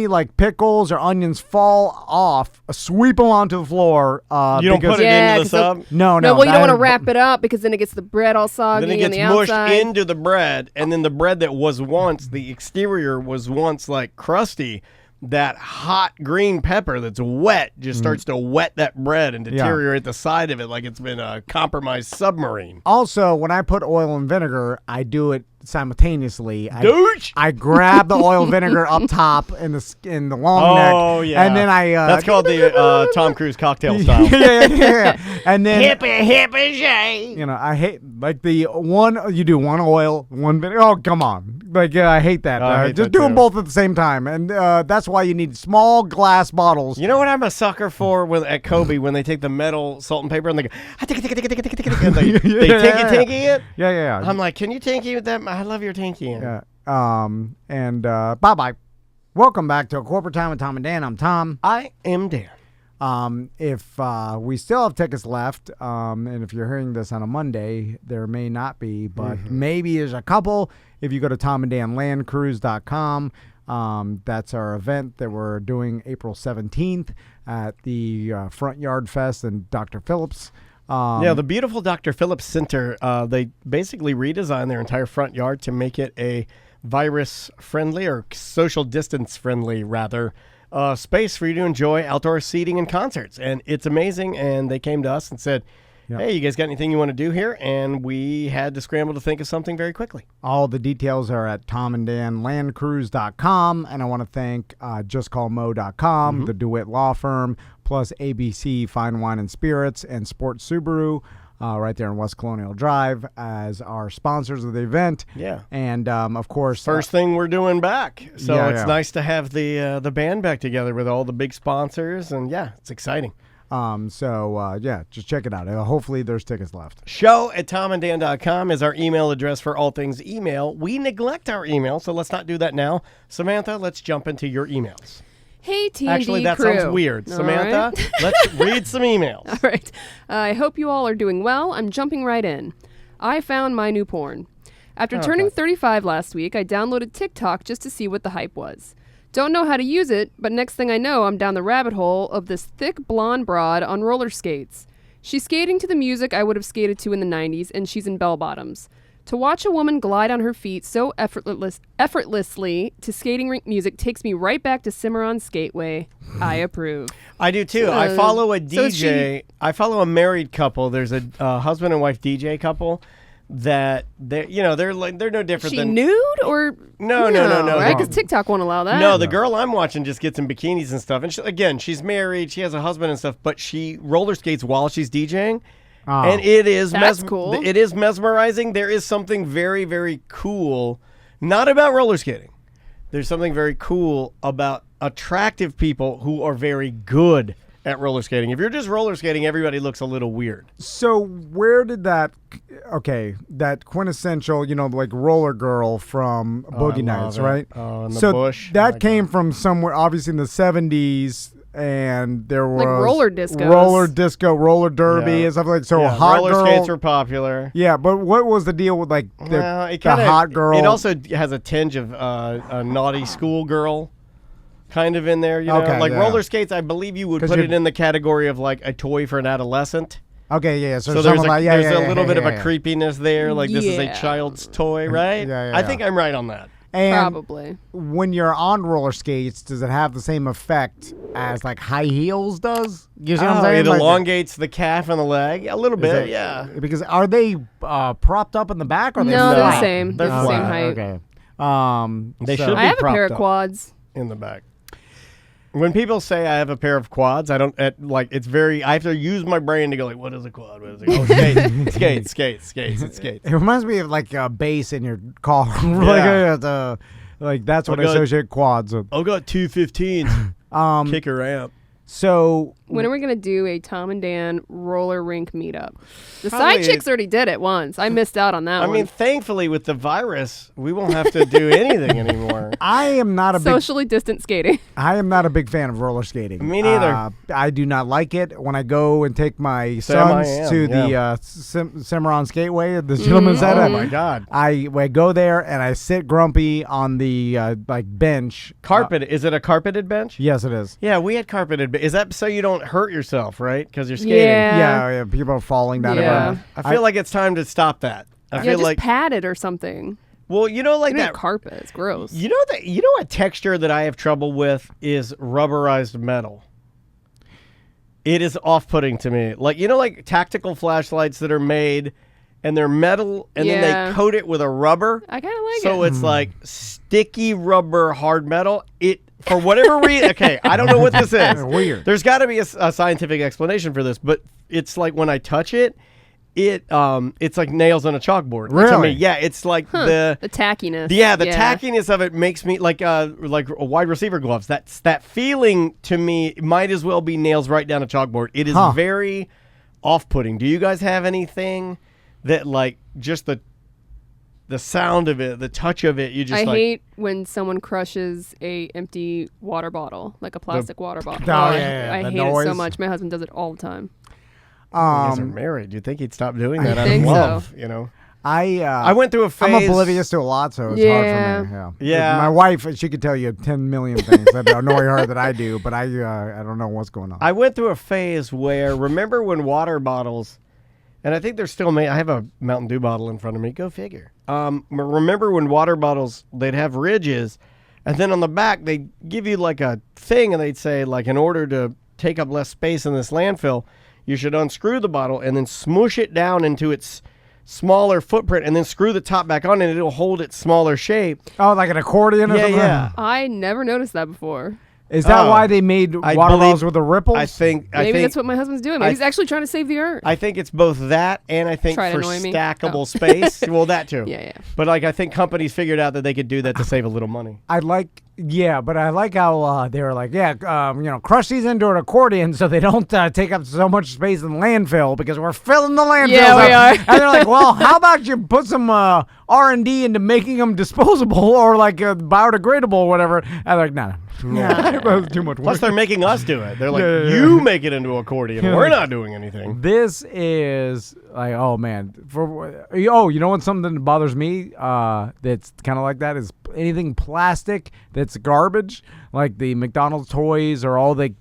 A: like pickles or onions fall off, sweep them onto the floor.
B: You don't put it into the
C: 'cause
B: sub?
A: No.
C: Well, you don't want to wrap it up because then it gets the bread all soggy
B: Then it
C: on
B: gets
C: the
B: mushed
C: outside.
B: into the bread, and then the bread that was once, the exterior was once like crusty. That hot green pepper that's wet just starts to wet that bread and deteriorate the side of it like it's been a compromised submarine.
A: Also, when I put oil and vinegar, I do it simultaneously.
B: Douche!
A: I grab the oil and vinegar up top in the long neck.
B: Oh yeah,
A: and then I
B: that's called the Tom Cruise cocktail style.
A: yeah. And then
H: Hippie, shay.
A: you know, I hate like the one you do one oil, one vinegar. Oh, come on. Like I hate that.
B: I hate
A: just
B: that
A: do them
B: too.
A: both at the same time. And that's why you need small glass bottles.
B: You know what I'm a sucker for at Kobe when they take the metal salt and paper and they go, and they tinky it.
A: Yeah.
B: I'm like, can you tinky with that? I love your tinky.
A: Yeah. Bye-bye. Welcome back to A Corporate Time with Tom and Dan. I'm Tom.
B: I am Dan.
A: If we still have tickets left, and if you're hearing this on a Monday, there may not be, but maybe there's a couple. If you go to tomanddanlandcruise.com, that's our event that we're doing April 17th at the Front Yard Fest and Dr. Phillips.
B: The beautiful Dr. Phillips Center, they basically redesigned their entire front yard to make it a virus-friendly or social distance-friendly, rather, space for you to enjoy outdoor seating and concerts. And it's amazing. And they came to us and said, hey, you guys got anything you want to do here? And we had to scramble to think of something very quickly.
A: All the details are at tomanddanlandcruise.com. And I want to thank justcallmo.com, the DeWitt Law Firm, plus ABC Fine Wine and Spirits and Sports Subaru right there in West Colonial Drive as our sponsors of the event.
B: Yeah.
A: And, of course...
B: First thing we're doing back. So it's nice to have the band back together with all the big sponsors. And, it's exciting.
A: Just check it out. Hopefully there's tickets left.
B: Show@tomanddan.com is our email address for all things email. We neglect our email, so let's not do that now. Samantha, let's jump into your emails.
C: Hey, TND
B: Actually, that
C: crew.
B: sounds weird.
C: All
B: Samantha,
C: right.
B: let's read some emails.
C: All right. I hope you all are doing well. I'm jumping right in. I found my new porn. After turning 35 last week, I downloaded TikTok just to see what the hype was. Don't know how to use it, but next thing I know, I'm down the rabbit hole of this thick blonde broad on roller skates. She's skating to the music I would have skated to in the 90s, and she's in bell-bottoms. To watch a woman glide on her feet so effortlessly to skating rink music takes me right back to Cimarron Skateway. I approve.
B: I do too. I follow a DJ. I follow a married couple. There's a husband and wife DJ couple that they're no different than
C: nude or
B: no.
C: Right? Because TikTok won't allow that.
B: No, the girl I'm watching just gets in bikinis and stuff. And she's married. She has a husband and stuff, but she roller skates while she's DJing. And it is
C: cool.
B: It is mesmerizing. There is something very, very cool, not about roller skating. There's something very cool about attractive people who are very good at roller skating. If you're just roller skating, everybody looks a little weird.
A: So where did that quintessential, like roller girl from Boogie Nights, right?
B: Oh, in the bush.
A: That came from somewhere, obviously in the 70s. And there was
C: roller discos.
A: Roller disco, roller derby, and stuff like that. So hot
B: roller
A: girl,
B: skates were popular.
A: Yeah, but what was the deal with the hot girl?
B: It also has a tinge of a naughty schoolgirl kind of in there. Roller skates, I believe you would put it in the category of like a toy for an adolescent.
A: Okay, yeah. So
B: there's a little bit of a creepiness there. Like this is a child's toy, right? I think I'm right on that.
A: And
C: probably.
A: When you're on roller skates, does it have the same effect as like high heels does? You see what I'm saying?
B: It elongates the calf and the leg a little bit, yeah.
A: Because are they propped up in the back or are they
C: No,
A: flat?
C: they're the same. They're the same height.
A: Okay.
B: They should be
C: I have a
B: propped
C: pair of
B: up
C: quads
B: in the back. When people say I have a pair of quads, I don't it's very. I have to use my brain to go like, what is a quad? What is it? Oh, skates. It's skates.
A: It reminds me of like a bass in your car. Like that's what I associate quads with.
B: I've got 215s. Kicker ramp.
A: So
C: when are we gonna do a Tom and Dan roller rink meetup? The side chicks already did it once. I missed out on that one.
B: I mean, thankfully with the virus, we won't have to do anything anymore.
A: I am not a
C: socially distant skating.
A: I am not a big fan of roller skating.
B: Me neither.
A: I do not like it. When I go and take my sons to the Cimarron Skateway, the gentleman said,
B: "Oh my God!"
A: I go there and I sit grumpy on the bench.
B: Carpet? Is it a carpeted bench?
A: Yes, it is.
B: Yeah, we had carpeted. Is that so you don't hurt yourself, right? Because you're skating.
A: Yeah. People are falling down.
C: Yeah.
B: I feel like it's time to stop that. I feel
C: just
B: like
C: pat it or something.
B: Well, that
C: carpet. It's gross.
B: You know a texture that I have trouble with is rubberized metal. It is off-putting to me. Like tactical flashlights that are made and they're metal and then they coat it with a rubber.
C: I kind of like it.
B: So it's like sticky rubber hard metal. For whatever reason, okay, I don't know what this is.
A: Weird.
B: There's got to be a scientific explanation for this, but it's like when I touch it, it's like nails on a chalkboard.
A: Really?
B: To me. Yeah, it's like the
C: tackiness.
B: Yeah, the tackiness of it makes me like a wide receiver gloves. That feeling to me might as well be nails right down a chalkboard. It is very off-putting. Do you guys have anything that like just the the sound of it, the touch of it, you just
C: I hate when someone crushes a empty water bottle, like a plastic water bottle. I hate it so much. My husband does it all the time.
B: You guys are married. You'd think he'd stop doing that out of
C: think
B: love,
C: so.
B: I went through a phase.
A: I'm oblivious to a lot, so it's hard for me.
B: Yeah.
A: My wife, she could tell you 10 million things that annoy her that I do, but I don't know what's going on.
B: I went through a phase where, remember when water bottles, and I think they're still made. I have a Mountain Dew bottle in front of me. Go figure. Remember when water bottles, they'd have ridges, and then on the back, they'd give you like a thing, and they'd say, like, in order to take up less space in this landfill, you should unscrew the bottle and then smoosh it down into its smaller footprint and then screw the top back on and it'll hold its smaller shape.
A: Oh, like an accordion or something?
B: Yeah.
C: I never noticed that before.
A: Is that why they made water bottles with the ripples?
B: I think
C: that's what my husband's doing. Maybe he's actually trying to save the earth.
B: I think it's both that and I think
C: Try to
B: for
C: annoy me.
B: stackable space. Well, that too.
C: Yeah.
B: But like I think companies figured out that they could do that to save a little money.
A: But I like how they were like, crush these into an accordion so they don't take up so much space in the landfill because we're filling the landfills
C: Yeah, we
A: up.
C: are.
A: And they're like, well, how about you put some R&D into making them disposable or like biodegradable or whatever? And they're like, no. That's too much work.
B: Plus, they're making us do it. They're like, you make it into accordion. We're not doing anything.
A: This is like, oh man. You know what? Something that bothers me that's kind of like that is anything plastic that's garbage, like the McDonald's toys or all the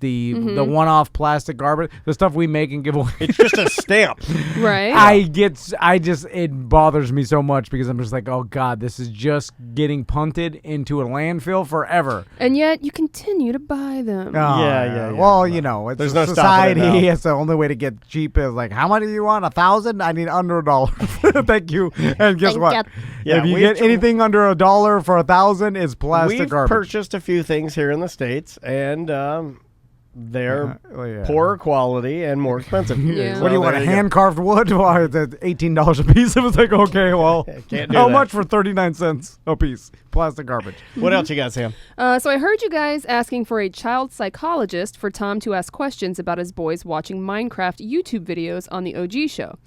A: one-off plastic garbage, the stuff we make and give away.
B: It's just a stamp,
C: right?
A: It bothers me so much because I'm just like, oh god, this is just getting punted into a landfill forever.
C: And yet you continue to buy them.
B: Yeah.
A: Well, you know, it's
B: There's
A: a
B: no stopping it
A: society.
B: now.
A: It's the only way to get cheap is like, how much do you want? 1,000? I need under $1. Thank you. And guess what?
B: Yeah,
A: if you get anything under $1 for 1,000, it's plastic
B: We've
A: garbage.
B: purchased a few things here in the States, and they're poorer quality and more expensive.
A: What do you want, a hand-carved wood? Well, it's $18 a piece. It was like, okay, well,
B: Can't do
A: how
B: that.
A: much for 39 cents a piece? Plastic garbage.
B: What else you got, Sam?
C: So I heard you guys asking for a child psychologist for Tom to ask questions about his boys watching Minecraft YouTube videos on the OG show.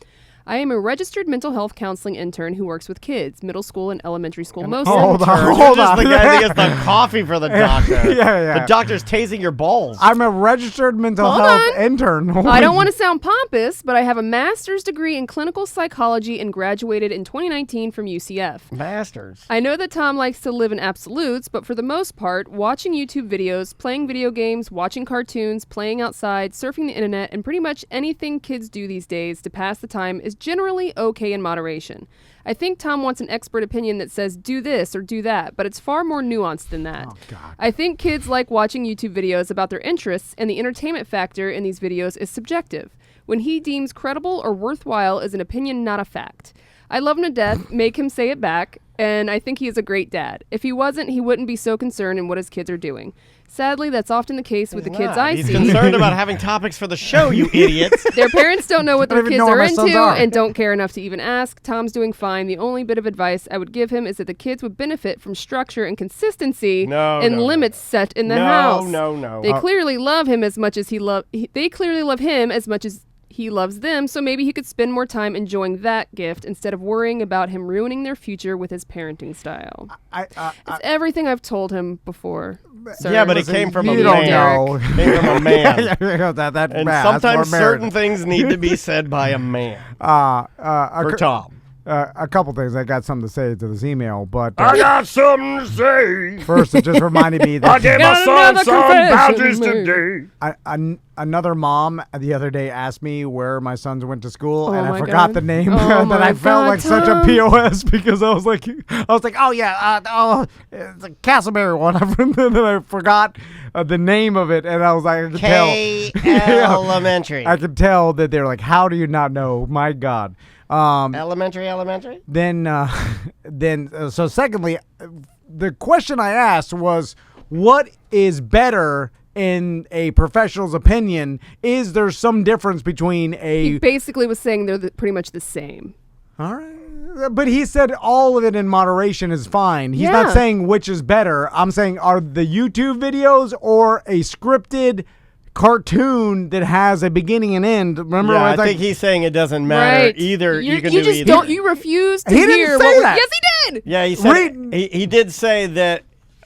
C: I am a registered mental health counseling intern who works with kids, middle school and elementary school mostly.
B: Hold on. You're just the guy that gets the coffee for the doctor.
A: Yeah.
B: The doctor's tasing your balls.
A: I'm a registered mental health intern.
C: I don't want to sound pompous, but I have a master's degree in clinical psychology and graduated in 2019 from UCF.
B: Masters.
C: I know that Tom likes to live in absolutes, but for the most part, watching YouTube videos, playing video games, watching cartoons, playing outside, surfing the internet, and pretty much anything kids do these days to pass the time is generally okay in moderation. I think Tom wants an expert opinion that says do this or do that, but it's far more nuanced than that.
A: Oh, God.
C: I think kids like watching YouTube videos about their interests, and the entertainment factor in these videos is subjective. When he deems credible or worthwhile is an opinion, not a fact. I love him to death, make him say it back, and I think he is a great dad. If he wasn't, he wouldn't be so concerned in what his kids are doing. Sadly, that's often the case with the kids I
B: He's
C: see.
B: concerned about having topics for the show, you idiots.
C: Their parents don't know what
A: I
C: their
A: don't
C: kids
A: even know
C: are
A: what my sons
C: into
A: are.
C: and don't care enough to even ask. Tom's doing fine. The only bit of advice I would give him is that the kids would benefit from structure and consistency and limits set in the house.
B: No.
C: They clearly love him as much as they clearly love him as much as he loves them, so maybe he could spend more time enjoying that gift instead of worrying about him ruining their future with his parenting style. It's everything I've told him before. Sir.
B: Yeah, but it came from a
A: you
B: man.
A: don't know.
B: It came from a man.
A: And
B: sometimes certain things need to be said by a man. For Tom.
A: A couple things. I got something to say to this email, but
I: I got something to say.
A: First, it just reminded me that
I: I gave my son some boundaries today.
A: Another mom the other day asked me where my sons went to school, and I
C: my
A: forgot
C: God.
A: the name.
C: Oh
A: And I
C: my
A: felt
C: God,
A: like such a
C: Tom.
A: POS because I was like, oh yeah, it's a Castleberry one. And then I forgot the name of it, and I was like, I could tell.
B: Elementary.
A: I could tell that they're like, how do you not know? My God.
B: Elementary.
A: So secondly, the question I asked was, what is better in a professional's opinion? Is there some difference between
C: He basically was saying they're pretty much the same.
A: All right. But he said all of it in moderation is fine. He's
C: Yeah.
A: not saying which is better. I'm saying, are the YouTube videos or a scripted cartoon that has a beginning and end? Remember,
B: Yeah,
A: it's
B: I
A: like,
B: think he's saying it doesn't matter.
C: Right.
B: Either you can
C: you
B: do
C: just
B: either.
C: don't. You refuse to
A: He didn't
C: hear
A: say
C: what.
A: that.
C: Yes, he did.
B: Yeah, he said he did say that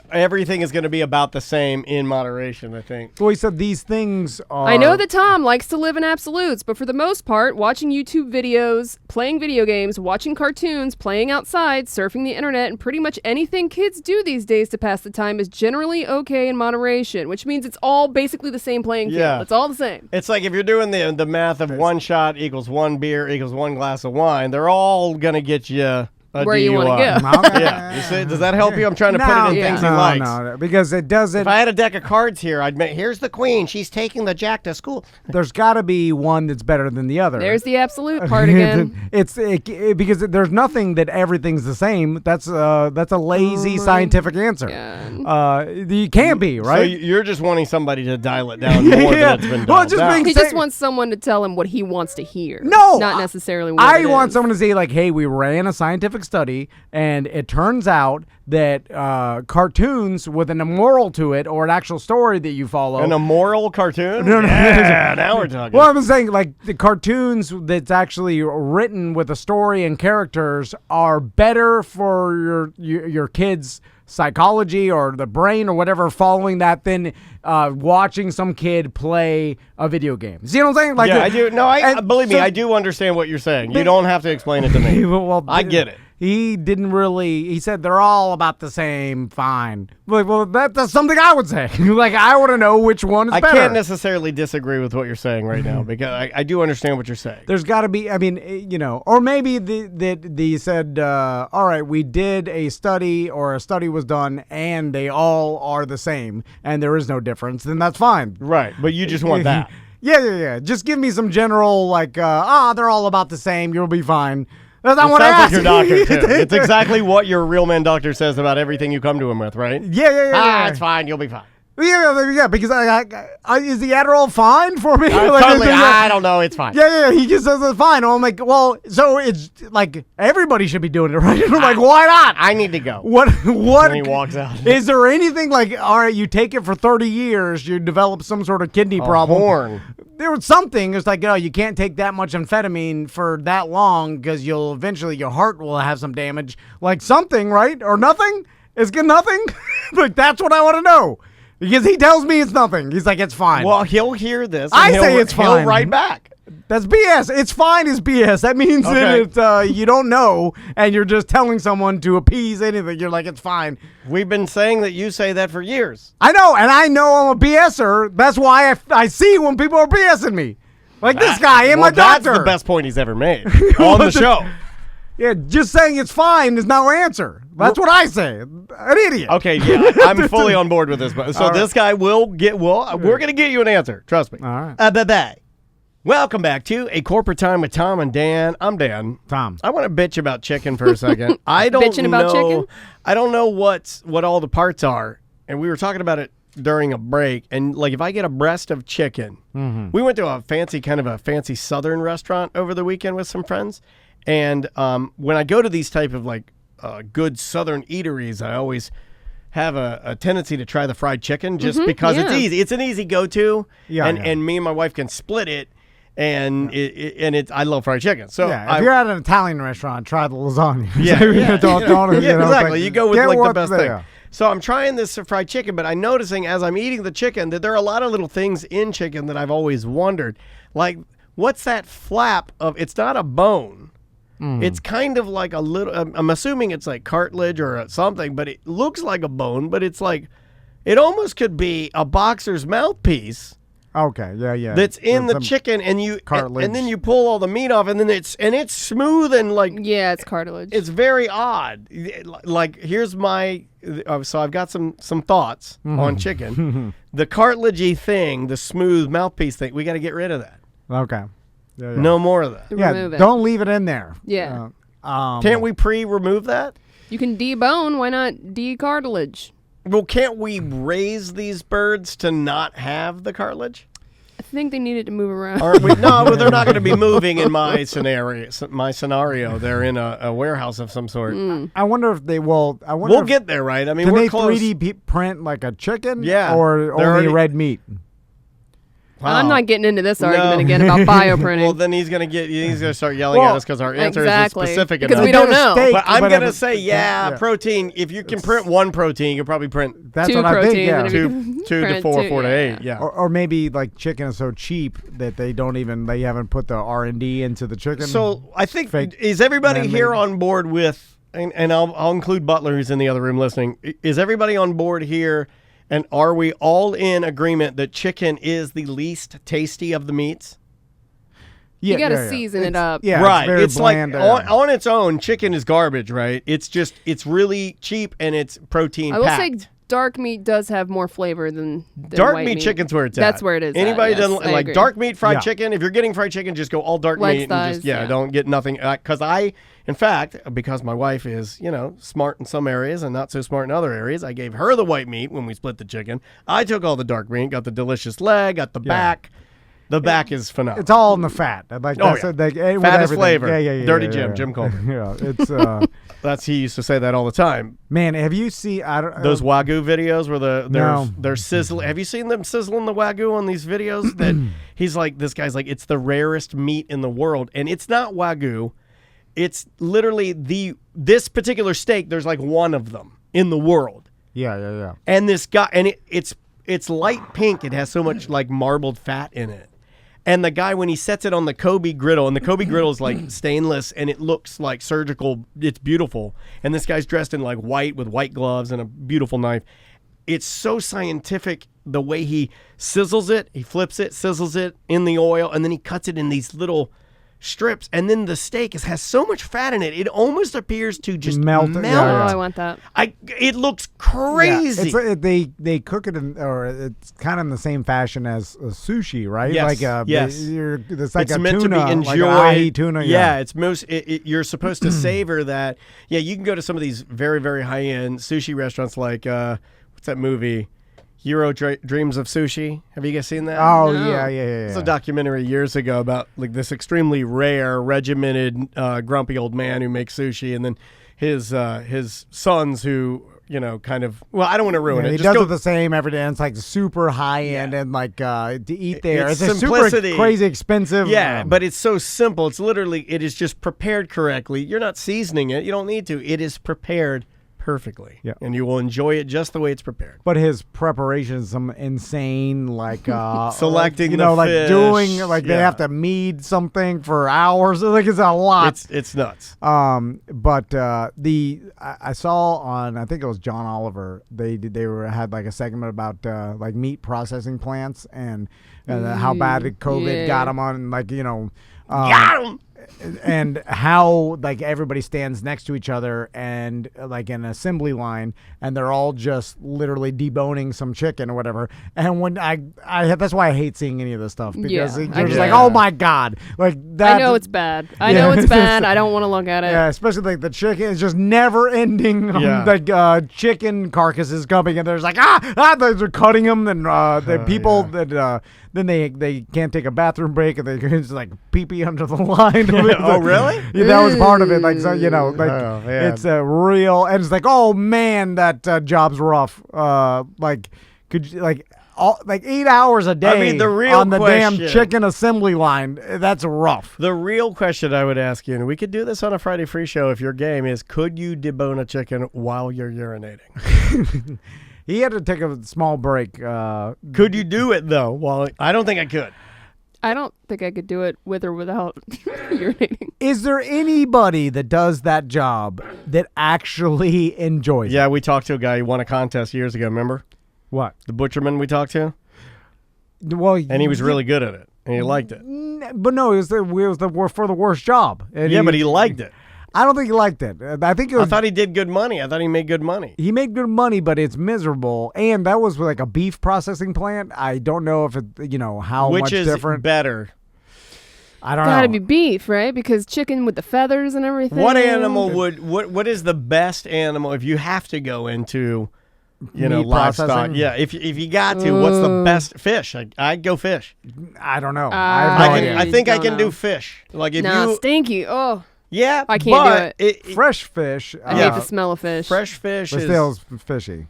B: everything is going to be about the same in moderation, I think.
A: Well, he said these things are...
C: I know that Tom likes to live in absolutes, but for the most part, watching YouTube videos, playing video games, watching cartoons, playing outside, surfing the internet, and pretty much anything kids do these days to pass the time is generally okay in moderation, which means it's all basically the same playing field.
B: Yeah.
C: It's all the same.
B: It's like if you're doing the math of one shot equals one beer equals one glass of wine, they're all going to get you...
C: where you want to go.
A: Okay.
B: Yeah. You see, does that help you? I'm trying to put it in things he likes.
A: No, because it doesn't...
B: If I had a deck of cards here, I'd make, here's the queen. She's taking the jack to school.
A: There's got to be one that's better than the other.
C: There's the absolute part again.
A: Because there's nothing that everything's the same. That's a lazy scientific answer. You can't be, right?
B: So you're just wanting somebody to dial it down more than it's been done.
C: He just wants someone to tell him what he wants to hear.
A: No,
C: not necessarily what
A: I
C: it
A: want
C: is.
A: someone to say, like, hey, we ran a scientific study, and it turns out that cartoons with an immoral to it or an actual story that you follow.
B: An immoral cartoon?
A: No.
B: Yeah, now we're talking.
A: Well, I'm saying, like, the cartoons that's actually written with a story and characters are better for your kids' psychology or the brain or whatever following that than watching some kid play a video game. See what I'm saying? Like,
B: yeah, I do. No, believe me, I do understand what you're saying. You don't have to explain it to me.
A: Well,
B: I get it.
A: He didn't really. He said they're all about the same. Fine. Like, well, that's something I would say. Like, I want to know which one is better.
B: I can't necessarily disagree with what you're saying right now because I do understand what you're saying.
A: There's got to be. I mean, or maybe they said, all right, we did a study or a study was done, and they all are the same, and there is no difference. Then that's fine.
B: Right, but you just want that.
A: Yeah. Just give me some general like, they're all about the same. You'll be fine. That's not
B: It
A: what I
B: sounds like
A: asked.
B: your doctor, too. It's exactly what your real man doctor says about everything you come to him with, right?
A: Yeah.
B: It's fine. You'll be fine.
A: Yeah, because is the Adderall fine for me?
B: Totally. I don't know. It's fine.
A: Yeah. He just says it's fine. I'm like, well, so it's like everybody should be doing it, right? I'm like, why not?
B: I need to go.
A: What?
B: And he walks out.
A: Is there anything like, all right, you take it for 30 years, you develop some sort of kidney problem.
B: Horn.
A: There was something. It's like, you can't take that much amphetamine for that long because you'll eventually your heart will have some damage. Like something, right? Or nothing? Is it nothing? Like, that's what I want to know. Because he tells me it's nothing. He's like, it's fine.
B: Well, he'll hear this.
A: I say it's fine.
B: He'll write back.
A: That's BS. It's fine is BS. That means that you don't know, and you're just telling someone to appease anything. You're like, it's fine.
B: We've been saying that you say that for years.
A: I know, and I know I'm a BSer. That's why I see when people are BSing me. Like this guy and my doctor.
B: That's the best point he's ever made on the show.
A: Yeah, just saying it's fine is not our answer. That's what I say. An idiot.
B: Okay, yeah, I'm fully on board with this. So this guy will get, we're going to get you an answer. Trust me.
A: All right.
B: Bye-bye. Welcome back to A Corporate Time with Tom and Dan. I'm Dan.
A: Tom.
B: I want to bitch about chicken for a second. I don't
C: Bitching about chicken?
B: I don't know what all the parts are. And we were talking about it during a break. And like if I get a breast of chicken, we went to a fancy southern restaurant over the weekend with some friends. And when I go to these type of like good southern eateries, I always have a tendency to try the fried chicken just because it's easy. It's an easy go-to. And me and my wife can split it. And I love fried chicken. So
A: if you're at an Italian restaurant, try the lasagna.
B: Exactly. You go with like the best
A: there.
B: thing. So I'm trying this fried chicken, but I'm noticing as I'm eating the chicken that there are a lot of little things in chicken that I've always wondered. Like, what's that flap of? It's not a bone. It's kind of like a little. I'm assuming it's like cartilage or something, but it looks like a bone. But it's like, it almost could be a boxer's mouthpiece.
A: Okay, yeah.
B: That's in the chicken, and you
A: cartilage.
B: and then you pull all the meat off, and then it's smooth and like
C: it's cartilage.
B: It's very odd. Like here's my so I've got some thoughts on chicken. The cartilagey thing, the smooth mouthpiece thing, we got to get rid of that.
A: Okay, yeah.
B: No more of that.
C: Remove it.
A: Don't leave it in there.
C: Yeah.
B: Can't we remove that?
C: You can debone. Why not de-cartilage?
B: Well, can't we raise these birds to not have the cartilage?
C: I think they needed to move around.
B: Aren't we? No, they're not going to be moving in my scenario. They're in a warehouse of some sort.
A: I wonder if they will.
B: We'll get there, right? I mean,
A: can
B: we're
A: they
B: close.
A: 3D print like a chicken?
B: Yeah,
A: or only red meat?
C: I'm not getting into this argument again about bioprinting.
B: Well, then he's gonna start yelling at us because our answer isn't specific enough.
C: Because we don't know.
B: But I'm gonna say, protein. If you can print one protein, you can probably print
A: that's what I think. Yeah,
B: 2 to 4, 4 to 8. Yeah.
A: Or maybe like chicken is so cheap that they haven't put the R&D into the chicken.
B: So I think is everybody here on board with, and I'll include Butler who's in the other room listening. Is everybody on board here? And are we all in agreement that chicken is the least tasty of the meats?
C: Yeah, you got to season it up.
A: Yeah,
B: right.
A: It's
B: like
A: bland,
B: on its own, chicken is garbage, right? It's really cheap and it's protein
C: I will
B: packed.
C: say dark meat does have more flavor than
B: dark
C: white
B: meat chicken's where it's at.
C: That's where it is.
B: Anybody doesn't
C: I
B: like
C: agree.
B: dark meat fried chicken? If you're getting fried chicken, just go all dark
C: Legs,
B: meat
C: thighs,
B: and just don't get nothing. Because in fact, because my wife is smart in some areas and not so smart in other areas, I gave her the white meat when we split the chicken. I took all the dark meat, got the delicious leg, got the back. The back is phenomenal.
A: It's all in the fat. Like that's
B: fat is flavor.
A: Yeah.
B: Dirty Jim Coleman.
A: Yeah, it's
B: he used to say that all the time.
A: Man, have you seen
B: those Wagyu videos where they're sizzling? Have you seen them sizzling the Wagyu on these videos? That this guy's like, it's the rarest meat in the world, and it's not Wagyu. It's literally this particular steak. There's like one of them in the world.
A: Yeah.
B: And this guy, and it's light pink. It has so much like marbled fat in it. And the guy, when he sets it on the Kobe griddle, and the Kobe griddle is like stainless and it looks like surgical, it's beautiful. And this guy's dressed in like white with white gloves and a beautiful knife. It's so scientific the way he sizzles it, he flips it, sizzles it in the oil, and then he cuts it in these little strips. And then the steak has so much fat in it, it almost appears to just melt.
C: Oh, I want that.
B: It looks crazy.
A: Yeah. They cook it it's kind of in the same fashion as sushi, right?
B: Yes.
A: It's like
B: it's
A: a
B: meant
A: tuna,
B: to be enjoyed.
A: like an ahi tuna.
B: Yeah, it's you're supposed to savor that. Yeah, you can go to some of these very, very high-end sushi restaurants like, what's that movie? Euro Dreams of Sushi. Have you guys seen that?
A: Oh, no. Yeah.
B: It's a documentary years ago about like this extremely rare, regimented, grumpy old man who makes sushi, and then his sons who, kind of, well, I don't want to ruin it.
A: He
B: Just
A: does it the same every day, and it's like super high-end and like to eat there. It's
B: simplicity.
A: Super crazy expensive.
B: Yeah, but it's so simple. It's literally, it is just prepared correctly. You're not seasoning it. You don't need to. It is prepared perfectly. Yeah. And you will enjoy it just the way it's prepared.
A: But his preparation is some insane, like
B: selecting
A: the
B: fish.
A: Like doing they have to mead something for hours. Like it's a lot.
B: It's nuts.
A: But I saw on, I think it was John Oliver, they had like a segment about like meat processing plants and how bad COVID got them on, like
B: got them.
A: And how like everybody stands next to each other and like in an assembly line, and they're all just literally deboning some chicken or whatever. And when I that's why I hate seeing any of this stuff, because you're just like, oh my god, like that.
C: I know it's bad. I know it's bad. I don't want to look at it.
A: Yeah, especially like the chicken is just never ending. Like chicken carcasses coming, and there's like they're cutting them, and the people that. Then they can't take a bathroom break, and they just like pee under the line.
B: Oh, really?
A: Yeah, that was part of it. Like, so it's a real, and it's like, oh man, that job's rough. Could you 8 hours a day?
B: I mean, the real
A: on the
B: question,
A: damn chicken assembly line. That's rough.
B: The real question I would ask you, and we could do this on a Friday free show if your game is, could you debone a chicken while you're urinating?
A: He had to take a small break.
B: Could you do it, though? Well, I don't think I could.
C: I don't think I could do it with or without urinating.
A: Is there anybody that does that job that actually enjoys it?
B: Yeah, we talked to a guy who won a contest years ago, remember?
A: What?
B: The butcherman we talked to?
A: Well,
B: and he was really good at it, and he liked it.
A: But no, it was for the worst job. And
B: but he liked it.
A: I don't think he liked it. I
B: thought he did good money. I thought he made good money.
A: He made good money, but it's miserable. And that was like a beef processing plant. I don't know if it, how much different.
B: Which is better?
A: I don't know.
C: Gotta be beef, right? Because chicken with the feathers and everything.
B: What animal what is the best animal if you have to go into,
A: meat
B: livestock?
A: Processing?
B: Yeah, if you got to, what's the best fish? I'd go fish.
A: I don't know.
B: I think I can do fish. Like if
C: stinky. Oh.
B: Yeah,
C: I can't do it.
A: Fresh fish.
C: I hate the smell of fish.
B: Fresh fish
A: is still fishy.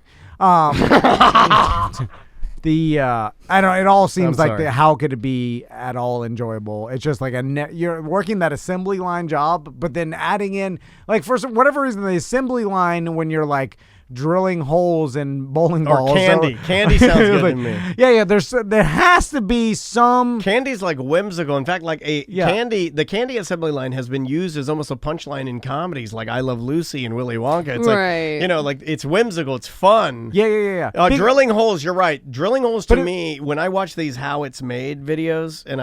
A: I don't. It all seems
B: I'm
A: like
B: sorry.
A: how could it be at all enjoyable? It's just like you're working that assembly line job, but then adding in like for whatever reason the assembly line when you're like drilling holes in bowling balls
B: Or candy. Candy sounds good
A: like,
B: to me.
A: Yeah. There has to be some.
B: Candy's like whimsical. In fact, like the candy assembly line has been used as almost a punchline in comedies like I Love Lucy and Willy Wonka. It's
C: Right.
B: like, like it's whimsical. It's fun.
A: Yeah.
B: Drilling holes, you're right. Drilling holes to me, when I watch these how it's made videos and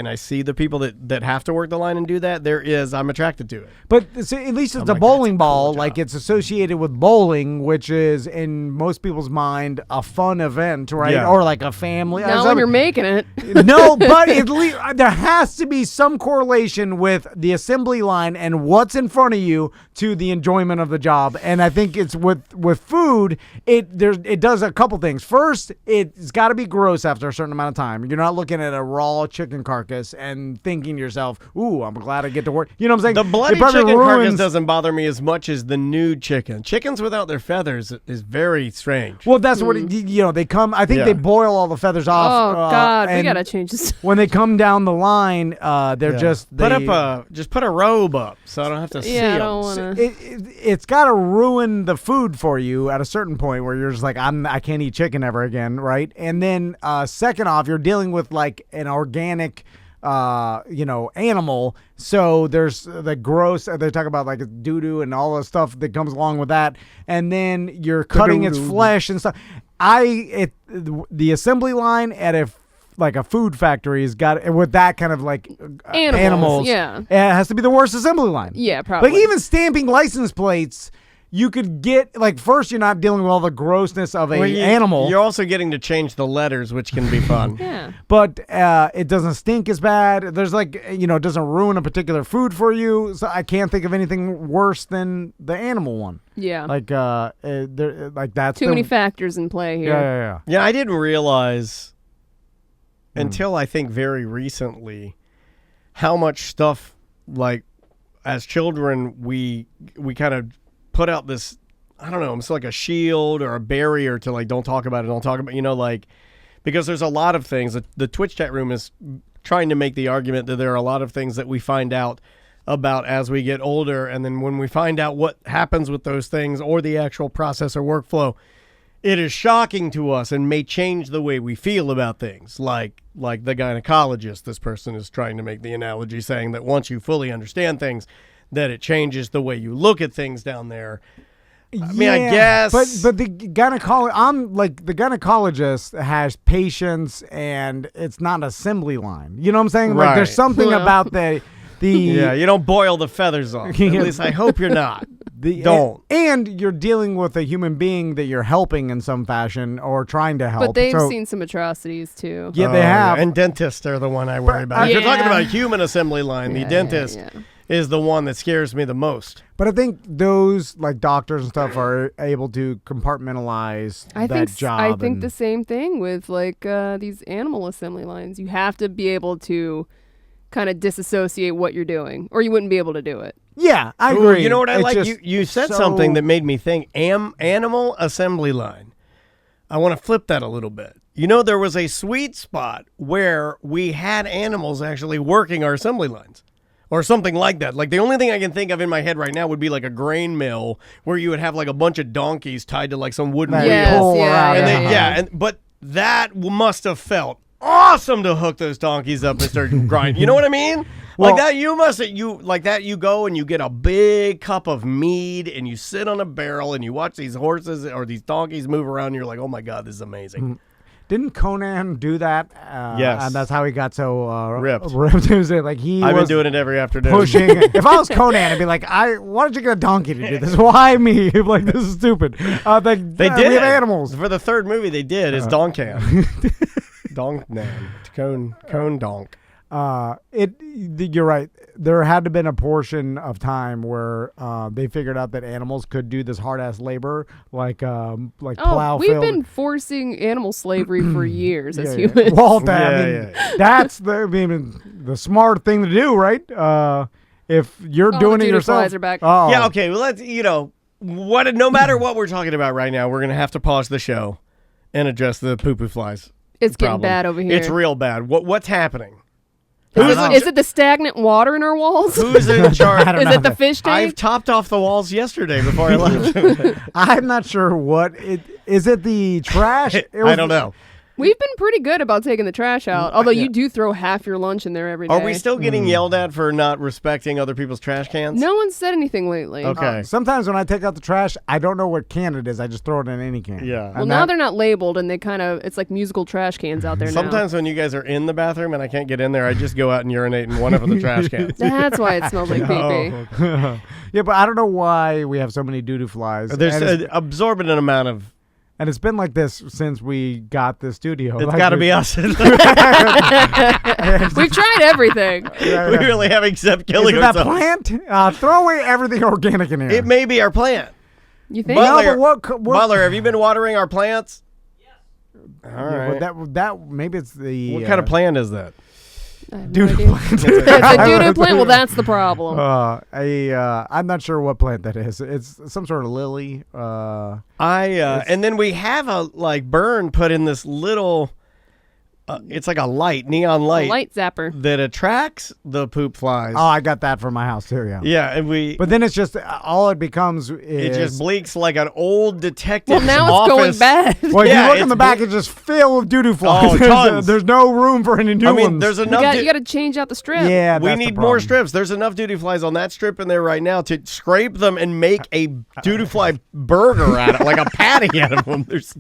B: I see the people that have to work the line and do that, I'm attracted to it.
A: But at least it's a bowling ball, like it's associated with bowling, which is in most people's mind a fun event, right?
B: Yeah.
A: Or like a family.
C: Not when you're making it.
A: No, but at least there has to be some correlation with the assembly line and what's in front of you to the enjoyment of the job. And I think it's with food, it does a couple things. First, it's got to be gross after a certain amount of time. You're not looking at a raw chicken carcass and thinking to yourself, "Ooh, I'm glad I get to work." You know what I'm saying?
B: The bloody chicken carcass doesn't bother me as much as the nude chicken. Chickens without their feathers is very strange.
A: Well, that's what they come. I think they boil all the feathers off.
C: Oh God, we
A: and
C: gotta change this.
A: When they come down the line, they're just
B: put a robe up so I don't have to see
C: I
B: them.
C: don't wanna.
A: It's got to ruin the food for you at a certain point where you're just like, I can't eat chicken ever again, right? And then second off, you're dealing with like an organic animal. So there's the gross, they talk about like doo-doo and all the stuff that comes along with that. And then you're cutting its flesh and stuff. The assembly line at a food factory has got with that kind of like animals.
C: Yeah.
A: It has to be the worst assembly line.
C: Yeah, probably.
A: Like even stamping license plates, you could get like first you're not dealing with all the grossness of an animal.
B: You're also getting to change the letters, which can be fun.
C: Yeah.
A: But it doesn't stink as bad. There's it doesn't ruin a particular food for you. So I can't think of anything worse than the animal one.
C: Yeah.
A: That's
C: too many factors in play here.
A: Yeah.
B: Yeah, I didn't realize until I think very recently how much stuff like as children we kind of put out this, I don't know, it's like a shield or a barrier to like, don't talk about it, because there's a lot of things. The Twitch chat room is trying to make the argument that there are a lot of things that we find out about as we get older. And then when we find out what happens with those things or the actual process or workflow, it is shocking to us and may change the way we feel about things. Like the gynecologist, this person is trying to make the analogy saying that once you fully understand things, that it changes the way you look at things down there. I mean, I guess.
A: But the gynecologist has patience and it's not an assembly line. You know what I'm saying? Like there's something about the
B: yeah, you don't boil the feathers off. At least I hope you're not. Don't.
A: And you're dealing with a human being that you're helping in some fashion or trying to help.
C: But they've seen some atrocities too.
A: Yeah, they have.
B: And dentists are the one I worry about. If you're talking about a human assembly line, the dentist is the one that scares me the most.
A: But I think those like doctors and stuff are able to compartmentalize that job.
C: I think the same thing with like these animal assembly lines. You have to be able to kind of disassociate what you're doing, or you wouldn't be able to do it.
A: Yeah, I agree.
B: You know what I like? You said something that made me think. Animal assembly line. I want to flip that a little bit. There was a sweet spot where we had animals actually working our assembly lines. Or something like that. Like the only thing I can think of in my head right now would be like a grain mill where you would have like a bunch of donkeys tied to like some wooden wheel. But that must have felt awesome to hook those donkeys up and start grinding. You know what I mean? Like that you go and you get a big cup of mead and you sit on a barrel and you watch these horses or these donkeys move around and you're like, oh my God, this is amazing.
A: Didn't Conan do that?
B: Yes.
A: And that's how he got so
B: ripped.
A: Like
B: I've been doing it every afternoon.
A: Pushing. If I was Conan, I'd be like, why don't you get a donkey to do this? Why me? Like, this is stupid.
B: They did.
A: We have animals.
B: For the third movie, they did. It's Donkan. Donknan. Cone donk.
A: You're right. There had to been a portion of time where they figured out that animals could do this hard ass labor, like plow.
C: We've been forcing animal slavery for years as humans.
A: Well, that's the smart thing to do, right? If you're doing it yourself.
C: Flies are back.
A: Oh.
B: Yeah. Okay. Well, let's. No matter what we're talking about right now, we're gonna have to pause the show and address the poo-poo flies.
C: It's getting
B: problem.
C: bad over here.
B: It's real bad. What's happening?
C: Is it the stagnant water in our walls?
B: Who's in charge?
C: Is it the fish tank?
B: I've topped off the walls yesterday before I left.
A: I'm not sure what it is. It the trash?
B: I don't know.
C: We've been pretty good about taking the trash out, although you do throw half your lunch in there every day.
B: Are we still getting yelled at for not respecting other people's trash cans?
C: No one said anything lately.
B: Okay.
A: Sometimes when I take out the trash, I don't know what can it is. I just throw it in any can.
B: Yeah.
C: Well, now they're not labeled, and they it's like musical trash cans out there now.
B: Sometimes when you guys are in the bathroom and I can't get in there, I just go out and urinate in one of the trash cans.
C: That's why it smells like pee-pee.
A: Yeah, but I don't know why we have so many doo-doo flies.
B: There's an absorbent amount of...
A: And it's been like this since we got the studio.
B: It's got to be us.
C: We've tried everything.
B: We really have except killing
A: Is it that
B: ourselves.
A: plant? Throw away everything organic in here.
B: It may be our plant.
C: You think?
B: Butler,
A: No, but
B: Butler, have you been watering our plants? Yes. All right.
A: That maybe it's the.
B: What kind of plant is that?
A: Doo-doo plant.
C: It's a doo-doo plant. Well, that's the problem.
A: I'm not sure what plant that is. It's some sort of lily.
B: And then we have a burn put in this little. It's like a neon light.
C: A light zapper
B: that attracts the poop flies.
A: Oh, I got that from my house too. Yeah.
B: Yeah, and
A: But then it's just all it becomes is
B: it just blinks like an old detective.
C: Well, now it's going bad.
A: Well, if you look in the back, it's just filled with doo-doo flies.
B: Oh, tons.
A: There's no room for any new ones.
B: There's enough.
C: You got to change out the strip.
A: Yeah,
B: we need more strips. There's enough doo-doo flies on that strip in there right now to scrape them and make a doo-doo fly burger out of it, like a patty out of them. There's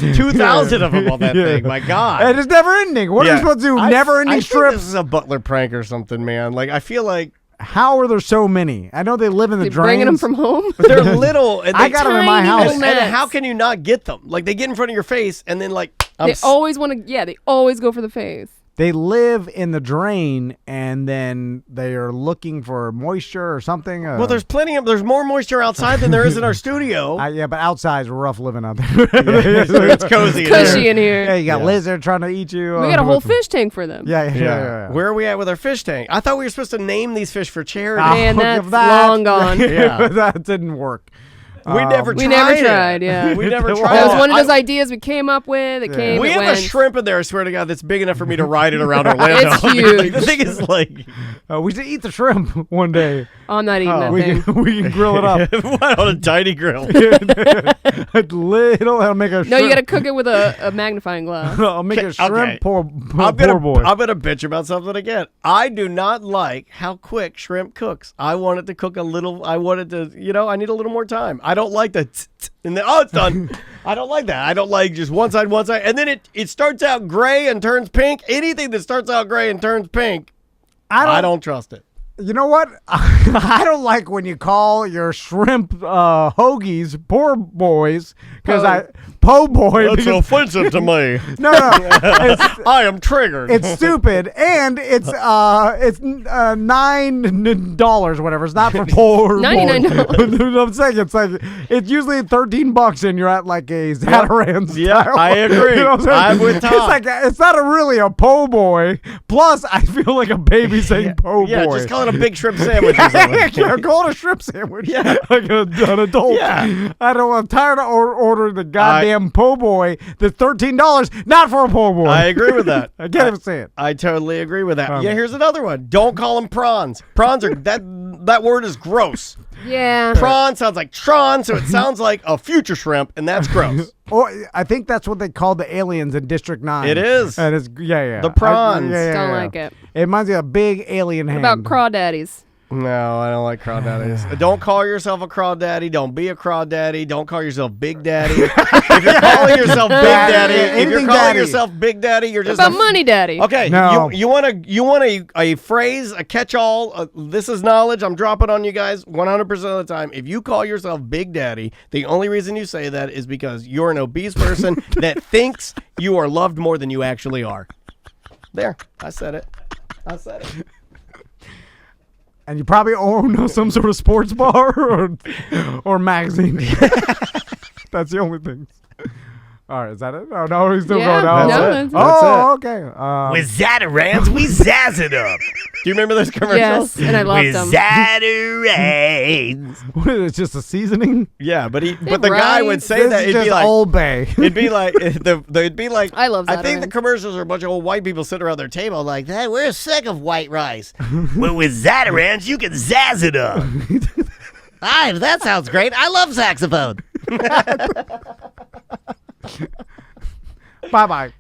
B: 2,000 of them on that thing. My God.
A: And it's never ending. What are we supposed to do? Never ending strips?
B: This is a Butler prank or something, man. Like, I feel like.
A: How are there so many? I know they live in the drains.
C: Bringing them from home?
B: They're little. And
A: I got them in my house.
B: And how can you not get them? Like, they get in front of your face and then,
C: they always want to, they always go for the face.
A: They live in the drain, and then they are looking for moisture or something.
B: Well, there's more moisture outside than there is in our studio.
A: Yeah, but outside's rough living out there.
B: It's cozy.
C: It's cushy in here.
A: Yeah, you got lizard trying to eat you.
C: We got a whole fish tank for them.
A: Yeah.
B: Where are we at with our fish tank? I thought we were supposed to name these fish for charity.
C: Man, that's long gone.
B: Yeah.
A: That didn't work.
B: We never tried.
C: We never tried, yeah.
B: We never tried.
C: That was one of those ideas we came up with. It came,
B: we
C: it
B: have
C: went.
B: a shrimp in there, I swear to God, that's big enough for me to ride it around Orlando.
C: It's huge.
B: The thing is
A: we should eat the shrimp one day.
C: I'm not eating that thing.
A: We can grill it up.
B: What, on a tiny grill?
A: I'll make a shrimp.
C: No, you got to cook it with a magnifying glass.
A: I'll make a shrimp poor boy.
B: I'm gonna bitch about something again. I do not like how quick shrimp cooks. I want it to cook a little. I want it to, I need a little more time. I don't like the and then it's done. I don't like that. I don't like just one side, and then it starts out gray and turns pink. Anything that starts out gray and turns pink, I don't trust it.
A: You know what? I don't like when you call your shrimp hoagies poor boys because po boy.
B: That's offensive to me.
A: No,
B: I am triggered.
A: It's stupid, and it's $9 whatever. It's not for poor.
C: $99.
A: I'm saying it's usually $13, and you're at like a Zatarain's.
B: Yeah, I agree. I'm with Tom.
A: It's not really a po boy. Plus, I feel like a baby saying po boy.
B: Yeah, just call it a big shrimp sandwich or something.
A: Call it a shrimp sandwich.
B: Yeah.
A: Like an adult.
B: Yeah.
A: I'm tired of ordering the goddamn po boy that's $13, not for a po boy.
B: I agree with that.
A: I can't even say it.
B: I totally agree with that. Here's another one. Don't call them prawns. Prawns are that word is gross.
C: Yeah.
B: Prawn sounds like Tron, so it sounds like a future shrimp, and that's gross.
A: I think that's what they call the aliens in District 9.
B: It is.
A: And it's the
B: prawns.
C: Don't like it.
A: It reminds me of a big alien hand.
C: What about crawdaddies?
B: No, I don't like crawdaddies. Don't call yourself a crawdaddy. Don't be a crawdaddy. Don't call yourself Big Daddy. If you're calling yourself Big Daddy, you're just
C: about Money Daddy.
B: Okay,
A: no.
B: you want a phrase, a catch-all. This is knowledge. I'm dropping on you guys 100% of the time. If you call yourself Big Daddy, the only reason you say that is because you're an obese person that thinks you are loved more than you actually are. There, I said it.
A: And you probably own some sort of sports bar or magazine. That's the only thing. All right, is that it? Oh, no, he's still
C: Yeah,
A: going on.
C: no,
B: That's it.
A: Oh, okay.
H: With Zatarans, we zazz it up.
B: Do you remember those commercials?
C: Yes, and I loved
H: With
C: them.
H: Zatarans.
A: What is it, just a seasoning?
B: Yeah, but the guy would say
A: This
B: that
A: is
B: it'd be
A: just
B: like
A: Old Bay.
B: it'd be like it'd be like
C: I love
B: I think the
C: Zatarans.
B: commercials are a bunch of old white people sitting around their table like that. We're sick of white rice.
H: Well, with Zatarans, you can zazz it up.
B: Hi, that sounds great. I love saxophone.
A: Bye-bye.